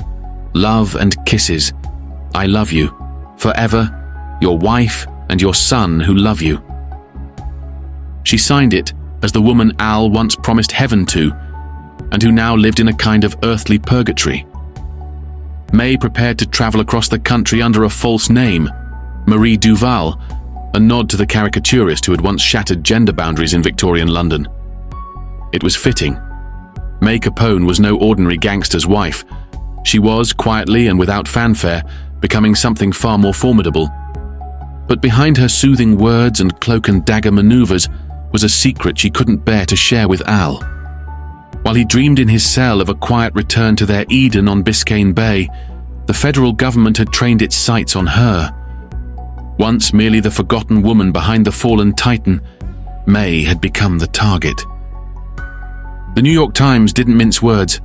Love and kisses. I love you. Forever, your wife and your son who love you. She signed it as the woman Al once promised heaven to, and who now lived in a kind of earthly purgatory. May prepared to travel across the country under a false name, Marie Duval, a nod to the caricaturist who had once shattered gender boundaries in Victorian London. It was fitting. May Capone was no ordinary gangster's wife. She was, quietly and without fanfare, becoming something far more formidable. But behind her soothing words and cloak and dagger maneuvers was a secret she couldn't bear to share with Al. While he dreamed in his cell of a quiet return to their Eden on Biscayne Bay, the federal government had trained its sights on her. Once merely the forgotten woman behind the fallen titan, May had become the target. The New York Times didn't mince words.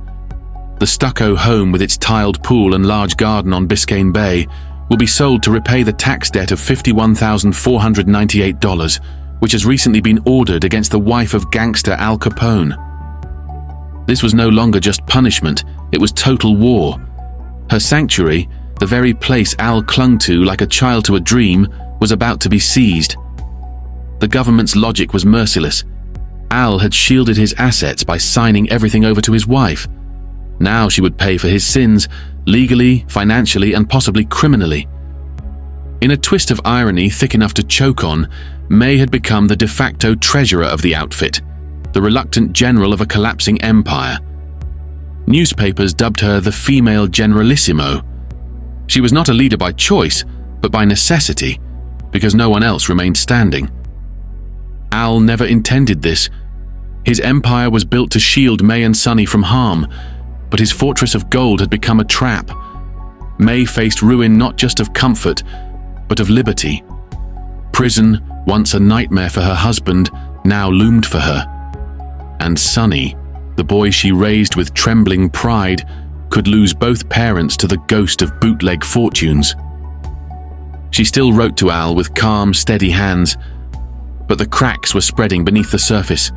The stucco home with its tiled pool and large garden on Biscayne Bay will be sold to repay the tax debt of $51,498, which has recently been ordered against the wife of gangster Al Capone. This was no longer just punishment, it was total war. Her sanctuary, the very place Al clung to like a child to a dream, was about to be seized. The government's logic was merciless. Al had shielded his assets by signing everything over to his wife. Now she would pay for his sins, legally, financially, and possibly criminally. In a twist of irony thick enough to choke on, May had become the de facto treasurer of the outfit, the reluctant general of a collapsing empire. Newspapers dubbed her the female generalissimo. She was not a leader by choice, but by necessity, because no one else remained standing. Al never intended this. His empire was built to shield May and Sonny from harm, but his fortress of gold had become a trap. May faced ruin not just of comfort, but of liberty. Prison, once a nightmare for her husband, now loomed for her. And Sonny, the boy she raised with trembling pride, could lose both parents to the ghost of bootleg fortunes. She still wrote to Al with calm, steady hands, but the cracks were spreading beneath the surface.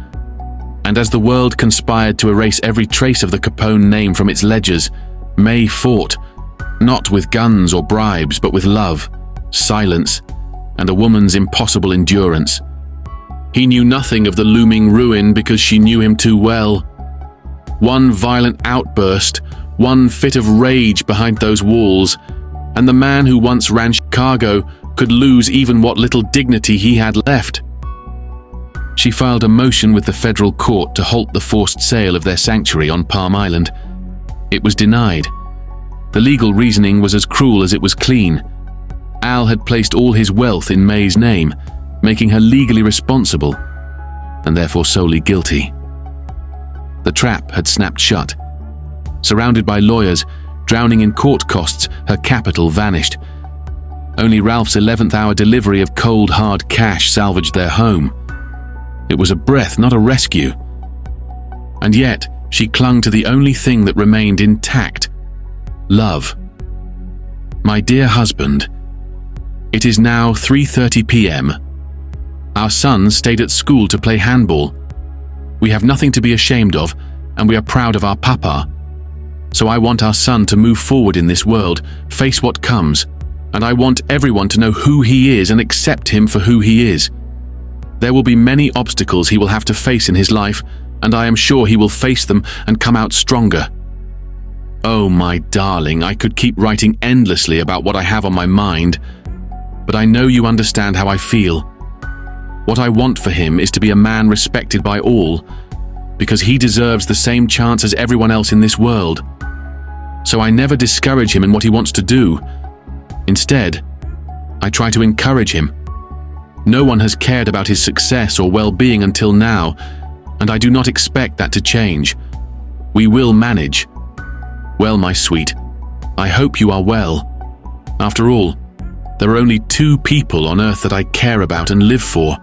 And as the world conspired to erase every trace of the Capone name from its ledgers, May fought, not with guns or bribes, but with love, silence, and a woman's impossible endurance. He knew nothing of the looming ruin because she knew him too well. One violent outburst, one fit of rage behind those walls, and the man who once ran Chicago could lose even what little dignity he had left. She filed a motion with the federal court to halt the forced sale of their sanctuary on Palm Island. It was denied. The legal reasoning was as cruel as it was clean. Al had placed all his wealth in May's name, making her legally responsible, and therefore solely guilty. The trap had snapped shut. Surrounded by lawyers, drowning in court costs, her capital vanished. Only Ralph's 11th-hour delivery of cold, hard cash salvaged their home. It was a breath, not a rescue. And yet, she clung to the only thing that remained intact: love. My dear husband, it is now 3:30 p.m. Our son stayed at school to play handball. We have nothing to be ashamed of, and we are proud of our papa. So I want our son to move forward in this world, face what comes, and I want everyone to know who he is and accept him for who he is. There will be many obstacles he will have to face in his life, and I am sure he will face them and come out stronger. Oh, my darling, I could keep writing endlessly about what I have on my mind, but I know you understand how I feel. What I want for him is to be a man respected by all, because he deserves the same chance as everyone else in this world. So I never discourage him in what he wants to do. Instead, I try to encourage him. No one has cared about his success or well-being until now, and I do not expect that to change. We will manage. Well, my sweet, I hope you are well. After all, there are only two people on earth that I care about and live for,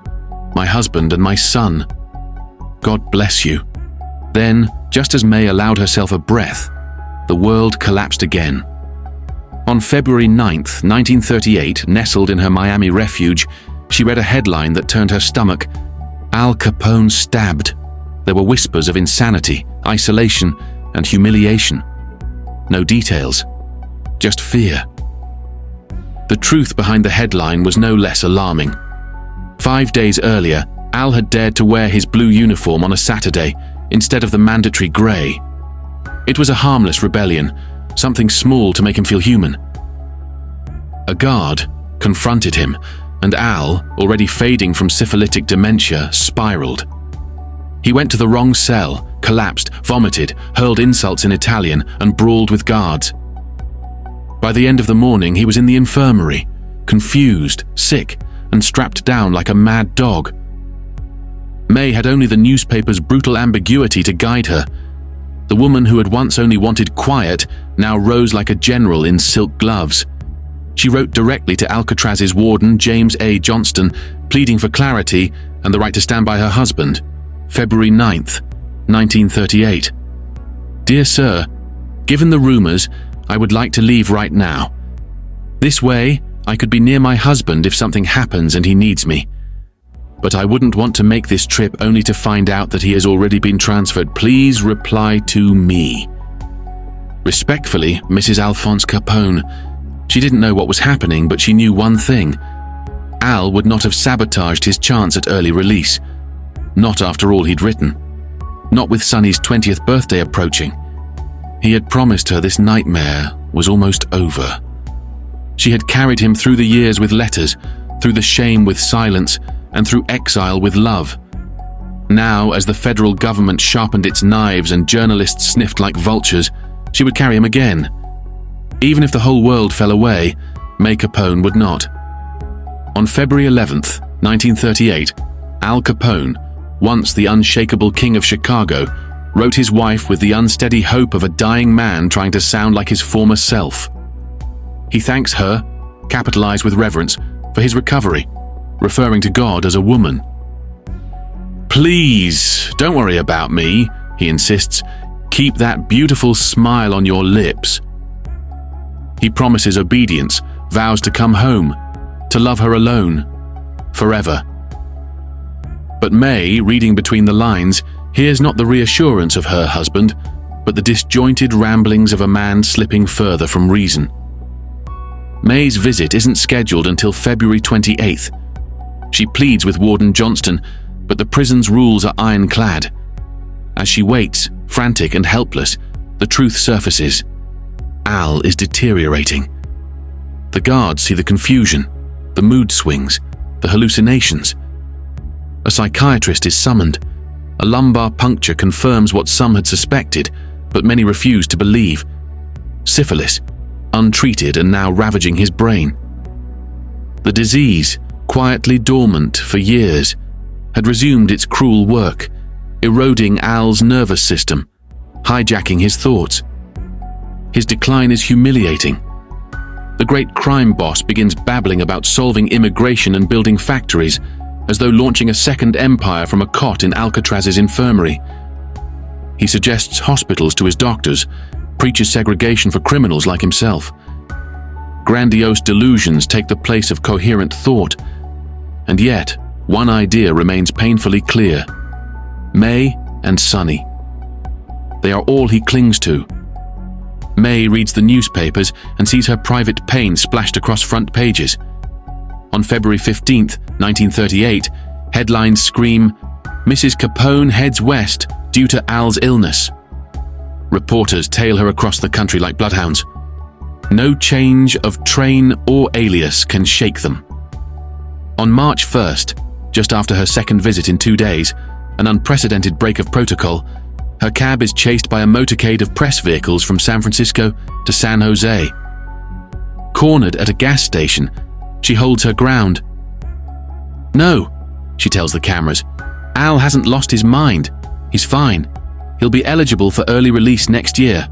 my husband and my son. God bless you. Then, just as May allowed herself a breath, the world collapsed again. On February 9th, 1938, nestled in her Miami refuge, she read a headline that turned her stomach. Al Capone stabbed. There were whispers of insanity, isolation, and humiliation. No details, just fear. The truth behind the headline was no less alarming. 5 days earlier, Al had dared to wear his blue uniform on a Saturday instead of the mandatory grey. It was a harmless rebellion, something small to make him feel human. A guard confronted him, and Al, already fading from syphilitic dementia, spiraled. He went to the wrong cell, collapsed, vomited, hurled insults in Italian, and brawled with guards. By the end of the morning, he was in the infirmary, confused, sick, and strapped down like a mad dog. May had only the newspaper's brutal ambiguity to guide her. The woman who had once only wanted quiet now rose like a general in silk gloves. She wrote directly to Alcatraz's warden, James A. Johnston, pleading for clarity and the right to stand by her husband. February 9th, 1938. Dear Sir, given the rumors, I would like to leave right now. This way, I could be near my husband if something happens and he needs me. But I wouldn't want to make this trip only to find out that he has already been transferred. Please reply to me. Respectfully, Mrs. Alphonse Capone. She didn't know what was happening, but she knew one thing. Al would not have sabotaged his chance at early release. Not after all he'd written. Not with Sonny's 20th birthday approaching. He had promised her this nightmare was almost over. She had carried him through the years with letters, through the shame with silence, and through exile with love. Now, as the federal government sharpened its knives and journalists sniffed like vultures, she would carry him again. Even if the whole world fell away, May Capone would not. On February 11th, 1938, Al Capone, once the unshakable king of Chicago, wrote his wife with the unsteady hope of a dying man trying to sound like his former self. He thanks her, capitalized with reverence, for his recovery, referring to God as a woman. Please, don't worry about me, he insists. Keep that beautiful smile on your lips. He promises obedience, vows to come home, to love her alone, forever. But May, reading between the lines, hears not the reassurance of her husband, but the disjointed ramblings of a man slipping further from reason. May's visit isn't scheduled until February 28th. She pleads with Warden Johnston, but the prison's rules are ironclad. As she waits, frantic and helpless, the truth surfaces. Al is deteriorating. The guards see the confusion, the mood swings, the hallucinations. A psychiatrist is summoned. A lumbar puncture confirms what some had suspected, but many refused to believe. Syphilis, untreated and now ravaging his brain. The disease, quietly dormant for years, had resumed its cruel work, eroding Al's nervous system, hijacking his thoughts. His decline is humiliating. The great crime boss begins babbling about solving immigration and building factories, as though launching a second empire from a cot in Alcatraz's infirmary. He suggests hospitals to his doctors, preaches segregation for criminals like himself. Grandiose delusions take the place of coherent thought, and yet one idea remains painfully clear. May and Sonny. They are all he clings to. May reads the newspapers and sees her private pain splashed across front pages. On February 15th, 1938, headlines scream, "Mrs. Capone heads west due to Al's illness." Reporters tail her across the country like bloodhounds. No change of train or alias can shake them. On March 1st, just after her second visit in 2 days, an unprecedented break of protocol, her cab is chased by a motorcade of press vehicles from San Francisco to San Jose. Cornered at a gas station, she holds her ground. "No," she tells the cameras, "Al hasn't lost his mind. He's fine. He'll be eligible for early release next year."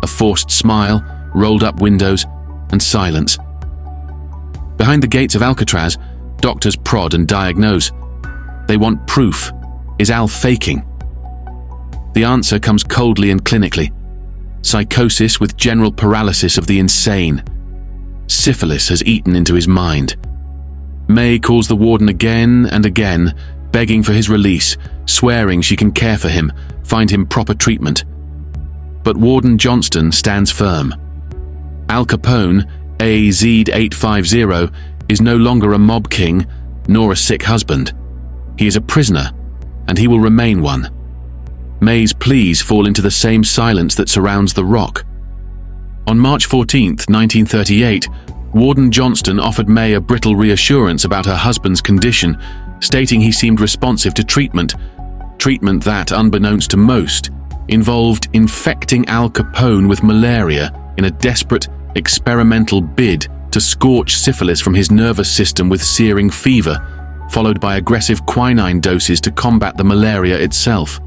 A forced smile, rolled up windows, and silence. Behind the gates of Alcatraz, doctors prod and diagnose. They want proof. Is Al faking? The answer comes coldly and clinically. Psychosis with general paralysis of the insane. Syphilis has eaten into his mind. May calls the warden again and again, begging for his release, swearing she can care for him, find him proper treatment. But Warden Johnston stands firm. Al Capone, AZ-850, is no longer a mob king, nor a sick husband. He is a prisoner, and he will remain one. May's pleas fall into the same silence that surrounds the rock. On March 14, 1938, Warden Johnston offered May a brittle reassurance about her husband's condition, stating he seemed responsive to treatment that, unbeknownst to most, involved infecting Al Capone with malaria in a desperate, experimental bid to scorch syphilis from his nervous system with searing fever, followed by aggressive quinine doses to combat the malaria itself.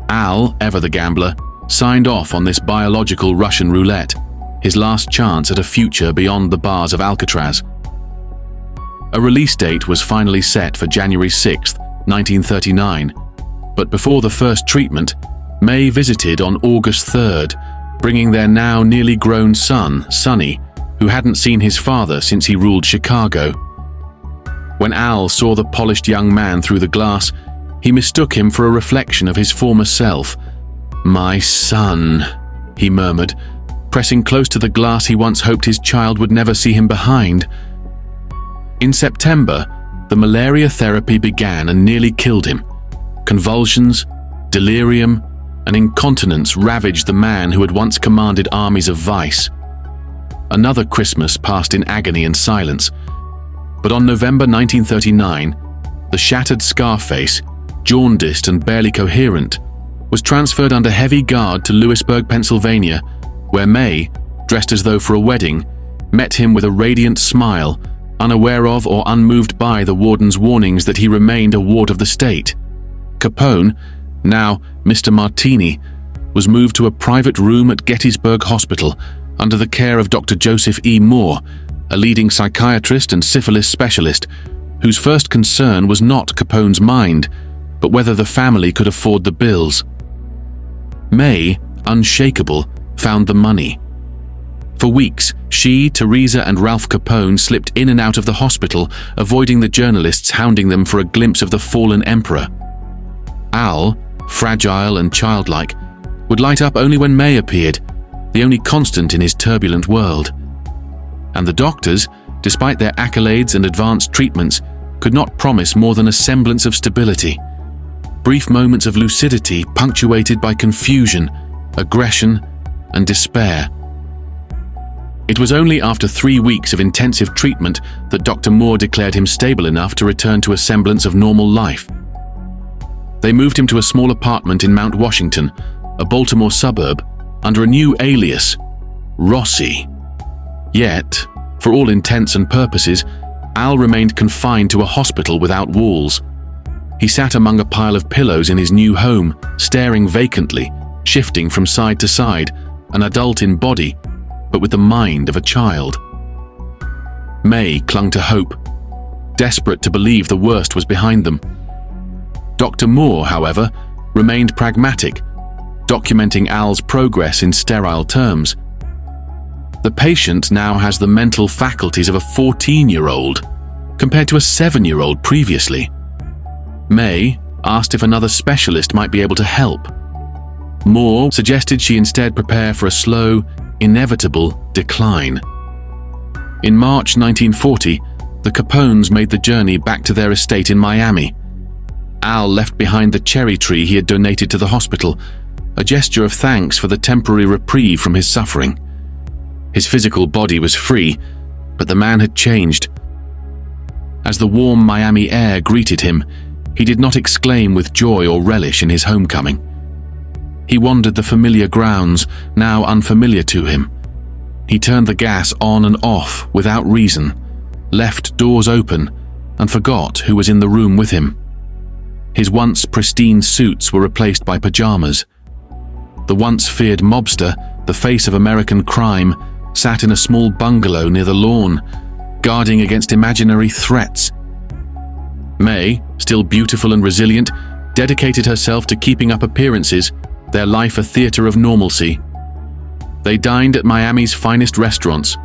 Al, ever the gambler, signed off on this biological Russian roulette, his last chance at a future beyond the bars of Alcatraz. A release date was finally set for January 6, 1939, but before the first treatment, May visited on August 3rd, bringing their now nearly grown son, Sonny, who hadn't seen his father since he ruled Chicago. When Al saw the polished young man through the glass, he mistook him for a reflection of his former self. "My son," he murmured, pressing close to the glass he once hoped his child would never see him behind. In September, the malaria therapy began and nearly killed him. Convulsions, delirium, and incontinence ravaged the man who had once commanded armies of vice. Another Christmas passed in agony and silence. But on November 1939, the shattered Scarface, jaundiced and barely coherent, was transferred under heavy guard to Lewisburg, Pennsylvania, where May, dressed as though for a wedding, met him with a radiant smile, unaware of or unmoved by the warden's warnings that he remained a ward of the state. Capone, now Mr. Martini, was moved to a private room at Gettysburg Hospital under the care of Dr. Joseph E. Moore, a leading psychiatrist and syphilis specialist, whose first concern was not Capone's mind, but whether the family could afford the bills. May, unshakable, found the money. For weeks, she, Teresa, and Ralph Capone slipped in and out of the hospital, avoiding the journalists hounding them for a glimpse of the fallen emperor. Al, fragile and childlike, would light up only when May appeared, the only constant in his turbulent world. And the doctors, despite their accolades and advanced treatments, could not promise more than a semblance of stability. Brief moments of lucidity punctuated by confusion, aggression, and despair. It was only after 3 weeks of intensive treatment that Dr. Moore declared him stable enough to return to a semblance of normal life. They moved him to a small apartment in Mount Washington, a Baltimore suburb, under a new alias, Rossi. Yet, for all intents and purposes, Al remained confined to a hospital without walls. He sat among a pile of pillows in his new home, staring vacantly, shifting from side to side, an adult in body, but with the mind of a child. May clung to hope, desperate to believe the worst was behind them. Dr. Moore, however, remained pragmatic, documenting Al's progress in sterile terms. The patient now has the mental faculties of a 14-year-old, compared to a 7-year-old previously. May asked if another specialist might be able to help. Moore suggested she instead prepare for a slow, inevitable decline. In March 1940, the Capones made the journey back to their estate in Miami. Al left behind the cherry tree he had donated to the hospital, a gesture of thanks for the temporary reprieve from his suffering. His physical body was free, but the man had changed. As the warm Miami air greeted him, he did not exclaim with joy or relish in his homecoming. He wandered the familiar grounds, now unfamiliar to him. He turned the gas on and off without reason, left doors open, and forgot who was in the room with him. His once pristine suits were replaced by pajamas. The once feared mobster, the face of American crime, sat in a small bungalow near the lawn, guarding against imaginary threats. May, still beautiful and resilient, dedicated herself to keeping up appearances, their life a theater of normalcy. They dined at Miami's finest restaurants.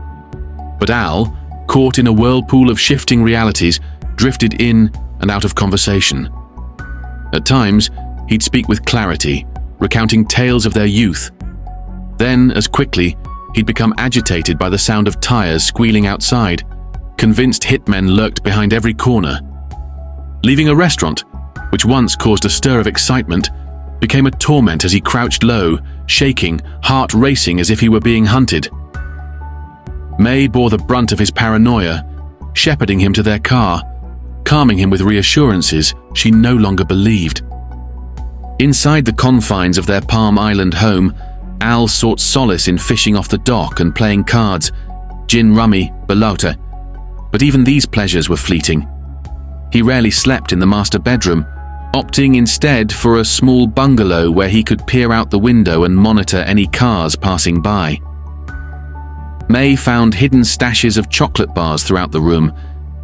But Al, caught in a whirlpool of shifting realities, drifted in and out of conversation. At times, he'd speak with clarity, recounting tales of their youth. Then, as quickly, he'd become agitated by the sound of tires squealing outside, convinced hitmen lurked behind every corner. Leaving a restaurant, which once caused a stir of excitement, became a torment as he crouched low, shaking, heart racing as if he were being hunted. May bore the brunt of his paranoia, shepherding him to their car, calming him with reassurances she no longer believed. Inside the confines of their Palm Island home, Al sought solace in fishing off the dock and playing cards, gin rummy, balota. But even these pleasures were fleeting. He rarely slept in the master bedroom, opting instead for a small bungalow where he could peer out the window and monitor any cars passing by. May found hidden stashes of chocolate bars throughout the room,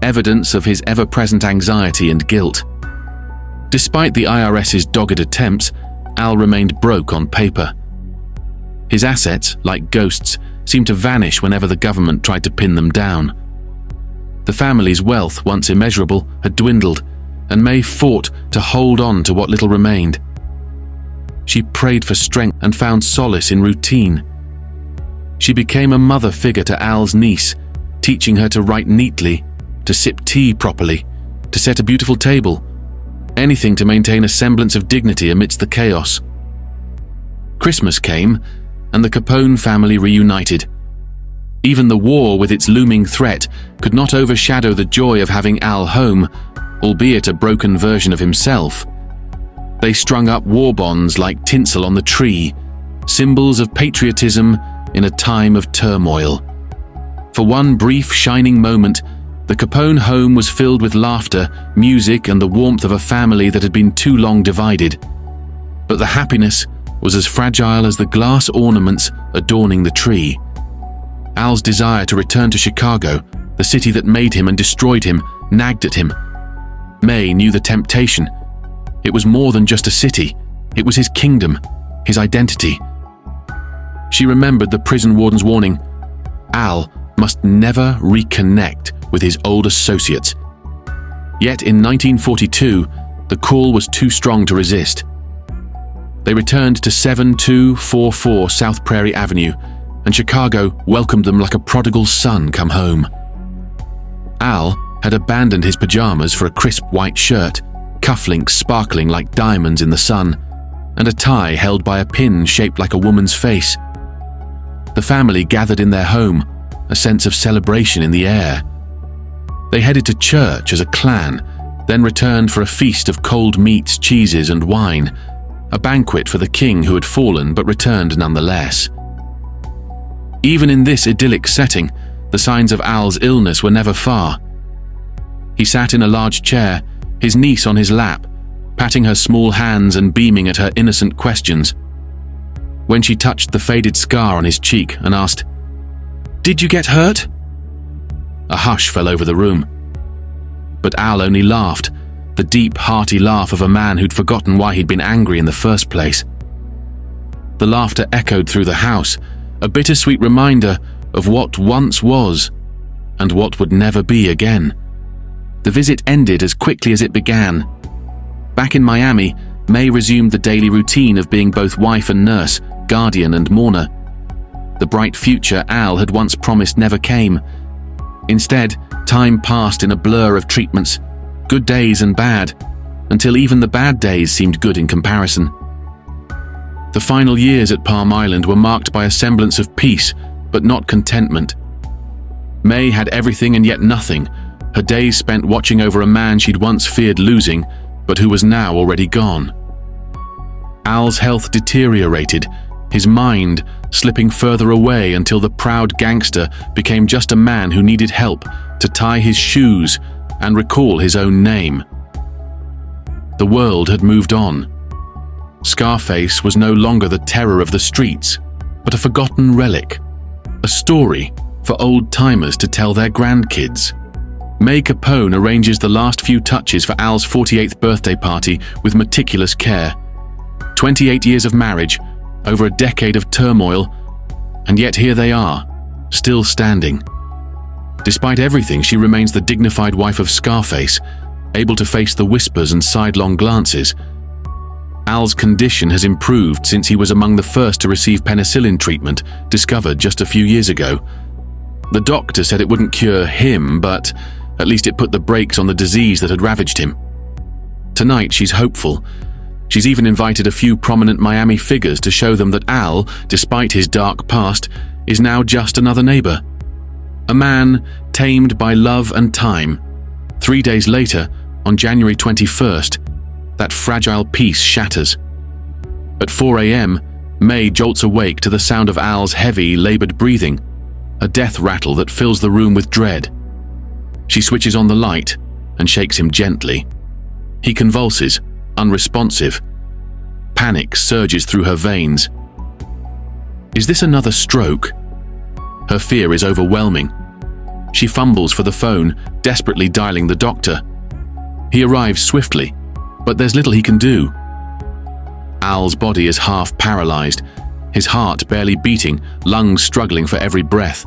evidence of his ever-present anxiety and guilt. Despite the IRS's dogged attempts, Al remained broke on paper. His assets, like ghosts, seemed to vanish whenever the government tried to pin them down. The family's wealth, once immeasurable, had dwindled, and May fought to hold on to what little remained. She prayed for strength and found solace in routine. She became a mother figure to Al's niece, teaching her to write neatly, to sip tea properly, to set a beautiful table, anything to maintain a semblance of dignity amidst the chaos. Christmas came, and the Capone family reunited. Even the war with its looming threat could not overshadow the joy of having Al home, albeit a broken version of himself. They strung up war bonds like tinsel on the tree, symbols of patriotism in a time of turmoil. For one brief shining moment, the Capone home was filled with laughter, music, and the warmth of a family that had been too long divided. But the happiness was as fragile as the glass ornaments adorning the tree. Al's desire to return to Chicago, the city that made him and destroyed him, nagged at him. May knew the temptation. It was more than just a city. It was his kingdom, his identity. She remembered the prison warden's warning. Al must never reconnect with his old associates. Yet in 1942, the call was too strong to resist. They returned to 7244 South Prairie Avenue, and Chicago welcomed them like a prodigal son come home. Al had abandoned his pajamas for a crisp white shirt, cufflinks sparkling like diamonds in the sun, and a tie held by a pin shaped like a woman's face. The family gathered in their home, a sense of celebration in the air. They headed to church as a clan, then returned for a feast of cold meats, cheeses, and wine, a banquet for the king who had fallen but returned nonetheless. Even in this idyllic setting, the signs of Al's illness were never far. He sat in a large chair, his niece on his lap, patting her small hands and beaming at her innocent questions. When she touched the faded scar on his cheek and asked, "Did you get hurt?" a hush fell over the room. But Al only laughed, the deep, hearty laugh of a man who'd forgotten why he'd been angry in the first place. The laughter echoed through the house, a bittersweet reminder of what once was and what would never be again. The visit ended as quickly as it began. Back in Miami, May resumed the daily routine of being both wife and nurse, guardian and mourner. The bright future Al had once promised never came. Instead, time passed in a blur of treatments, good days and bad, until even the bad days seemed good in comparison. The final years at Palm Island were marked by a semblance of peace, but not contentment. May had everything and yet nothing, her days spent watching over a man she'd once feared losing, but who was now already gone. Al's health deteriorated, his mind slipping further away until the proud gangster became just a man who needed help to tie his shoes and recall his own name. The world had moved on. Scarface was no longer the terror of the streets, but a forgotten relic. a story for old-timers to tell their grandkids. May Capone arranges the last few touches for Al's 48th birthday party with meticulous care. 28 years of marriage, over a decade of turmoil, and yet here they are, still standing. Despite everything, she remains the dignified wife of Scarface, able to face the whispers and sidelong glances. Al's condition has improved since he was among the first to receive penicillin treatment, discovered just a few years ago. The doctor said it wouldn't cure him, but at least it put the brakes on the disease that had ravaged him. Tonight, she's hopeful. She's even invited a few prominent Miami figures to show them that Al, despite his dark past, is now just another neighbor. A man tamed by love and time. 3 days later, on January 21st, that fragile peace shatters. At 4 a.m., May jolts awake to the sound of Al's heavy, labored breathing, a death rattle that fills the room with dread. She switches on the light and shakes him gently. He convulses, unresponsive. Panic surges through her veins. Is this another stroke? Her fear is overwhelming. She fumbles for the phone, desperately dialing the doctor. He arrives swiftly, but there's little he can do. Al's body is half paralyzed, his heart barely beating, lungs struggling for every breath.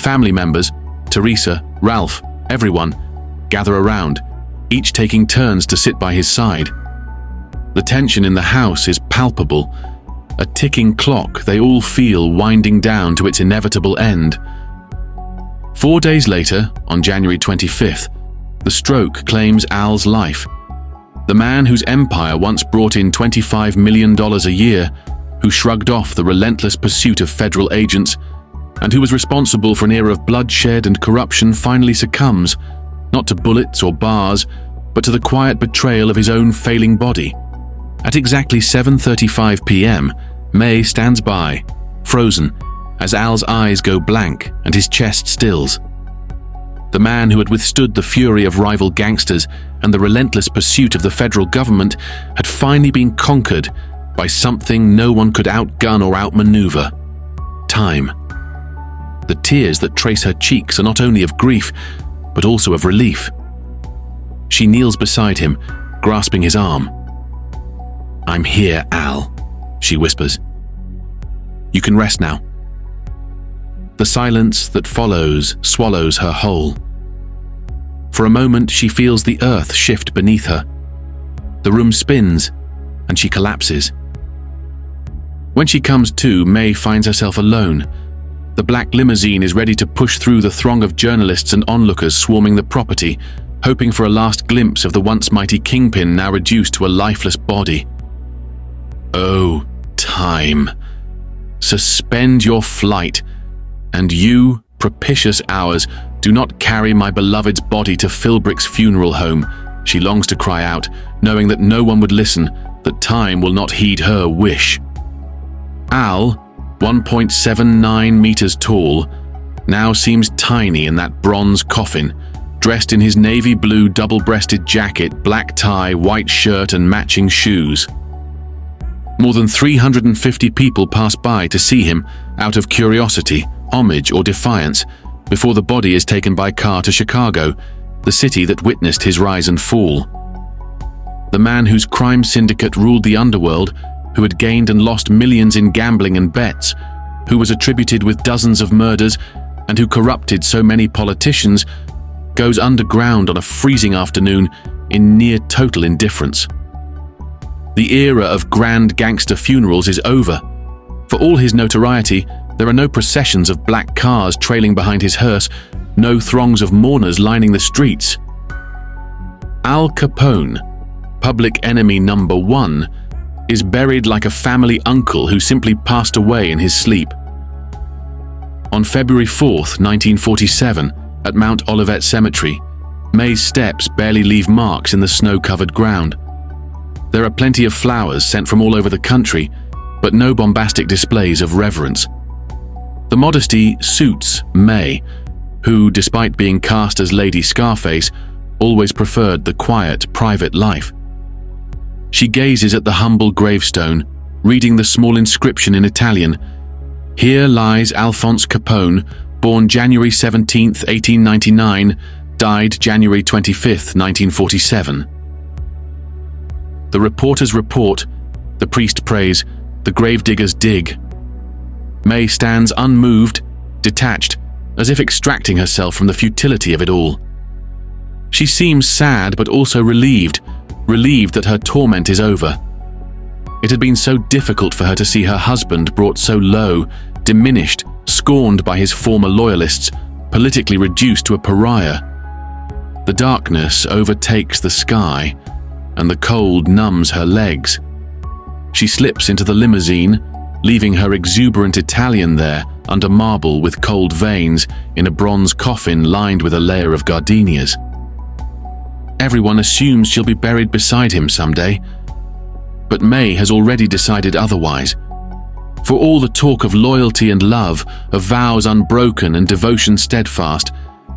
Family members, Teresa, Ralph, everyone, gather around, each taking turns to sit by his side. The tension in the house is palpable, a ticking clock they all feel winding down to its inevitable end. 4 days later, on January 25th, the stroke claims Al's life. The man whose empire once brought in $25 million a year, who shrugged off the relentless pursuit of federal agents, and who was responsible for an era of bloodshed and corruption, finally succumbs, not to bullets or bars, but to the quiet betrayal of his own failing body. At exactly 7:35 p.m., May stands by, frozen, as Al's eyes go blank and his chest stills. The man who had withstood the fury of rival gangsters and the relentless pursuit of the federal government had finally been conquered by something no one could outgun or outmaneuver: time. The tears that trace her cheeks are not only of grief, but also of relief. She kneels beside him, grasping his arm. "I'm here, Al," she whispers. "You can rest now." The silence that follows swallows her whole. For a moment, she feels the earth shift beneath her. The room spins, and she collapses. When she comes to, May finds herself alone. The black limousine is ready to push through the throng of journalists and onlookers swarming the property, hoping for a last glimpse of the once mighty kingpin now reduced to a lifeless body. Oh, time. Suspend your flight, and you, propitious hours, do not carry my beloved's body to Philbrick's funeral home, she longs to cry out, knowing that no one would listen, that time will not heed her wish. Al, 1.79 meters tall, now seems tiny in that bronze coffin, dressed in his navy blue double-breasted jacket, black tie, white shirt, and matching shoes. More than 350 people pass by to see him out of curiosity, homage, or defiance before the body is taken by car to Chicago, the city that witnessed his rise and fall. The man whose crime syndicate ruled the underworld, who had gained and lost millions in gambling and bets, who was attributed with dozens of murders, and who corrupted so many politicians, goes underground on a freezing afternoon in near total indifference. The era of grand gangster funerals is over. For all his notoriety, there are no processions of black cars trailing behind his hearse, no throngs of mourners lining the streets. Al Capone, public enemy number one, is buried like a family uncle who simply passed away in his sleep. On February 4th, 1947, at Mount Olivet Cemetery, May's steps barely leave marks in the snow-covered ground. There are plenty of flowers sent from all over the country, but no bombastic displays of reverence. The modesty suits May, who, despite being cast as Lady Scarface, always preferred the quiet, private life. She gazes at the humble gravestone, reading the small inscription in Italian, Here lies Alphonse Capone, born January 17, 1899, died January 25, 1947. The reporters report, the priest prays, the gravediggers dig. May stands unmoved, detached, as if extracting herself from the futility of it all. She seems sad but also relieved that her torment is over. It had been so difficult for her to see her husband brought so low, diminished, scorned by his former loyalists, politically reduced to a pariah. The darkness overtakes the sky, and the cold numbs her legs. She slips into the limousine, leaving her exuberant Italian there under marble with cold veins in a bronze coffin lined with a layer of gardenias. Everyone assumes she'll be buried beside him someday, but May has already decided otherwise. For all the talk of loyalty and love, of vows unbroken and devotion steadfast,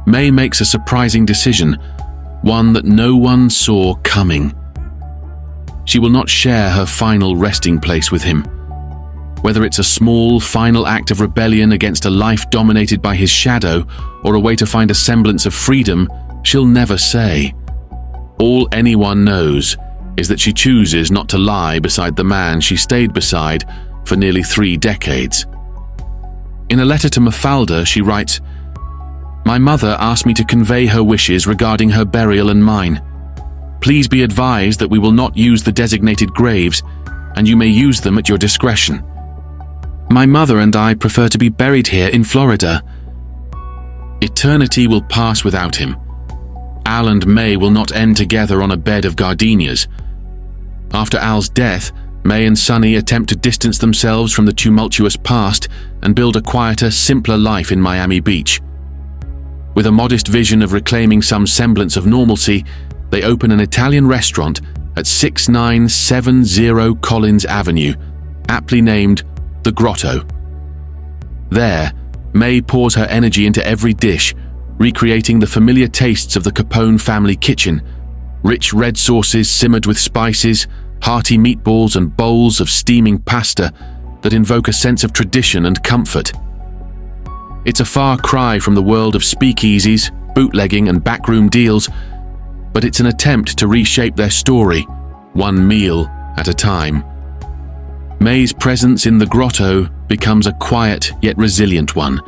May makes a surprising decision, one that no one saw coming. She will not share her final resting place with him. Whether it's a small, final act of rebellion against a life dominated by his shadow, or a way to find a semblance of freedom, she'll never say. All anyone knows is that she chooses not to lie beside the man she stayed beside for nearly 3 decades. In a letter to Mafalda, she writes, "My mother asked me to convey her wishes regarding her burial and mine. Please be advised that we will not use the designated graves, and you may use them at your discretion. My mother and I prefer to be buried here in Florida." Eternity will pass without him. Al and May will not end together on a bed of gardenias. After Al's death, May and Sonny attempt to distance themselves from the tumultuous past and build a quieter, simpler life in Miami Beach. With a modest vision of reclaiming some semblance of normalcy, they open an Italian restaurant at 6970 Collins Avenue, aptly named The Grotto. There, May pours her energy into every dish, recreating the familiar tastes of the Capone family kitchen: rich red sauces simmered with spices, hearty meatballs and bowls of steaming pasta that invoke a sense of tradition and comfort. It's a far cry from the world of speakeasies, bootlegging and backroom deals, but it's an attempt to reshape their story, one meal at a time. May's presence in the grotto becomes a quiet yet resilient one.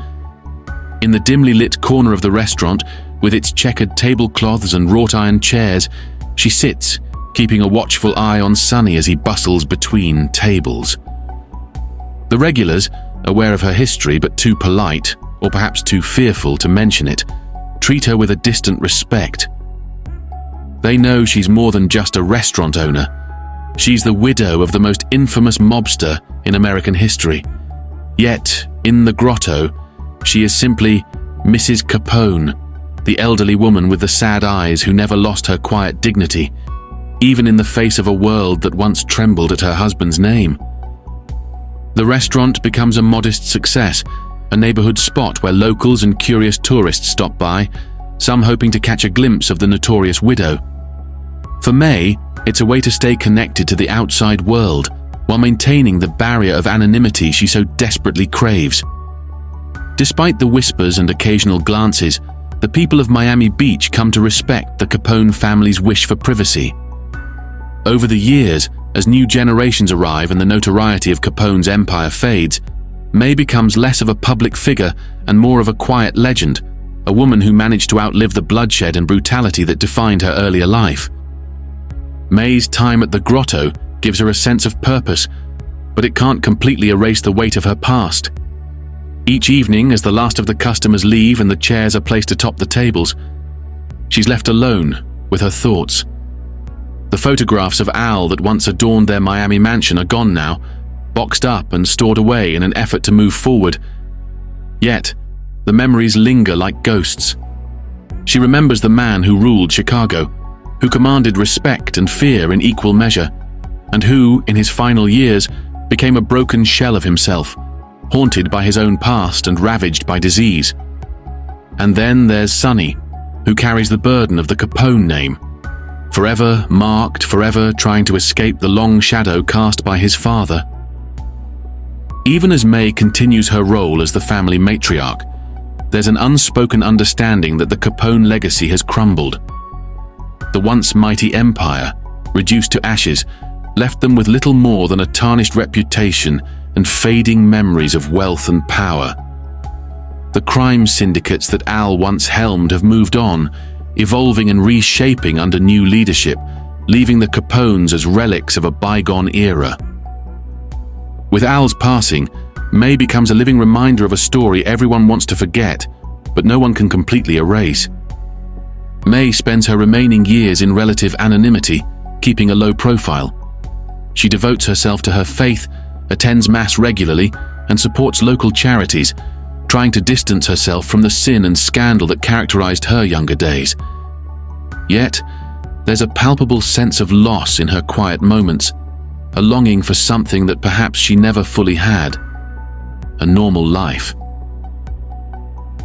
In the dimly lit corner of the restaurant, with its checkered tablecloths and wrought iron chairs, she sits, keeping a watchful eye on Sonny as he bustles between tables. The regulars, aware of her history but too polite, or perhaps too fearful to mention it, treat her with a distant respect. They know she's more than just a restaurant owner. She's the widow of the most infamous mobster in American history. Yet, in the grotto, she is simply Mrs. Capone, the elderly woman with the sad eyes who never lost her quiet dignity, even in the face of a world that once trembled at her husband's name. The restaurant becomes a modest success, a neighborhood spot where locals and curious tourists stop by, some hoping to catch a glimpse of the notorious widow. For May, it's a way to stay connected to the outside world while maintaining the barrier of anonymity she so desperately craves. Despite the whispers and occasional glances, the people of Miami Beach come to respect the Capone family's wish for privacy. Over the years, as new generations arrive and the notoriety of Capone's empire fades, May becomes less of a public figure and more of a quiet legend, a woman who managed to outlive the bloodshed and brutality that defined her earlier life. May's time at the grotto gives her a sense of purpose, but it can't completely erase the weight of her past. Each evening, as the last of the customers leave and the chairs are placed atop the tables, she's left alone with her thoughts. The photographs of Al that once adorned their Miami mansion are gone now, boxed up and stored away in an effort to move forward. Yet, the memories linger like ghosts. She remembers the man who ruled Chicago, who commanded respect and fear in equal measure, and who, in his final years, became a broken shell of himself, haunted by his own past and ravaged by disease. And then there's Sonny, who carries the burden of the Capone name, forever marked, forever trying to escape the long shadow cast by his father. Even as May continues her role as the family matriarch, there's an unspoken understanding that the Capone legacy has crumbled. The once mighty empire, reduced to ashes, left them with little more than a tarnished reputation and fading memories of wealth and power. The crime syndicates that Al once helmed have moved on, evolving and reshaping under new leadership, leaving the Capones as relics of a bygone era. With Al's passing, May becomes a living reminder of a story everyone wants to forget, but no one can completely erase. May spends her remaining years in relative anonymity, keeping a low profile. She devotes herself to her faith, attends Mass regularly, and supports local charities, trying to distance herself from the sin and scandal that characterized her younger days. Yet, there's a palpable sense of loss in her quiet moments, a longing for something that perhaps she never fully had: a normal life.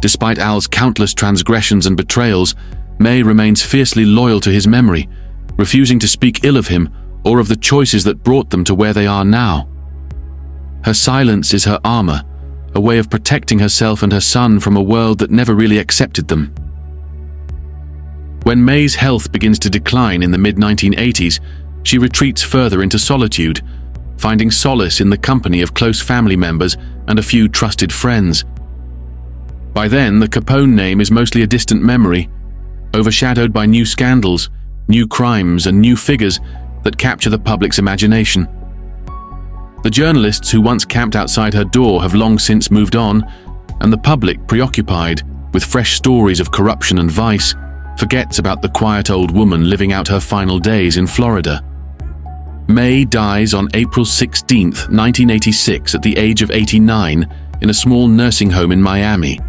Despite Al's countless transgressions and betrayals, May remains fiercely loyal to his memory, refusing to speak ill of him or of the choices that brought them to where they are now. Her silence is her armor, a way of protecting herself and her son from a world that never really accepted them. When May's health begins to decline in the mid-1980s, she retreats further into solitude, finding solace in the company of close family members and a few trusted friends. By then, the Capone name is mostly a distant memory, overshadowed by new scandals, new crimes, and new figures that capture the public's imagination. The journalists who once camped outside her door have long since moved on, and the public, preoccupied with fresh stories of corruption and vice, forgets about the quiet old woman living out her final days in Florida. May dies on April 16, 1986, at the age of 89, in a small nursing home in Miami.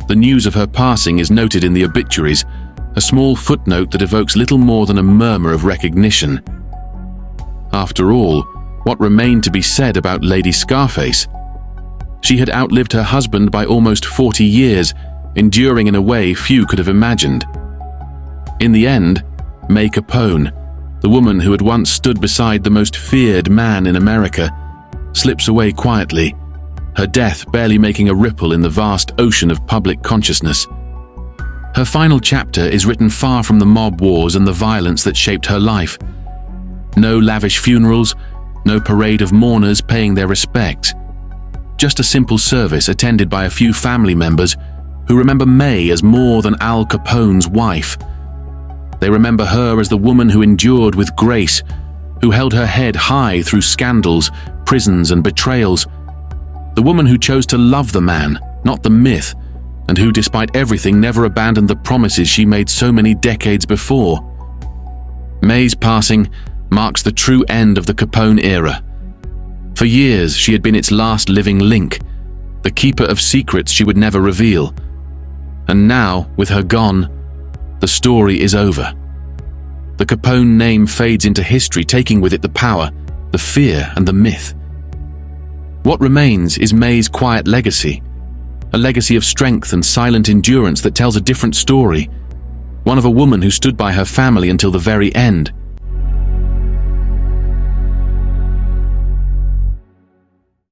The news of her passing is noted in the obituaries, a small footnote that evokes little more than a murmur of recognition. After all, what remained to be said about Lady Scarface? She had outlived her husband by almost 40 years, enduring in a way few could have imagined. In the end, May Capone, the woman who had once stood beside the most feared man in America, slips away quietly, her death barely making a ripple in the vast ocean of public consciousness. Her final chapter is written far from the mob wars and the violence that shaped her life. No lavish funerals, no parade of mourners paying their respects. Just a simple service attended by a few family members who remember May as more than Al Capone's wife. They remember her as the woman who endured with grace, who held her head high through scandals, prisons, and betrayals. The woman who chose to love the man, not the myth, and who, despite everything, never abandoned the promises she made so many decades before. May's passing marks the true end of the Capone era. For years, she had been its last living link, the keeper of secrets she would never reveal. And now, with her gone, the story is over. The Capone name fades into history, taking with it the power, the fear, and the myth. What remains is May's quiet legacy, a legacy of strength and silent endurance that tells a different story, one of a woman who stood by her family until the very end,